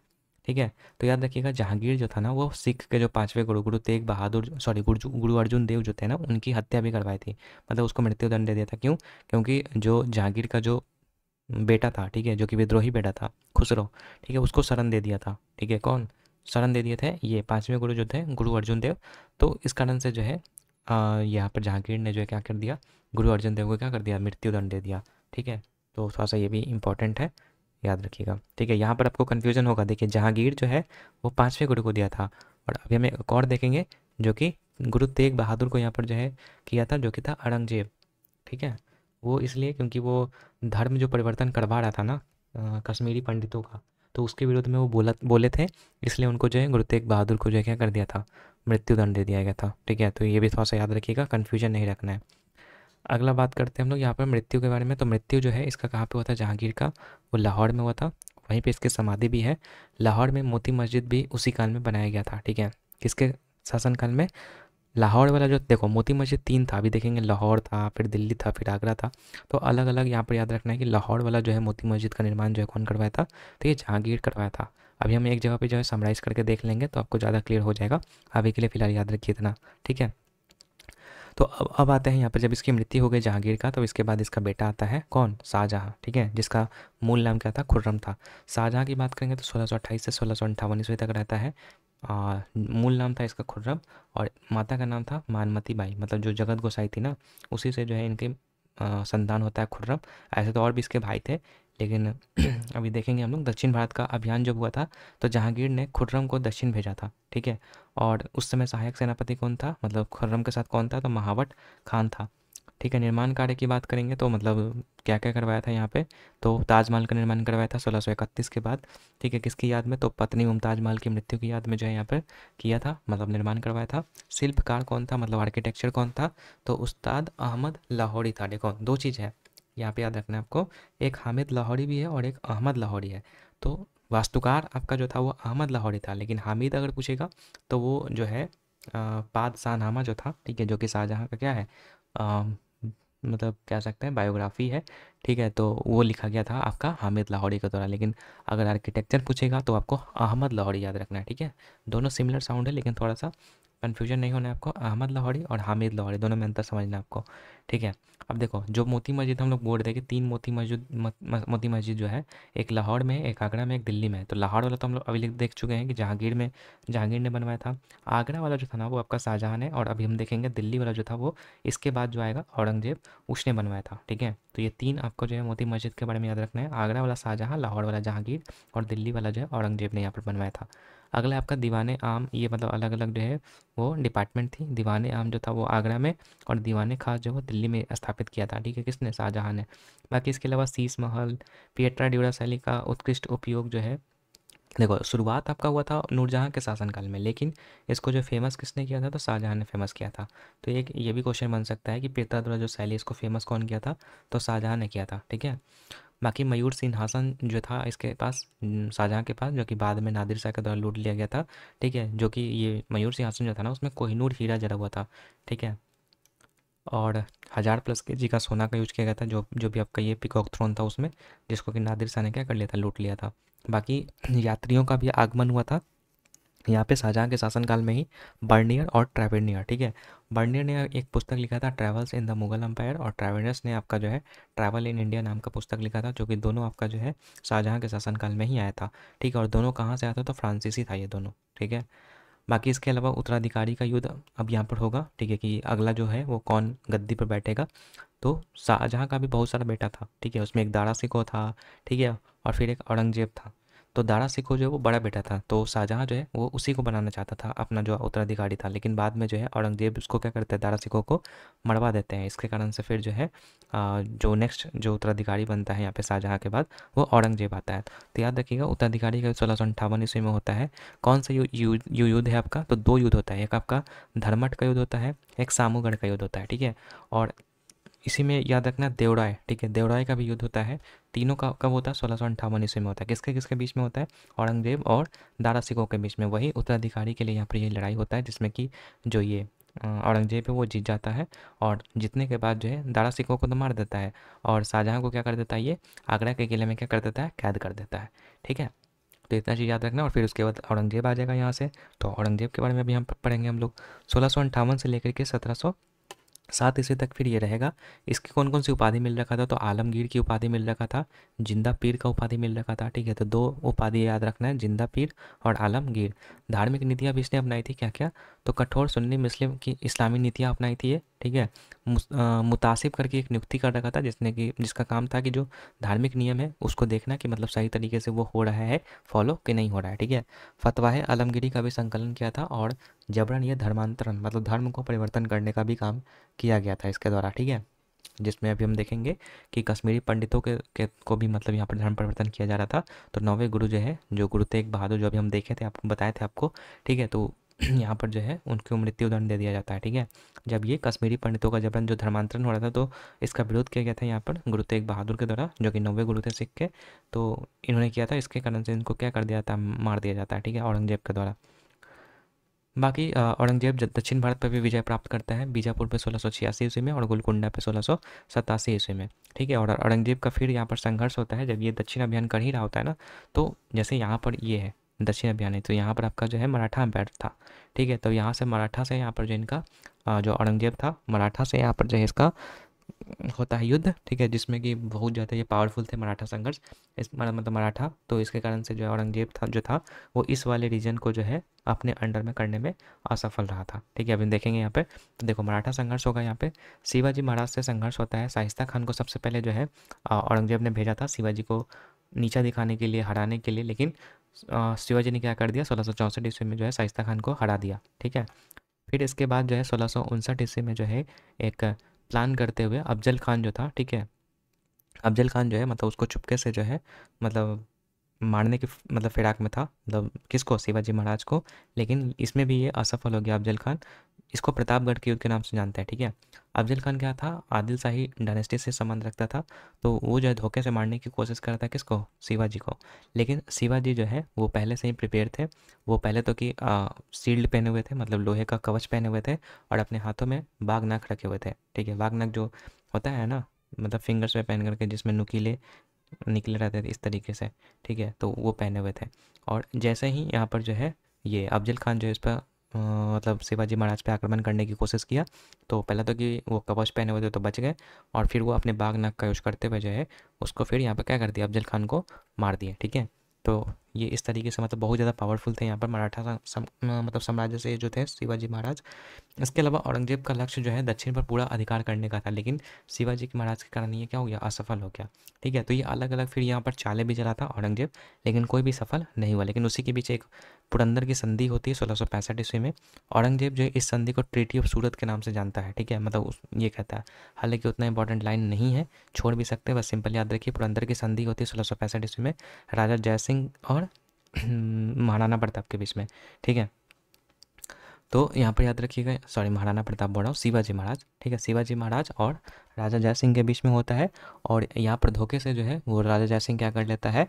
ठीक है, तो याद रखिएगा जहांगीर जो था ना वो सिख के जो पांचवें गुरु गुरु तेग बहादुर सॉरी गुरु अर्जुन देव जो थे ना, उनकी हत्या भी करवाई थी, मतलब उसको मृत्युदंड दे दिया था। क्यों, क्योंकि जो जहांगीर का जो बेटा था, ठीक है, जो कि विद्रोही बेटा था खुसरो, ठीक है, उसको शरण दे दिया था, ठीक है। कौन शरण दे दिए थे? ये पांचवें गुरु जो थे गुरु अर्जुन देव। तो इस कारण से जो है यहाँ पर जहांगीर ने जो है क्या कर दिया, गुरु अर्जुन देव को क्या कर दिया, मृत्यु दंड दे दिया, ठीक है। तो थोड़ा सा ये भी इंपॉर्टेंट है, याद रखिएगा, ठीक है। यहाँ पर आपको कन्फ्यूजन होगा, देखिए जहांगीर जो है वो पांचवें गुरु को दिया था, और अभी हमें एक और देखेंगे जो कि गुरु तेग बहादुर को यहाँ पर जो है किया था, जो कि था औरंगजेब, ठीक है। वो इसलिए क्योंकि वो धर्म जो परिवर्तन करवा रहा था ना कश्मीरी पंडितों का, तो उसके विरोध में वो बोले थे, इसलिए उनको जो है गुरु तेग बहादुर को जो है क्या कर दिया था, मृत्यु दंड दे दिया गया था, ठीक है। तो ये भी थोड़ा सा याद रखिएगा, कन्फ्यूजन नहीं रखना है। अगला बात करते हैं हम लोग यहाँ पर मृत्यु के बारे में। तो मृत्यु जो है इसका कहाँ पे हुआ था जहांगीर का, वो लाहौर में हुआ था, वहीं पे इसकी समाधि भी है। लाहौर में मोती मस्जिद भी उसी काल में बनाया गया था, ठीक है। किसके शासनकाल में? लाहौर वाला जो देखो मोती मस्जिद तीन था, अभी देखेंगे लाहौर था, फिर दिल्ली था, फिर आगरा था। तो अलग अलग यहाँ पर याद रखना है कि लाहौर वाला जो है मोती मस्जिद का निर्माण जो है कौन करवाया था, तो ये जहांगीर करवाया था। अभी हम एक जगह पे जो है समराइज़ करके देख लेंगे तो आपको ज़्यादा क्लियर हो जाएगा। अभी के लिए फ़िलहाल याद रखिए इतना, ठीक है। तो अब आते हैं यहाँ पर, जब इसकी मृत्यु हो गई जहांगीर का, तो इसके बाद इसका बेटा आता है कौन, शाहजहाँ, ठीक है, जिसका मूल नाम क्या था, खुर्रम था। शाहजहाँ की बात करेंगे तो 1628 से 1658 ईस्वी तक रहता है। मूल नाम था इसका खुर्रम, और माता का नाम था मानमती बाई, मतलब जो जगत गोसाई थी ना, उसी से जो है इनके संतान होता है खुर्रम। ऐसे तो और भी इसके भाई थे, लेकिन अभी देखेंगे हम लोग दक्षिण भारत का अभियान जब हुआ था, तो जहांगीर ने खुर्रम को दक्षिण भेजा था, ठीक है। और उस समय सहायक सेनापति कौन था, मतलब खुर्रम के साथ कौन था, तो महावट खान था, ठीक है। निर्माण कार्य की बात करेंगे तो मतलब क्या क्या करवाया था यहाँ पे, तो ताजमहल का निर्माण करवाया था 1631 के बाद, ठीक है। किसकी याद में, तो पत्नी मुमताज महल की मृत्यु की याद में जो है यहाँ पर किया था, मतलब निर्माण करवाया था। शिल्पकार कौन था, मतलब आर्किटेक्चर कौन था, तो उस्ताद अहमद लाहौरी था। देखो दो चीज़ है यहाँ पे याद रखना है आपको, एक हामिद लाहौरी भी है और एक अहमद लाहौरी है। तो वास्तुकार आपका जो था वो अहमद लाहौरी था, लेकिन हामिद अगर पूछेगा तो वो जो है पादशाहनामा जो था, ठीक है, जो कि शाहजहाँ का क्या है, अ, मतलब कह सकते हैं बायोग्राफी है, ठीक है। तो वो लिखा गया था आपका हामिद लाहौरी के द्वारा। लेकिन अगर आर्किटेक्चर पूछेगा तो आपको अहमद लाहौरी याद रखना है, ठीक है। दोनों सिमिलर साउंड है, लेकिन थोड़ा सा कन्फ्यूजन नहीं होना है आपको, अहमद लाहौरी और हामिद लाहौरी दोनों में अंतर समझना है आपको, ठीक है। अब देखो जो मोती मस्जिद हम लोग बोल रहे थे कि तीन मोती मस्जिद जो है, एक लाहौर में, एक आगरा में, एक दिल्ली में है। तो लाहौर वाला तो हम लोग अभी देख चुके हैं कि जहांगीर ने बनवाया था। आगरा वाला जो था ना वो आपका शाहजहाँ ने, और अभी हम देखेंगे दिल्ली वाला जो था वो इसके बाद जो आएगा औरंगजेब, उसने बनवाया था, ठीक है। तो ये तीन आपको जो है मोती मस्जिद के बारे में याद रखना है, आगरा वाला शाहजहाँ, लाहौर वाला जहांगीर, और दिल्ली वाला जो है औरंगजेब ने यहाँ पर बनवाया था। अगला आपका दीवाने आम, ये मतलब अलग अलग जो है वो डिपार्टमेंट थी। दीवाने आम जो था वो आगरा में, और दीवाने खास जो वो दिल्ली में स्थापित किया था, ठीक है, किसने, शाहजहाँ ने। बाकी इसके अलावा शीश महल, पिएट्रा ड्यूरा शैली का उत्कृष्ट उपयोग जो है, देखो शुरुआत आपका हुआ था नूरजहाँ के शासनकाल में, लेकिन इसको जो फेमस किसने किया था, तो शाहजहाँ ने फेमस किया था। तो एक ये भी क्वेश्चन बन सकता है कि पिएट्रा ड्यूरा जो शैली, इसको फेमस कौन किया था, तो शाहजहाँ ने किया था, ठीक है। बाकी मयूर सिंहासन जो था इसके पास, शाहजहाँ के पास, जो कि बाद में नादिर शाह के द्वारा लूट लिया गया था, ठीक है। जो कि ये मयूर सिंहासन जो था ना उसमें कोहिनूर हीरा जड़ा हुआ था, ठीक है। और 1000+ kg का सोना का यूज किया गया था, जो जो भी आपका ये पीकॉक थ्रोन था उसमें, जिसको कि नादिर शाह ने क्या कर लिया था, लूट लिया था। बाकी यात्रियों का भी आगमन हुआ था यहाँ पे शाहजहाँ के शासनकाल में ही, बर्नियर और ट्रैवेनियर, ठीक है। बर्नियर ने एक पुस्तक लिखा था travels in the Mughal empire, और ट्रैवेनियर्स ने आपका जो है ट्रैवल इन इंडिया नाम का पुस्तक लिखा था, जो कि दोनों आपका जो है शाहजहाँ के शासनकाल में ही आया था, ठीक है। और दोनों कहाँ से आया था, तो फ्रांसीसी था ये दोनों, ठीक है। बाकी इसके अलावा उत्तराधिकारी का युद्ध अब यहाँ पर होगा, ठीक है, कि अगला जो है वो कौन गद्दी पर बैठेगा। तो शाहजहाँ का भी बहुत सारा बेटा था, ठीक है, उसमें एक दारा सिकोह था, ठीक है, और फिर एक औरंगजेब था। तो दारा सिकोह जो है वो बड़ा बेटा था, तो शाहजहाँ जो है वो उसी को बनाना चाहता था अपना जो उत्तराधिकारी था, लेकिन बाद में जो है औरंगजेब उसको क्या करते हैं, दारा सिकोह को मरवा देते हैं। इसके कारण से फिर जो है जो नेक्स्ट जो उत्तराधिकारी बनता है यहाँ पे शाहजहाँ के बाद, वो औरंगजेब आता है। तो याद रखिएगा उत्तराधिकारी का 1658 ईस्वी में होता है। कौन सा युद्ध है आपका, तो दो युद्ध होता है, एक आपका धर्मठ का युद्ध होता है, एक सामूगढ़ का युद्ध होता है, ठीक है। और इसी में याद रखना देवराय, ठीक है, देवराय का भी युद्ध होता है। तीनों का कब होता है, 1658 ईस्वी में होता है। किसके किसके बीच में होता है, औरंगजेब और दारा सिकोह के बीच में। वही उत्तराधिकारी के लिए यहाँ पर ये लड़ाई होता है, जिसमें कि जो ये औरंगजेब है वो जीत जाता है, और जीतने के बाद जो है दारा सिकोह को तो मार देता है, और शाहजहाँ को क्या कर देता है, ये आगरा के किले में क्या कर देता है, कैद कर देता है, ठीक है। तो इतना चीज़ याद रखना, और फिर उसके बाद औरंगजेब आ जाएगा यहाँ से। तो औरंगजेब के बारे में भी हम पढ़ेंगे हम लोग। 1658 से लेकर के 7 ईस्वी तक फिर ये रहेगा। इसकी कौन कौन सी उपाधि मिल रखा था, तो आलमगीर की उपाधि मिल रखा था, जिंदा पीर का उपाधि मिल रखा था। ठीक है, तो 2 उपाधि याद रखना है, जिंदा पीर और आलमगीर। धार्मिक नीतियाँ भी इसने अपनाई थी क्या क्या, तो कठोर सुन्नी मुस्लिम की इस्लामी नीतियाँ अपनाई थी ये। ठीक है, मुतासिब करके एक नियुक्ति कर रखा था जिसका काम था कि जो धार्मिक नियम है उसको देखना कि मतलब सही तरीके से वो हो रहा है फॉलो कि नहीं हो रहा है। ठीक है, फतवाए आलमगीरी का भी संकलन किया था, और जबरन ये धर्मांतरण मतलब धर्म को परिवर्तन करने का भी काम किया गया था इसके द्वारा। ठीक है, जिसमें अभी हम देखेंगे कि कश्मीरी पंडितों के को भी मतलब यहाँ पर धर्म परिवर्तन किया जा रहा था। तो 9वें गुरु जो है, जो गुरु तेग बहादुर, जो अभी हम देखे थे, आपको बताए थे आपको। ठीक है, तो यहाँ पर जो है उनको मृत्यु दंड दे दिया जाता है। ठीक है, जब ये कश्मीरी पंडितों का जबरन जो धर्मांतरण हो रहा था, तो इसका विरोध किया गया था यहाँ पर गुरु तेग बहादुर के द्वारा, जो कि 9वें गुरु थे सिख के। तो इन्होंने किया था, इसके कारण से इनको क्या कर दिया था, मार दिया जाता है। ठीक है, औरंगजेब के द्वारा। बाकी औरंगजेब दक्षिण भारत पर भी विजय प्राप्त करता है, बीजापुर पे 1686 ईस्वी में और गोलकुंडा पे 1687 ईस्वी में। ठीक है, और औरंगजेब का फिर यहाँ पर संघर्ष होता है जब ये दक्षिण अभियान कर ही रहा होता है ना। तो जैसे यहाँ पर ये है दक्षिण अभियान है, तो यहाँ पर आपका जो है मराठा अम्पायर था। ठीक है, तो यहाँ से मराठा से यहाँ पर जो इनका जो औरंगजेब था, मराठा से यहाँ पर जो है इसका होता है युद्ध। ठीक है, जिसमें कि बहुत ज़्यादा ये पावरफुल थे मराठा संघर्ष, इस मतलब मराठा। तो इसके कारण से जो है औरंगजेब था जो था वो इस वाले रीजन को जो है अपने अंडर में करने में असफल रहा था। ठीक है, अभी देखेंगे यहाँ पे, तो देखो मराठा संघर्ष होगा यहाँ पे, शिवाजी महाराज से संघर्ष होता है। शाइस्ता खान को सबसे पहले जो है औरंगजेब ने भेजा था शिवाजी को नीचा दिखाने के लिए, हराने के लिए, लेकिन शिवाजी ने क्या कर दिया, 1664 ईस्वी में जो है शाइस्ता खान को हरा दिया। ठीक है, फिर इसके बाद जो है 1659 ईस्वी में जो है एक प्लान करते हुए अफजल खान जो था, ठीक है, अफजल खान जो है मतलब उसको चुपके से जो है मतलब मारने की मतलब फिराक में था, मतलब किसको, शिवाजी महाराज को। लेकिन इसमें भी ये असफल हो गया अफजल खान। इसको प्रतापगढ़ के युद्ध के नाम से जानते हैं। ठीक है, अफजल खान क्या था, आदिल शाही डायनेस्टी से संबंध रखता था। तो वो जो है धोखे से मारने की कोशिश कर रहा था किसको, शिवाजी को। लेकिन शिवाजी जो है वो पहले से ही प्रिपेयर थे। वो पहले तो कि शील्ड पहने हुए थे, मतलब लोहे का कवच पहने हुए थे, और अपने हाथों में बाघ नख रखे हुए थे। ठीक है, बाघ नख जो होता है ना, मतलब फिंगर्स में पहन करके, जिसमें नुकीले निकले रहते थे इस तरीके से। ठीक है, तो वो पहने हुए थे। और जैसे ही यहाँ पर जो है ये अफजल खान जो है इस पर मतलब शिवाजी महाराज पे आक्रमण करने की कोशिश किया, तो पहले तो कि वो कवच पहने हुए थे तो बच गए, और फिर वो अपने बाघ नख का यूज करते हुए जो है उसको फिर यहाँ पर क्या कर दिया, अफजल खान को मार दिए। ठीक है, तो ये इस तरीके से मतलब बहुत ज़्यादा पावरफुल थे यहाँ पर मराठा मतलब साम्राज्य से जो थे शिवाजी महाराज। इसके अलावा औरंगजेब का लक्ष्य जो है दक्षिण पर पूरा अधिकार करने का था, लेकिन शिवाजी के महाराज के कारण ये क्या हो गया, असफल हो गया। ठीक है, तो ये अलग अलग फिर यहाँ पर चालें भी चला था औरंगजेब, लेकिन कोई भी सफल नहीं हुआ। लेकिन उसी के बीच एक पुरंदर की संधि होती है 1665 ईस्वी में। औरंगजेब जो है इस संधि को ट्रीटी ऑफ सूरत के नाम से जानता है। ठीक है, मतलब ये कहता है, हालांकि उतना इंपॉर्टेंट लाइन नहीं है, छोड़ भी सकते हैं, बस सिंपल याद रखिए पुरंदर की संधि होती है 1665 ईस्वी में राजा जयसिंह और महाराणा प्रताप के बीच में। ठीक है, तो यहाँ पर याद रखिएगा, सॉरी महाराणा प्रताप बोल रहा हूँ, शिवाजी महाराज। ठीक है, शिवाजी महाराज और राजा जयसिंह के बीच में होता है। और यहाँ पर धोखे से जो है वो राजा जयसिंह क्या कर लेता है,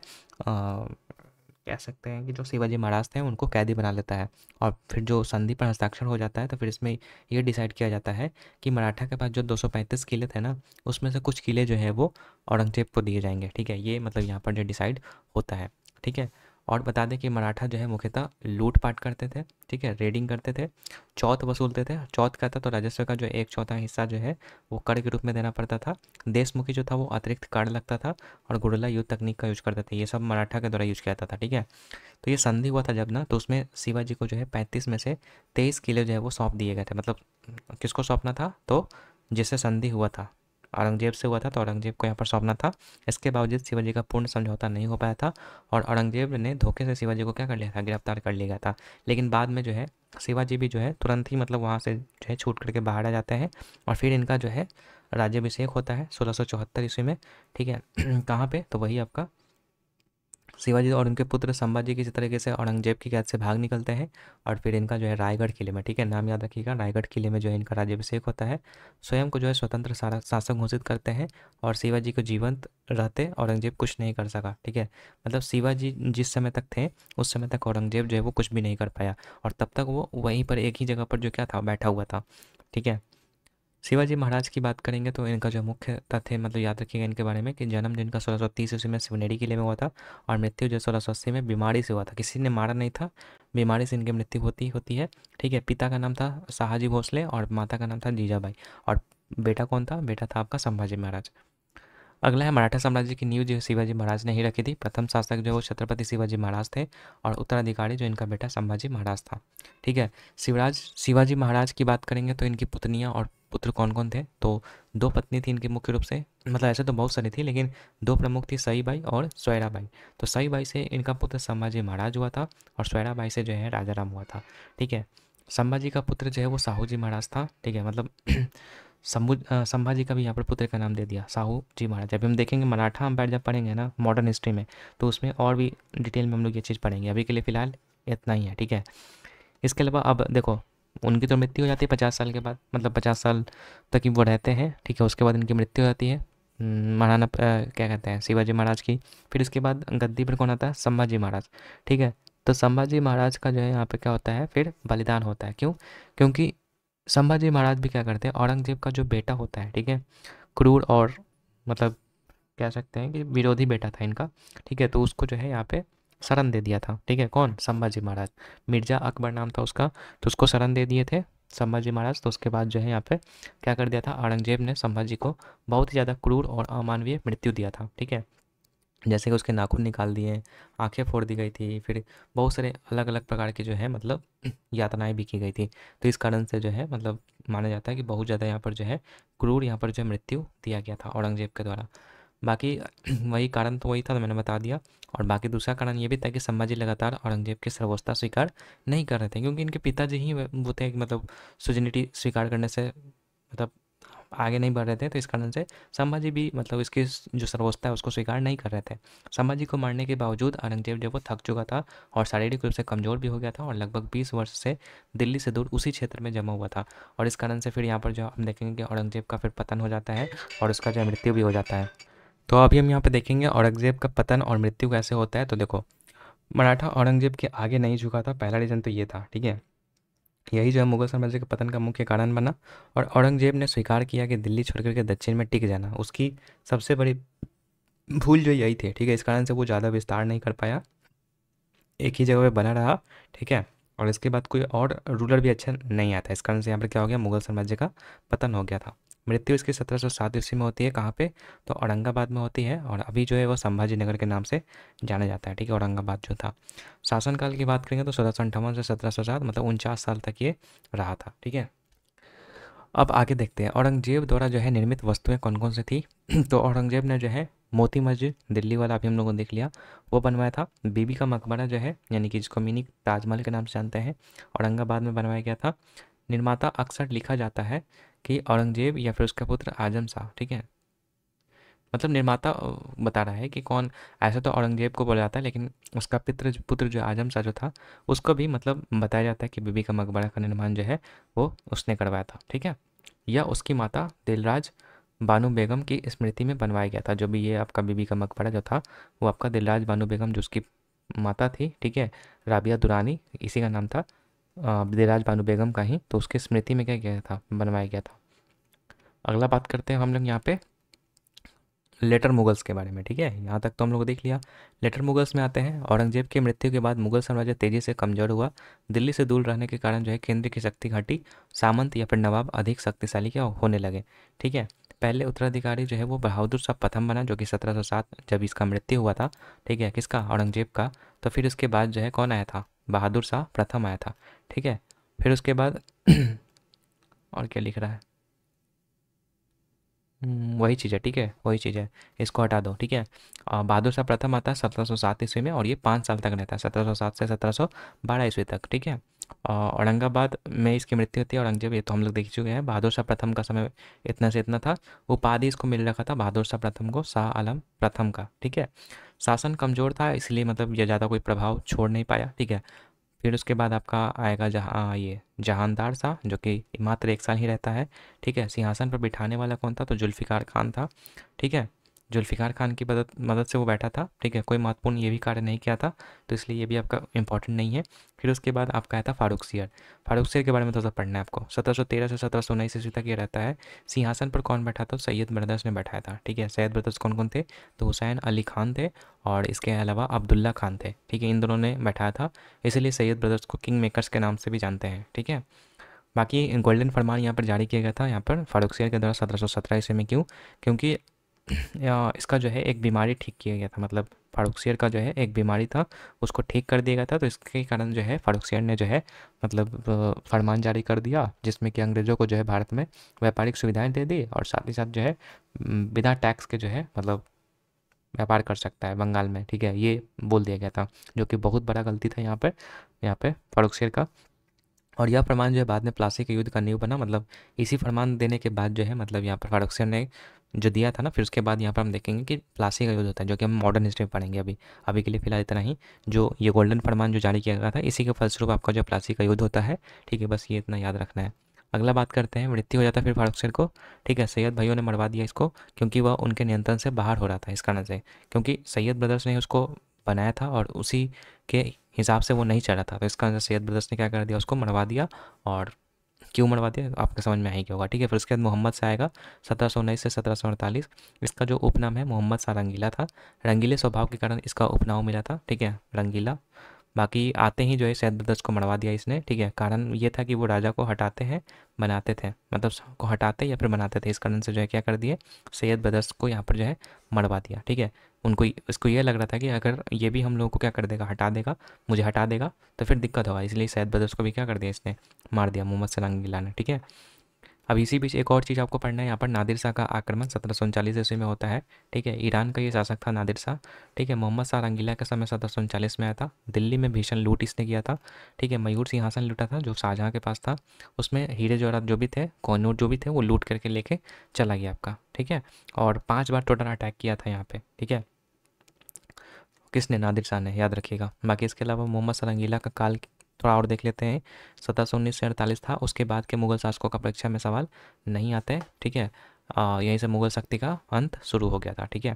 कह सकते हैं कि जो शिवाजी महाराज थे उनको कैदी बना लेता है। और फिर जो संधि पर हस्ताक्षर हो जाता है, तो फिर इसमें ये डिसाइड किया जाता है कि मराठा के पास जो 235 किले थे ना, उसमें से कुछ किले जो है वो औरंगजेब को दिए जाएंगे। ठीक है, ये मतलब यहाँ पर जो डिसाइड होता है। ठीक है, और बता दें कि मराठा जो है मुख्यतः लूटपाट करते थे। ठीक है, रेडिंग करते थे, चौथ वसूलते थे। चौथ का था तो राजस्व का जो 1/4 हिस्सा जो है वो कर के रूप में देना पड़ता था। देशमुखी जो था वो अतिरिक्त कर लगता था, और गुरिल्ला युद्ध तकनीक का यूज करते थे। ये सब मराठा के द्वारा यूज किया जाता था। ठीक है, तो ये संधि हुआ था जब ना, तो उसमें शिवाजी को जो है 35 में से 23 किले जो है वो सौंप दिए गए थे। मतलब किसको सौंपना था, तो जिससे संधि हुआ था औरंगजेब से हुआ था, तो औरंगजेब को यहाँ पर सौंपना था। इसके बावजूद शिवाजी का पूर्ण समझौता नहीं हो पाया था, और औरंगजेब ने धोखे से शिवाजी को क्या कर लिया था, गिरफ्तार कर लिया गया था। लेकिन बाद में जो है शिवाजी भी जो है तुरंत ही मतलब वहाँ से जो है छूट करके बाहर आ जाते हैं, और फिर इनका जो है राज्याभिषेक होता है 1674 ईस्वी में। ठीक है, कहाँ पे, तो वही आपका शिवाजी और उनके पुत्र संभाजी किसी तरीके से औरंगजेब की कैद से भाग निकलते हैं, और फिर इनका जो है रायगढ़ किले में, ठीक है नाम याद रखिएगा, रायगढ़ किले में जो है इनका राज्याभिषेक होता है। स्वयं को जो है स्वतंत्र शासक घोषित करते हैं, और शिवाजी को जीवंत रहते औरंगजेब कुछ नहीं कर सका। ठीक है, मतलब शिवाजी जिस समय तक थे उस समय तक औरंगजेब जो है वो कुछ भी नहीं कर पाया, और तब तक वो वहीं पर एक ही जगह पर जो क्या था बैठा हुआ था। ठीक है, शिवाजी महाराज की बात करेंगे तो इनका जो मुख्य तथ्य मतलब याद रखिएगा इनके बारे में कि जन्म जिनका 1630 ईस्वी में शिवनेरी किले में हुआ था, और मृत्यु जो 1680 में बीमारी से हुआ था, किसी ने मारा नहीं था, बीमारी से इनकी मृत्यु होती है। ठीक है, पिता का नाम था शाहजी भोसले और माता का नाम था जीजाबाई, और बेटा कौन था? बेटा था आपका संभाजी महाराज। अगला है मराठा साम्राज्य की नींव जो शिवाजी महाराज ने ही रखी थी। प्रथम शासक जो है वो छत्रपति शिवाजी महाराज थे और उत्तराधिकारी जो इनका बेटा संभाजी महाराज था। ठीक है। शिवाजी महाराज की बात करेंगे तो इनकी पुतनियाँ और पुत्र कौन कौन थे? तो दो पत्नी थी इनकी मुख्य रूप से, मतलब ऐसे तो बहुत सारी थी लेकिन दो प्रमुख थी, सईबाई और सोयराबाई। तो सईबाई से इनका पुत्र संभाजी महाराज हुआ था और सोयराबाई से जो है राजा राम हुआ था। ठीक है। संभाजी का पुत्र जो है वो साहू जी महाराज था। ठीक है, मतलब संभाजी का भी यहाँ पर पुत्र का नाम दे दिया साहू जी महाराज। अभी हम देखेंगे मराठा एम्पायर जब पढ़ेंगे ना मॉडर्न हिस्ट्री में, तो उसमें और भी डिटेल में हम लोग ये चीज़ पढ़ेंगे। अभी के लिए फ़िलहाल इतना ही है। ठीक है। इसके अलावा अब देखो, उनकी तो मृत्यु हो जाती है 50 साल के बाद, मतलब 50 साल तक ही वो रहते हैं। ठीक है। उसके बाद इनकी मृत्यु हो जाती है महाराणा क्या कहते हैं, शिवाजी महाराज की। फिर इसके बाद गद्दी पर कौन आता है? संभाजी महाराज। ठीक है। तो संभाजी महाराज का जो है यहाँ पे क्या होता है, फिर बलिदान होता है। क्यों? क्योंकि संभाजी महाराज भी क्या करते हैं, औरंगजेब का जो बेटा होता है, ठीक है, क्रूर और मतलब कह सकते हैं कि विरोधी बेटा था इनका। ठीक है। तो उसको जो है यहाँ पे शरण दे दिया था। ठीक है। कौन? संभाजी महाराज। मिर्जा अकबर नाम था उसका, तो उसको शरण दे दिए थे संभाजी महाराज। तो उसके बाद जो है यहाँ पे क्या कर दिया था, औरंगजेब ने संभाजी को बहुत ही ज़्यादा क्रूर और अमानवीय मृत्यु दिया था। ठीक है। जैसे कि उसके नाखून निकाल दिए, आंखें फोड़ दी गई थी, फिर बहुत सारे अलग अलग प्रकार की जो है मतलब यातनाएं भी की गई थी। तो इस कारण से जो है मतलब माना जाता है कि बहुत ज़्यादा यहाँ पर जो है क्रूर यहाँ पर जो है मृत्यु दिया गया था औरंगजेब के द्वारा। बाकी वही कारण तो वही था, तो मैंने बता दिया। और बाकी दूसरा कारण ये भी था कि संभाजी लगातार औरंगजेब की सर्वोच्चता स्वीकार नहीं कर रहे थे, क्योंकि इनके पिताजी ही वो थे कि मतलब सुजनिटी स्वीकार करने से मतलब आगे नहीं बढ़ रहे थे। तो इस कारण से संभाजी भी मतलब इसकी जो सर्वोच्चता है उसको स्वीकार नहीं कर रहे थे। संभाजी को मारने के बावजूद औरंगजेब जो वो थक चुका था और शारीरिक रूप से कमज़ोर भी हो गया था और लगभग 20 वर्ष से दिल्ली से दूर उसी क्षेत्र में जमा हुआ था। और इस कारण से फिर यहाँ पर जो हम देखेंगे कि औरंगजेब का फिर पतन हो जाता है और उसका जो मृत्यु भी हो जाता है। तो अभी हम यहाँ पे देखेंगे औरंगजेब का पतन और मृत्यु कैसे होता है। तो देखो, मराठा औरंगजेब के आगे नहीं झुका था, पहला रीज़न तो ये था। ठीक है। यही जो है मुगल साम्राज्य के पतन का मुख्य कारण बना और औरंगजेब ने स्वीकार किया कि दिल्ली छोड़ कर के दक्षिण में टिक जाना उसकी सबसे बड़ी भूल जो यही थी। ठीक है। इस कारण से वो ज़्यादा विस्तार नहीं कर पाया, एक ही जगह पे बना रहा। ठीक है। और इसके बाद कोई और रूलर भी अच्छा नहीं आता, इस कारण से यहाँ पर क्या हो गया, मुगल साम्राज्य का पतन हो गया था। मृत्यु इसकी 1707 ईस्वी में होती है। कहाँ पे? तो औरंगाबाद में होती है और अभी जो है वो संभाजी नगर के नाम से जाना जाता है। ठीक है। औरंगाबाद जो था, शासनकाल की बात करेंगे तो 1758 से 1707 मतलब 49 साल तक ये रहा था। ठीक है। अब आगे देखते हैं औरंगजेब द्वारा जो है निर्मित वस्तुएं कौन कौन सी थी। तो औरंगजेब ने जो है मोती मस्जिद दिल्ली वाला अभी हम लोगों ने देख लिया, वो बनवाया था। बीबी का मकबरा जो है यानी कि जिसको मिनी ताजमहल के नाम से जानते हैं, औरंगाबाद में बनवाया गया था। निर्माता अक्सर लिखा जाता है कि औरंगजेब या फिर उसका पुत्र आजम शाह। ठीक है। मतलब निर्माता बता रहा है कि कौन, ऐसे तो औरंगजेब को बोला जाता है लेकिन उसका पुत्र जो आजम शाह जो था उसको भी मतलब बताया जाता है कि बीबी का मकबरा का निर्माण जो है वो उसने करवाया था। ठीक है। या उसकी माता दिलराज बानो बेगम की स्मृति में बनवाया गया था। जो भी ये आपका बीबी का मकबरा जो था वो आपका दिलराज बानो बेगम जो उसकी माता थी, ठीक है, राबिया दुरानी इसी का नाम था, दिलराज बानो बेगम का ही, तो उसकी स्मृति में क्या किया था, बनवाया गया था। अगला बात करते हैं हम लोग यहाँ पे लेटर मुगल्स के बारे में। ठीक है। यहाँ तक तो हम लोग देख लिया। लेटर मुगल्स में आते हैं। औरंगजेब की मृत्यु के बाद मुगल साम्राज्य तेज़ी से कमज़ोर हुआ। दिल्ली से दूर रहने के कारण जो है केंद्र की शक्ति घटी, सामंत या फिर नवाब अधिक शक्तिशाली क्या होने लगे। ठीक है। पहले उत्तराधिकारी जो है वो बहादुर शाह प्रथम बना, जो कि 1707 जब इसका मृत्यु हुआ था। ठीक है। किसका? औरंगजेब का। तो फिर उसके बाद जो है कौन आया था? बहादुर शाह प्रथम आया था। ठीक है। फिर उसके बाद और क्या लिख रहा है, वही चीज़ है। ठीक है, वही चीज़ है, इसको हटा दो। ठीक है। बहादुर शाह प्रथम आता है 1707 ईस्वी में और ये 5 साल तक रहता है, 1707 से 1712 ईस्वी तक। ठीक है। औरंगाबाद में इसकी मृत्यु होती है। औरंगजेब ये तो हम लोग देख चुके हैं। बहादुर शाह प्रथम का समय इतना से इतना था। उपाधि इसको मिल रखा था बहादुर शाह प्रथम को, शाह आलम प्रथम का। ठीक है। शासन कमज़ोर था इसलिए मतलब ये ज़्यादा कोई प्रभाव छोड़ नहीं पाया। ठीक है। फिर उसके बाद आपका आएगा जहाँ ये जहानदार शाह, जो कि मात्र 1 साल ही रहता है। ठीक है। सिंहासन पर बिठाने वाला कौन था? तो जुल्फ़िकार खान था। ठीक है। जुल्फ़िकार खान की मदद मदद से वो बैठा था। ठीक है। कोई महत्वपूर्ण ये भी कार्य नहीं किया था, तो इसलिए ये भी आपका इंपॉर्टेंट नहीं है। फिर उसके बाद आपका आया था फारूक सियर। फारूक सियर के बारे में थोड़ा सा पढ़ना है आपको। 1713 से 1719 ईस्वी तक ये रहता है। सिंहासन पर कौन बैठा था? तो सैयद ब्रदर्स ने बैठाया था। ठीक है। सैयद ब्रदर्स कौन कौन थे? तो हुसैन अली खान थे और इसके अलावा अब्दुल्ला खान थे। ठीक है। इन दोनों ने बैठाया था, इसीलिए सैयद ब्रदर्स को किंग मेकर्स के नाम से भी जानते हैं। ठीक है। बाकी गोल्डन फरमान यहाँ पर जारी किया गया था यहाँ पर फारुखसियर के द्वारा 1717 ईस्वी में। क्यों? क्योंकि इसका जो है एक बीमारी ठीक किया गया था, मतलब फारुखसियर का जो है एक बीमारी था, उसको ठीक कर दिया गया था। तो इसके कारण जो है फारुखसियर ने जो है मतलब फरमान जारी कर दिया, जिसमें कि अंग्रेज़ों को जो है भारत में व्यापारिक सुविधाएं दे दी, और साथ ही साथ जो है बिना टैक्स के जो है मतलब व्यापार कर सकता है बंगाल में। ठीक है, ये बोल दिया गया था, जो कि बहुत बड़ा गलती था यहाँ पे फारुखसियर का। और यह फरमान जो है बाद में प्लासी के युद्ध का नींव बना। मतलब इसी फरमान देने के बाद जो है मतलब यहाँ पर फारुखसियर ने जो दिया था ना, फिर उसके बाद यहाँ पर हम देखेंगे कि प्लासी का युद्ध होता है, जो कि हम मॉडर्न हिस्ट्री में पढ़ेंगे। अभी अभी के लिए फिलहाल इतना ही। जो ये गोल्डन फरमान जो जारी किया गया था, इसी के फलस्वरूप आपका जो प्लासी का युद्ध होता है। ठीक है, बस ये इतना याद रखना है। अगला बात करते हैं, मृत्यु हो जाता है फिर फारुखसियर को। ठीक है, सैयद भाइयों ने मरवा दिया इसको, क्योंकि वह उनके नियंत्रण से बाहर हो रहा था इस कारण से, क्योंकि सैयद ब्रदर्स ने उसको बनाया था और उसी के हिसाब से वो नहीं चल रहा था। तो इस कारण से सैयद ब्रदर्स ने क्या कर दिया, उसको मरवा दिया। और क्यों मरवा दिया आपको समझ में आ ही गया होगा। ठीक है, फिर उसके बाद मोहम्मद शाह आएगा 1719 से 1748। इसका जो उपनाम है मोहम्मद शाह रंगीला था। रंगीले स्वभाव के कारण इसका उपनाम मिला था। ठीक है, रंगीला। बाकी आते ही जो है सैयद ब्रदर्स को मरवा दिया इसने। ठीक है, कारण ये था कि वो राजा को हटाते हैं बनाते थे, मतलब को हटाते या फिर बनाते थे। इस कारण से जो है क्या कर दिए, सैयद ब्रदर्स को यहाँ पर जो है मरवा दिया। ठीक है, उनको इसको ये लग रहा था कि अगर ये भी हम लोगों को क्या कर देगा, हटा देगा, मुझे हटा देगा, तो फिर दिक्कत होगा, इसलिए सैयद ब्रदर्स को भी क्या कर दिया इसने, मार दिया मोहम्मद सलांगिला ने। ठीक है, अब इसी बीच एक और चीज़ आपको पढ़ना है, यहाँ पर नादिर शाह का आक्रमण 1739 ईस्वी में होता है। ठीक है, ईरान का ये शासक था नादिर शाह। ठीक है, मोहम्मद शाह रंगीला के समय 1739 में आया था। दिल्ली में भीषण लूट इसने किया था। ठीक है, मयूर सिंहासन लूटा था जो शाहजहाँ के पास था, उसमें हीरे जवाहरात जो भी थे, कोहिनूर जो भी थे, वो लूट करके लेके चला गया आपका। ठीक है, और 5 बार टोटल अटैक किया था यहाँ पे। ठीक है, किसने, नादिर शाह ने, याद रखिएगा। बाकी इसके अलावा मोहम्मद सरांगीला का काल थोड़ा और देख लेते हैं। 1719 से 48 था। उसके बाद के मुगल शासकों का परीक्षा में सवाल नहीं आते। ठीक है, यहीं से मुगल शक्ति का अंत शुरू हो गया था। ठीक है,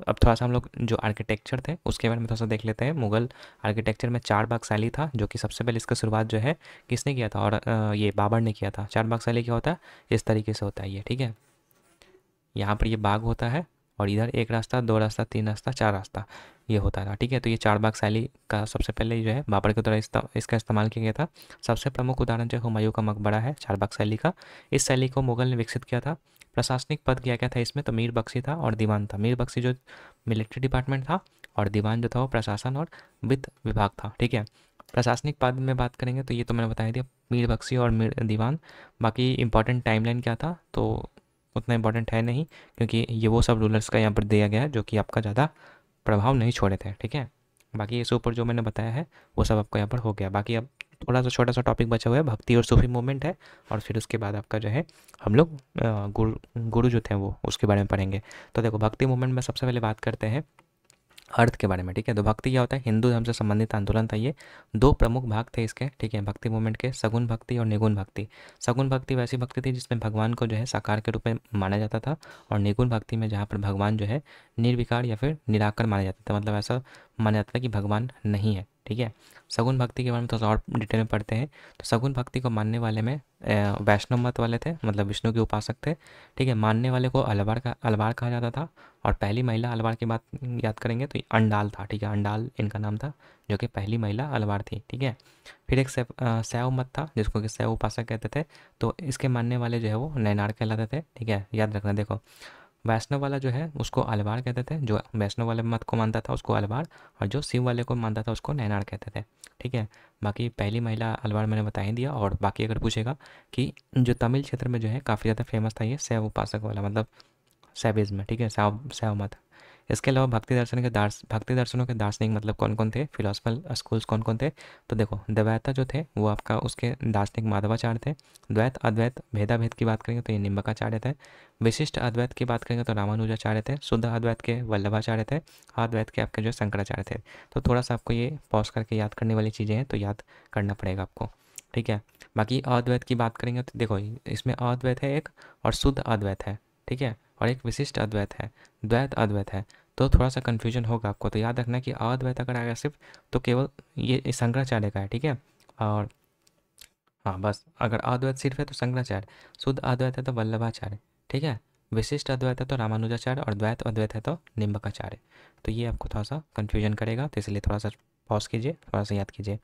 अब थोड़ा सा हम लोग जो आर्किटेक्चर थे उसके बारे में थोड़ा सा देख लेते हैं। मुगल आर्किटेक्चर में चार बाग शैली था, जो कि सबसे पहले इसका शुरुआत जो है किसने किया था, और ये बाबर ने किया था। चार बाग शैली क्या होता है, इस तरीके से होता है ये। ठीक है, यहाँ पर ये बाग होता है, और इधर एक रास्ता, दो रास्ता, तीन रास्ता, चार रास्ता, ये होता था। ठीक है, तो ये चार बाग शैली का सबसे पहले जो है बाबर के द्वारा इसका इस्तेमाल किया गया था। सबसे प्रमुख उदाहरण जो हुमायूं का मकबरा है चार बाग शैली का। इस शैली को मुगल ने विकसित किया था। प्रशासनिक पद क्या क्या था इसमें, तो मीर बख्शी था और दीवान था। मीर बख्शी जो मिलिट्री डिपार्टमेंट था, और दीवान जो था वो प्रशासन और वित्त विभाग था। ठीक है, प्रशासनिक पद में बात करेंगे तो ये तो मैंने बता दिया, मीर बख्शी और मीर दीवान। बाकी इंपॉर्टेंट टाइमलाइन क्या था, तो उतना इंपॉर्टेंट है नहीं, क्योंकि ये वो सब रूलर्स का यहाँ पर दिया गया है जो कि आपका ज़्यादा प्रभाव नहीं छोड़े थे। ठीक है, बाकी इसके ऊपर जो मैंने बताया है वो सब आपको यहाँ पर हो गया। बाकी अब थोड़ा सा छोटा सा टॉपिक बचा हुआ है, भक्ति और सूफी मूवमेंट है, और फिर उसके बाद आपका जो है हम लोग गुरु जो थे वो उसके बारे में पढ़ेंगे। तो देखो, भक्ति मूवमेंट में सबसे पहले बात करते हैं अर्थ के बारे में। ठीक है, तो भक्ति क्या होता है, हिंदू धर्म से संबंधित आंदोलन था ये। दो प्रमुख भाग थे इसके। ठीक है, भक्ति मूवमेंट के, सगुन भक्ति और निगुण भक्ति। सगुन भक्ति वैसी भक्ति थी जिसमें भगवान को जो है साकार के रूप में माना जाता था, और निगुण भक्ति में जहाँ पर भगवान जो है निर्विकार या फिर निराकार माना जाता था, मतलब ऐसा माना जाता था कि भगवान नहीं है। ठीक है, सगुन भक्ति के बारे में थोड़ा और डिटेल में पढ़ते हैं। तो सगुन भक्ति को मानने वाले में वैष्णव मत वाले थे, मतलब विष्णु के उपासक थे। ठीक है, मानने वाले को अलवार कहा जाता था। और पहली महिला अलवार की बात याद करेंगे तो ये अंडाल था। ठीक है, अंडाल इनका नाम था, जो कि पहली महिला अलवार थी। ठीक है, फिर एक शैव मत था जिसको कि शैव उपासक कहते थे। तो इसके मानने वाले जो है वो नैनार कहलाते थे। ठीक है, याद रखना। देखो, वैष्णव वाला जो है उसको अलवार कहते थे, जो वैष्णव वाले मत को मानता था उसको अलवार, और जो शिव वाले को मानता था उसको नैनार कहते थे। ठीक है, बाकी पहली महिला अलवार मैंने बता ही दिया। और बाकी अगर पूछेगा कि जो तमिल क्षेत्र में जो है काफ़ी ज़्यादा फेमस था ये शैव उपासक वाला, मतलब शैविज़्म। ठीक है, शैव शैव मत। इसके अलावा भक्ति दर्शनों के दार्शनिक मतलब कौन कौन थे, फिलोसफल स्कूल्स कौन कौन थे, तो देखो द्वैता जो थे वो आपका उसके दार्शनिक माधवाचार्य थे। द्वैत अद्वैत भेदाभेद की बात करेंगे तो ये निम्बकाचार्य थे। विशिष्ट अद्वैत की बात करेंगे तो रामानुजाचार्य थे। शुद्ध अद्वैत के वल्लभाचार्य थे। अद्वैत के आपके जो शंकराचार्य थे। तो थोड़ा सा आपको ये पॉज करके याद करने वाली चीज़ें हैं, तो याद करना पड़ेगा आपको। ठीक है, बाकी अद्वैत की बात करेंगे तो देखो इसमें अद्वैत है एक, और शुद्ध अद्वैत है। ठीक है, और एक विशिष्ट अद्वैत है, द्वैत अद्वैत है। तो थोड़ा सा कन्फ्यूजन होगा आपको, तो याद रखना कि अद्वैत अगर आएगा सिर्फ तो केवल ये शंकराचार्य का है। ठीक है, और हाँ बस, अगर अद्वैत सिर्फ है तो शंकराचार्य, शुद्ध अद्वैत है तो वल्लभाचार्य। ठीक है, विशिष्ट अद्वैत है तो रामानुजाचार्य, और द्वैत अद्वैत है तो निम्बकाचार्य। तो ये आपको थोड़ा सा कन्फ्यूजन करेगा, तो इसलिए थोड़ा सा पॉज कीजिए, थोड़ा सा याद कीजिए।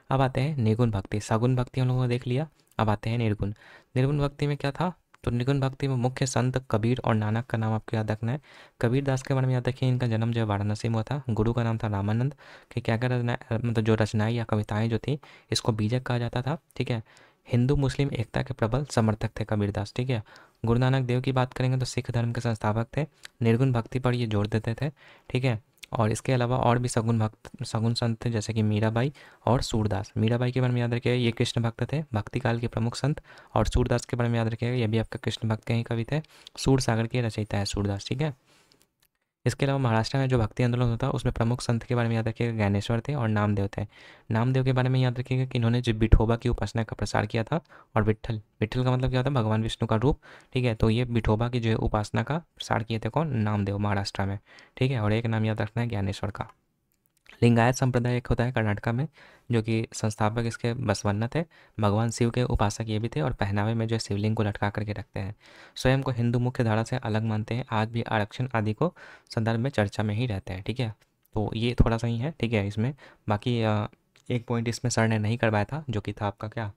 अब आते हैं निगुण भक्ति। सगुन भक्ति हम लोगों ने देख लिया, अब आते हैं निर्गुण। निर्गुण भक्ति में क्या था, तो निर्गुण भक्ति में मुख्य संत कबीर और नानक का नाम आपको याद रखना है। कबीर दास के बारे में याद रखिए, इनका जन्म जो है वाराणसी में हुआ था। गुरु का नाम था रामानंद। कि क्या क्या रचना, मतलब जो रचनाएं या कविताएं जो थी, इसको बीजक कहा जाता था। ठीक है, हिंदू मुस्लिम एकता के प्रबल समर्थक थे कबीर दास। ठीक है, गुरु नानक देव की बात करेंगे तो सिख धर्म के संस्थापक थे। निर्गुण भक्ति पर ये जोर देते थे। ठीक है, और इसके अलावा और भी सगुन भक्त सगुन संत थे, जैसे कि मीराबाई और सूरदास। मीराबाई के बारे में याद रखिएगा, ये कृष्ण भक्त थे, भक्ति काल के प्रमुख संत। और सूरदास के बारे में याद रखिएगा, ये भी आपका कृष्ण भक्त के ही कवि थे। सूर सागर के रचयिता है सूरदास। ठीक है, इसके अलावा महाराष्ट्र में जो भक्ति आंदोलन होता है उसमें प्रमुख संत के बारे में याद रखिएगा, ज्ञानेश्वर थे और नामदेव थे। नामदेव के बारे में याद रखिएगा कि इन्होंने जो विठोबा की उपासना का प्रसार किया था। और विट्ठल, विट्ठल का मतलब क्या होता है, भगवान विष्णु का रूप। ठीक है, तो ये विठोबा की जो है उपासना का प्रसार किए थे कौन, नामदेव, महाराष्ट्र में। ठीक है, और एक नाम याद रखना है ज्ञानेश्वर का। लिंगायत संप्रदाय एक होता है कर्नाटका में, जो कि संस्थापक इसके बसवन्ना थे। भगवान शिव के उपासक ये भी थे, और पहनावे में जो है शिवलिंग को लटका करके रखते हैं। स्वयं को हिंदू मुख्य धारा से अलग मानते हैं, आज भी आरक्षण आदि को संदर्भ में चर्चा में ही रहते हैं। ठीक है, तो ये थोड़ा सा ही है। ठीक है, इसमें बाकी एक पॉइंट इसमें सर ने नहीं करवाया था, जो कि था आपका क्या,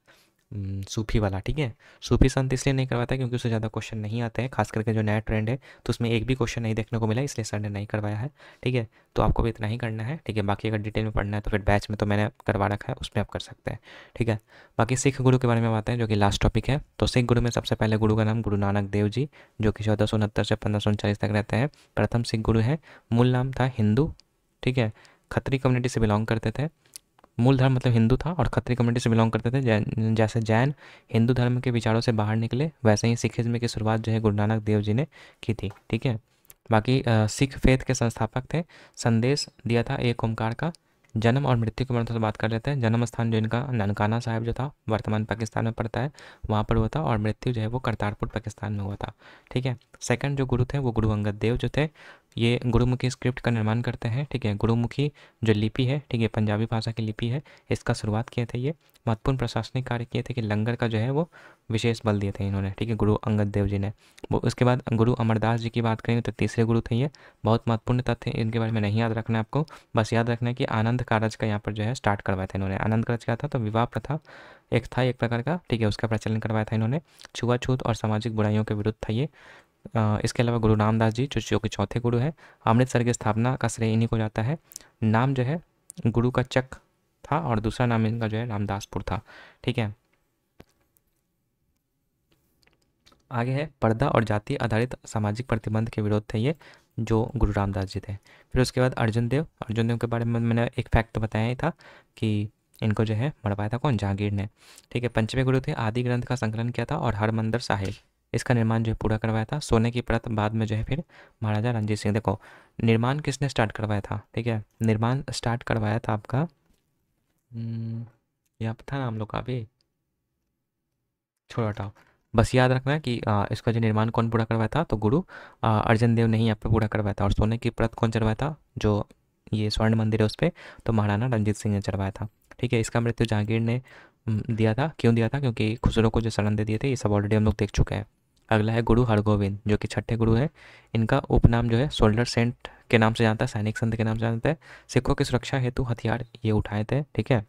सूफी वाला। ठीक है, सूफी संत इसलिए नहीं करवाता क्योंकि उससे ज़्यादा क्वेश्चन नहीं आते हैं, खास करके जो नया ट्रेंड है तो उसमें एक भी क्वेश्चन नहीं देखने को मिला, इसलिए सर ने नहीं करवाया है। ठीक है, तो आपको भी इतना ही करना है। ठीक है, बाकी अगर डिटेल में पढ़ना है तो फिर बैच में तो मैंने करवा रखा है, उसमें आप कर सकते हैं। ठीक है, बाकी सिख गुरु के बारे में बात है, जो कि लास्ट टॉपिक है। तो सिख गुरु में सबसे पहले गुरु का नाम गुरु नानक देव जी, जो कि 1469 से 1539 तक रहते हैं। प्रथम सिख गुरु हैं। मूल नाम था हिंदू। ठीक है, खत्री कम्युनिटी से बिलोंग करते थे। मूल धर्म मतलब हिंदू था और खत्री कम्युनिटी से बिलोंग करते थे। जैसे जैन हिंदू धर्म के विचारों से बाहर निकले, वैसे ही सिखिज्म की शुरुआत जो है गुरु नानक देव जी ने की थी। ठीक है, बाकी सिख फेथ के संस्थापक थे। संदेश दिया था एक ओंकार का। जन्म और मृत्यु के बारे में थोड़ा बात कर लेते हैं। जन्म स्थान जो इनका ननकाना साहिब जो था, वर्तमान पाकिस्तान में पड़ता है, वहाँ पर हुआ था। और मृत्यु जो है वो करतारपुर पाकिस्तान में हुआ था। ठीक है, सेकंड जो गुरु थे वो गुरु अंगद देव जो थे, ये गुरुमुखी स्क्रिप्ट का निर्माण करते हैं। ठीक है, गुरुमुखी जो लिपि है, ठीक है, पंजाबी भाषा की लिपि है, इसका शुरुआत किए थे ये। महत्वपूर्ण प्रशासनिक कार्य किए थे कि लंगर का जो है वो विशेष बल दिए थे इन्होंने। ठीक है, गुरु अंगद देव जी ने। वो उसके बाद गुरु अमरदास जी की बात करेंगे तो तीसरे गुरु थे ये। बहुत महत्वपूर्ण तथ्य इनके बारे में नहीं याद रखना है आपको, बस याद रखना है कि आनंद कारज का यहाँ पर जो है स्टार्ट करवाया था इन्होंने। आनंद कारज क्या था, तो विवाह प्रथा एक था एक प्रकार का। ठीक है, उसका प्रचलन करवाया था इन्होंने। छुआछूत और सामाजिक बुराइयों के विरुद्ध था ये। इसके अलावा गुरु रामदास जी जो कि चौथे गुरु है। अमृतसर की स्थापना का श्रेय इन्हीं को जाता है। नाम जो है गुरु का चक था और दूसरा नाम इनका जो है रामदासपुर था। ठीक है, आगे है पर्दा और जाति आधारित सामाजिक प्रतिबंध के विरोध थे ये, जो गुरु रामदास जी थे। फिर उसके बाद अर्जुन देव। अर्जुन देव के बारे में मैंने एक फैक्ट बताया ही था कि इनको जो है मरवाया था कौन, जहांगीर ने। ठीक है, पंचवें गुरु थे। आदि ग्रंथ का संकलन किया था और हरमंदिर साहिब इसका निर्माण जो है पूरा करवाया था। सोने की परत बाद में जो है फिर महाराजा रणजीत सिंह। देखो निर्माण किसने स्टार्ट करवाया था। ठीक है, निर्माण स्टार्ट करवाया था आपका, यहाँ पर था नाम लोग का भी, छोड़ो हटाओ। बस याद रखना है कि इसका जो निर्माण कौन पूरा करवाया था, तो गुरु अर्जन देव ने ही यहाँ पे पूरा करवाया था। और सोने की परत कौन चढ़वाया था, जो ये स्वर्ण मंदिर है उस पर, तो महाराणा रंजीत सिंह ने चढ़वाया था। ठीक है, इसका मृत्यु जहांगीर ने दिया था। क्यों दिया था, क्योंकि खुसरो को जो शरण दे दिए थे, ये सब ऑलरेडी हम लोग देख चुके हैं। अगला है गुरु हरगोविंद, जो कि छठे गुरु है। इनका उपनाम जो है सोल्डर सेंट के नाम से जानता है, सैनिक संत के नाम से जानता है। सिखों की सुरक्षा हेतु हथियार ये उठाए थे। ठीक है,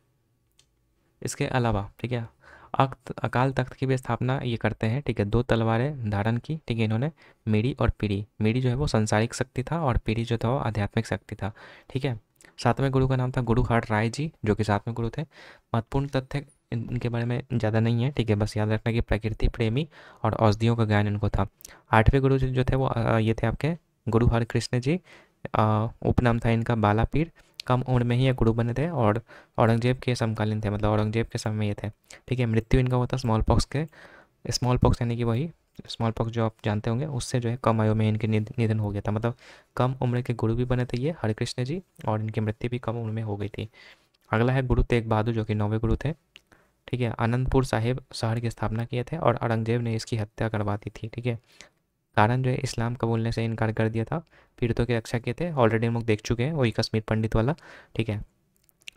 इसके अलावा ठीक है अकाल तख्त की भी स्थापना ये करते हैं। ठीक है, दो तलवारें धारण की। ठीक है, इन्होंने मीरी और पीरी। मीरी जो है वो संसारिक शक्ति था और पीरी जो था वो आध्यात्मिक शक्ति था। ठीक है, सातवें गुरु का नाम था गुरु हर राय जी, जो कि सातवें गुरु थे। महत्वपूर्ण तथ्य इनके बारे में ज़्यादा नहीं है। ठीक है, बस याद रखना कि प्रकृति प्रेमी और औषधियों का ज्ञान इनको था। आठवें गुरु जो थे वो ये थे आपके गुरु हर कृष्ण जी। उपनाम था इनका बालापीर। कम उम्र में ही ये गुरु बने थे और औरंगजेब के समकालीन थे, मतलब औरंगजेब के समय में ये थे। ठीक है, मृत्यु इनका हुआ था स्मॉल पॉक्स के, स्मॉल पॉक्स यानी कि वही स्मॉल पॉक्स जो आप जानते होंगे, उससे जो है कम आयु में इनके निधन हो गया था। मतलब कम उम्र के गुरु भी बने थे ये हरे कृष्ण जी, और इनकी मृत्यु भी कम उम्र में हो गई थी। अगला है गुरु तेग बहादुर, जो कि नौवें गुरु थे। ठीक है, आनंदपुर साहिब शहर की स्थापना किए थे और औरंगजेब ने इसकी हत्या करवा दी थी। ठीक है, कारण जो है इस्लाम कबूलने से इनकार कर दिया था। पीड़ितों की रक्षा किए थे, ऑलरेडी हम लोग देख चुके हैं वही कश्मीर पंडित वाला। ठीक है,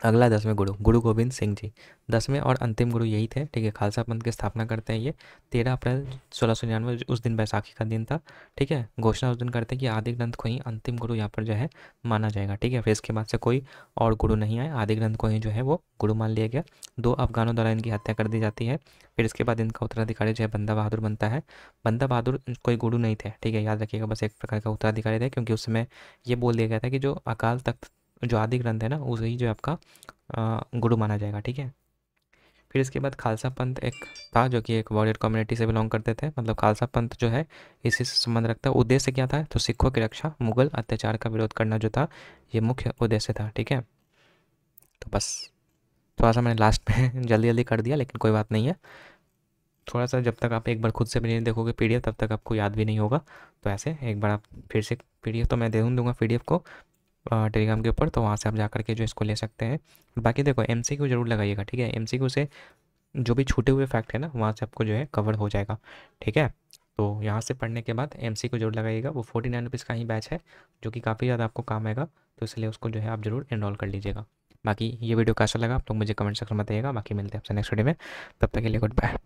अगला 10वें गुरु गुरु गोविंद सिंह जी। 10वें और अंतिम गुरु यही थे, ठीक है। खालसा पंथ की स्थापना करते हैं ये 13 अप्रैल 1699, उस दिन बैसाखी का दिन था, ठीक है। घोषणा उस दिन करते हैं कि आदि ग्रंथ को ही अंतिम गुरु यहाँ पर जो है माना जाएगा, ठीक है। फिर इसके बाद से कोई और गुरु नहीं आए, आदि ग्रंथ को ही जो है वो गुरु मान लिया गया। 2 अफगानों द्वारा इनकी हत्या कर दी जाती है। फिर इसके बाद इनका उत्तराधिकारी जो है बंदा बहादुर बनता है। बंदा बहादुर कोई गुरु नहीं थे, ठीक है, याद रखिएगा, बस एक प्रकार का उत्तराधिकारी थे, क्योंकि उस समय ये बोल दिया गया था कि जो अकाल तख्त जो आदि ग्रंथ है ना, उसे ही जो है आपका गुरु माना जाएगा, ठीक है। फिर इसके बाद खालसा पंथ एक था जो कि एक वॉरियर कम्युनिटी से बिलोंग करते थे, मतलब खालसा पंथ जो है इसी से संबंध रखता है। उद्देश्य क्या था, तो सिखों की रक्षा, मुगल अत्याचार का विरोध करना जो था, ये मुख्य उद्देश्य था, ठीक है। तो बस थोड़ा सा मैंने लास्ट में जल्दी जल्दी कर दिया, लेकिन कोई बात नहीं है। थोड़ा सा जब तक आप एक बार खुद से भी नहीं देखोगे पीडीएफ, तब तक आपको याद भी नहीं होगा। तो ऐसे एक बार आप फिर से पीडीएफ तो मैं दे दूँगा पीडीएफ को टेलीग्राम के ऊपर, तो वहाँ से आप जा करके जो इसको ले सकते हैं। बाकी देखो एमसीक्यू जरूर लगाइएगा, ठीक है। एमसीक्यू से जो भी छूटे हुए फैक्ट है ना, वहाँ से आपको जो है कवर हो जाएगा, ठीक है। तो यहाँ से पढ़ने के बाद एमसीक्यू जरूर लगाइएगा। वो 49 रुपीज़ का ही बैच है, जो कि काफ़ी ज़्यादा आपको काम आएगा, तो इसलिए उसको जो है आप जरूर एनरोल कर लीजिएगा। बाकी ये वीडियो कैसा लगा आप लोग मुझे कमेंट सेक्शन में बताइएगा। बाकी मिलते हैं आपसे नेक्स्ट वीडियो में, तब तक के लिए गुड बाय।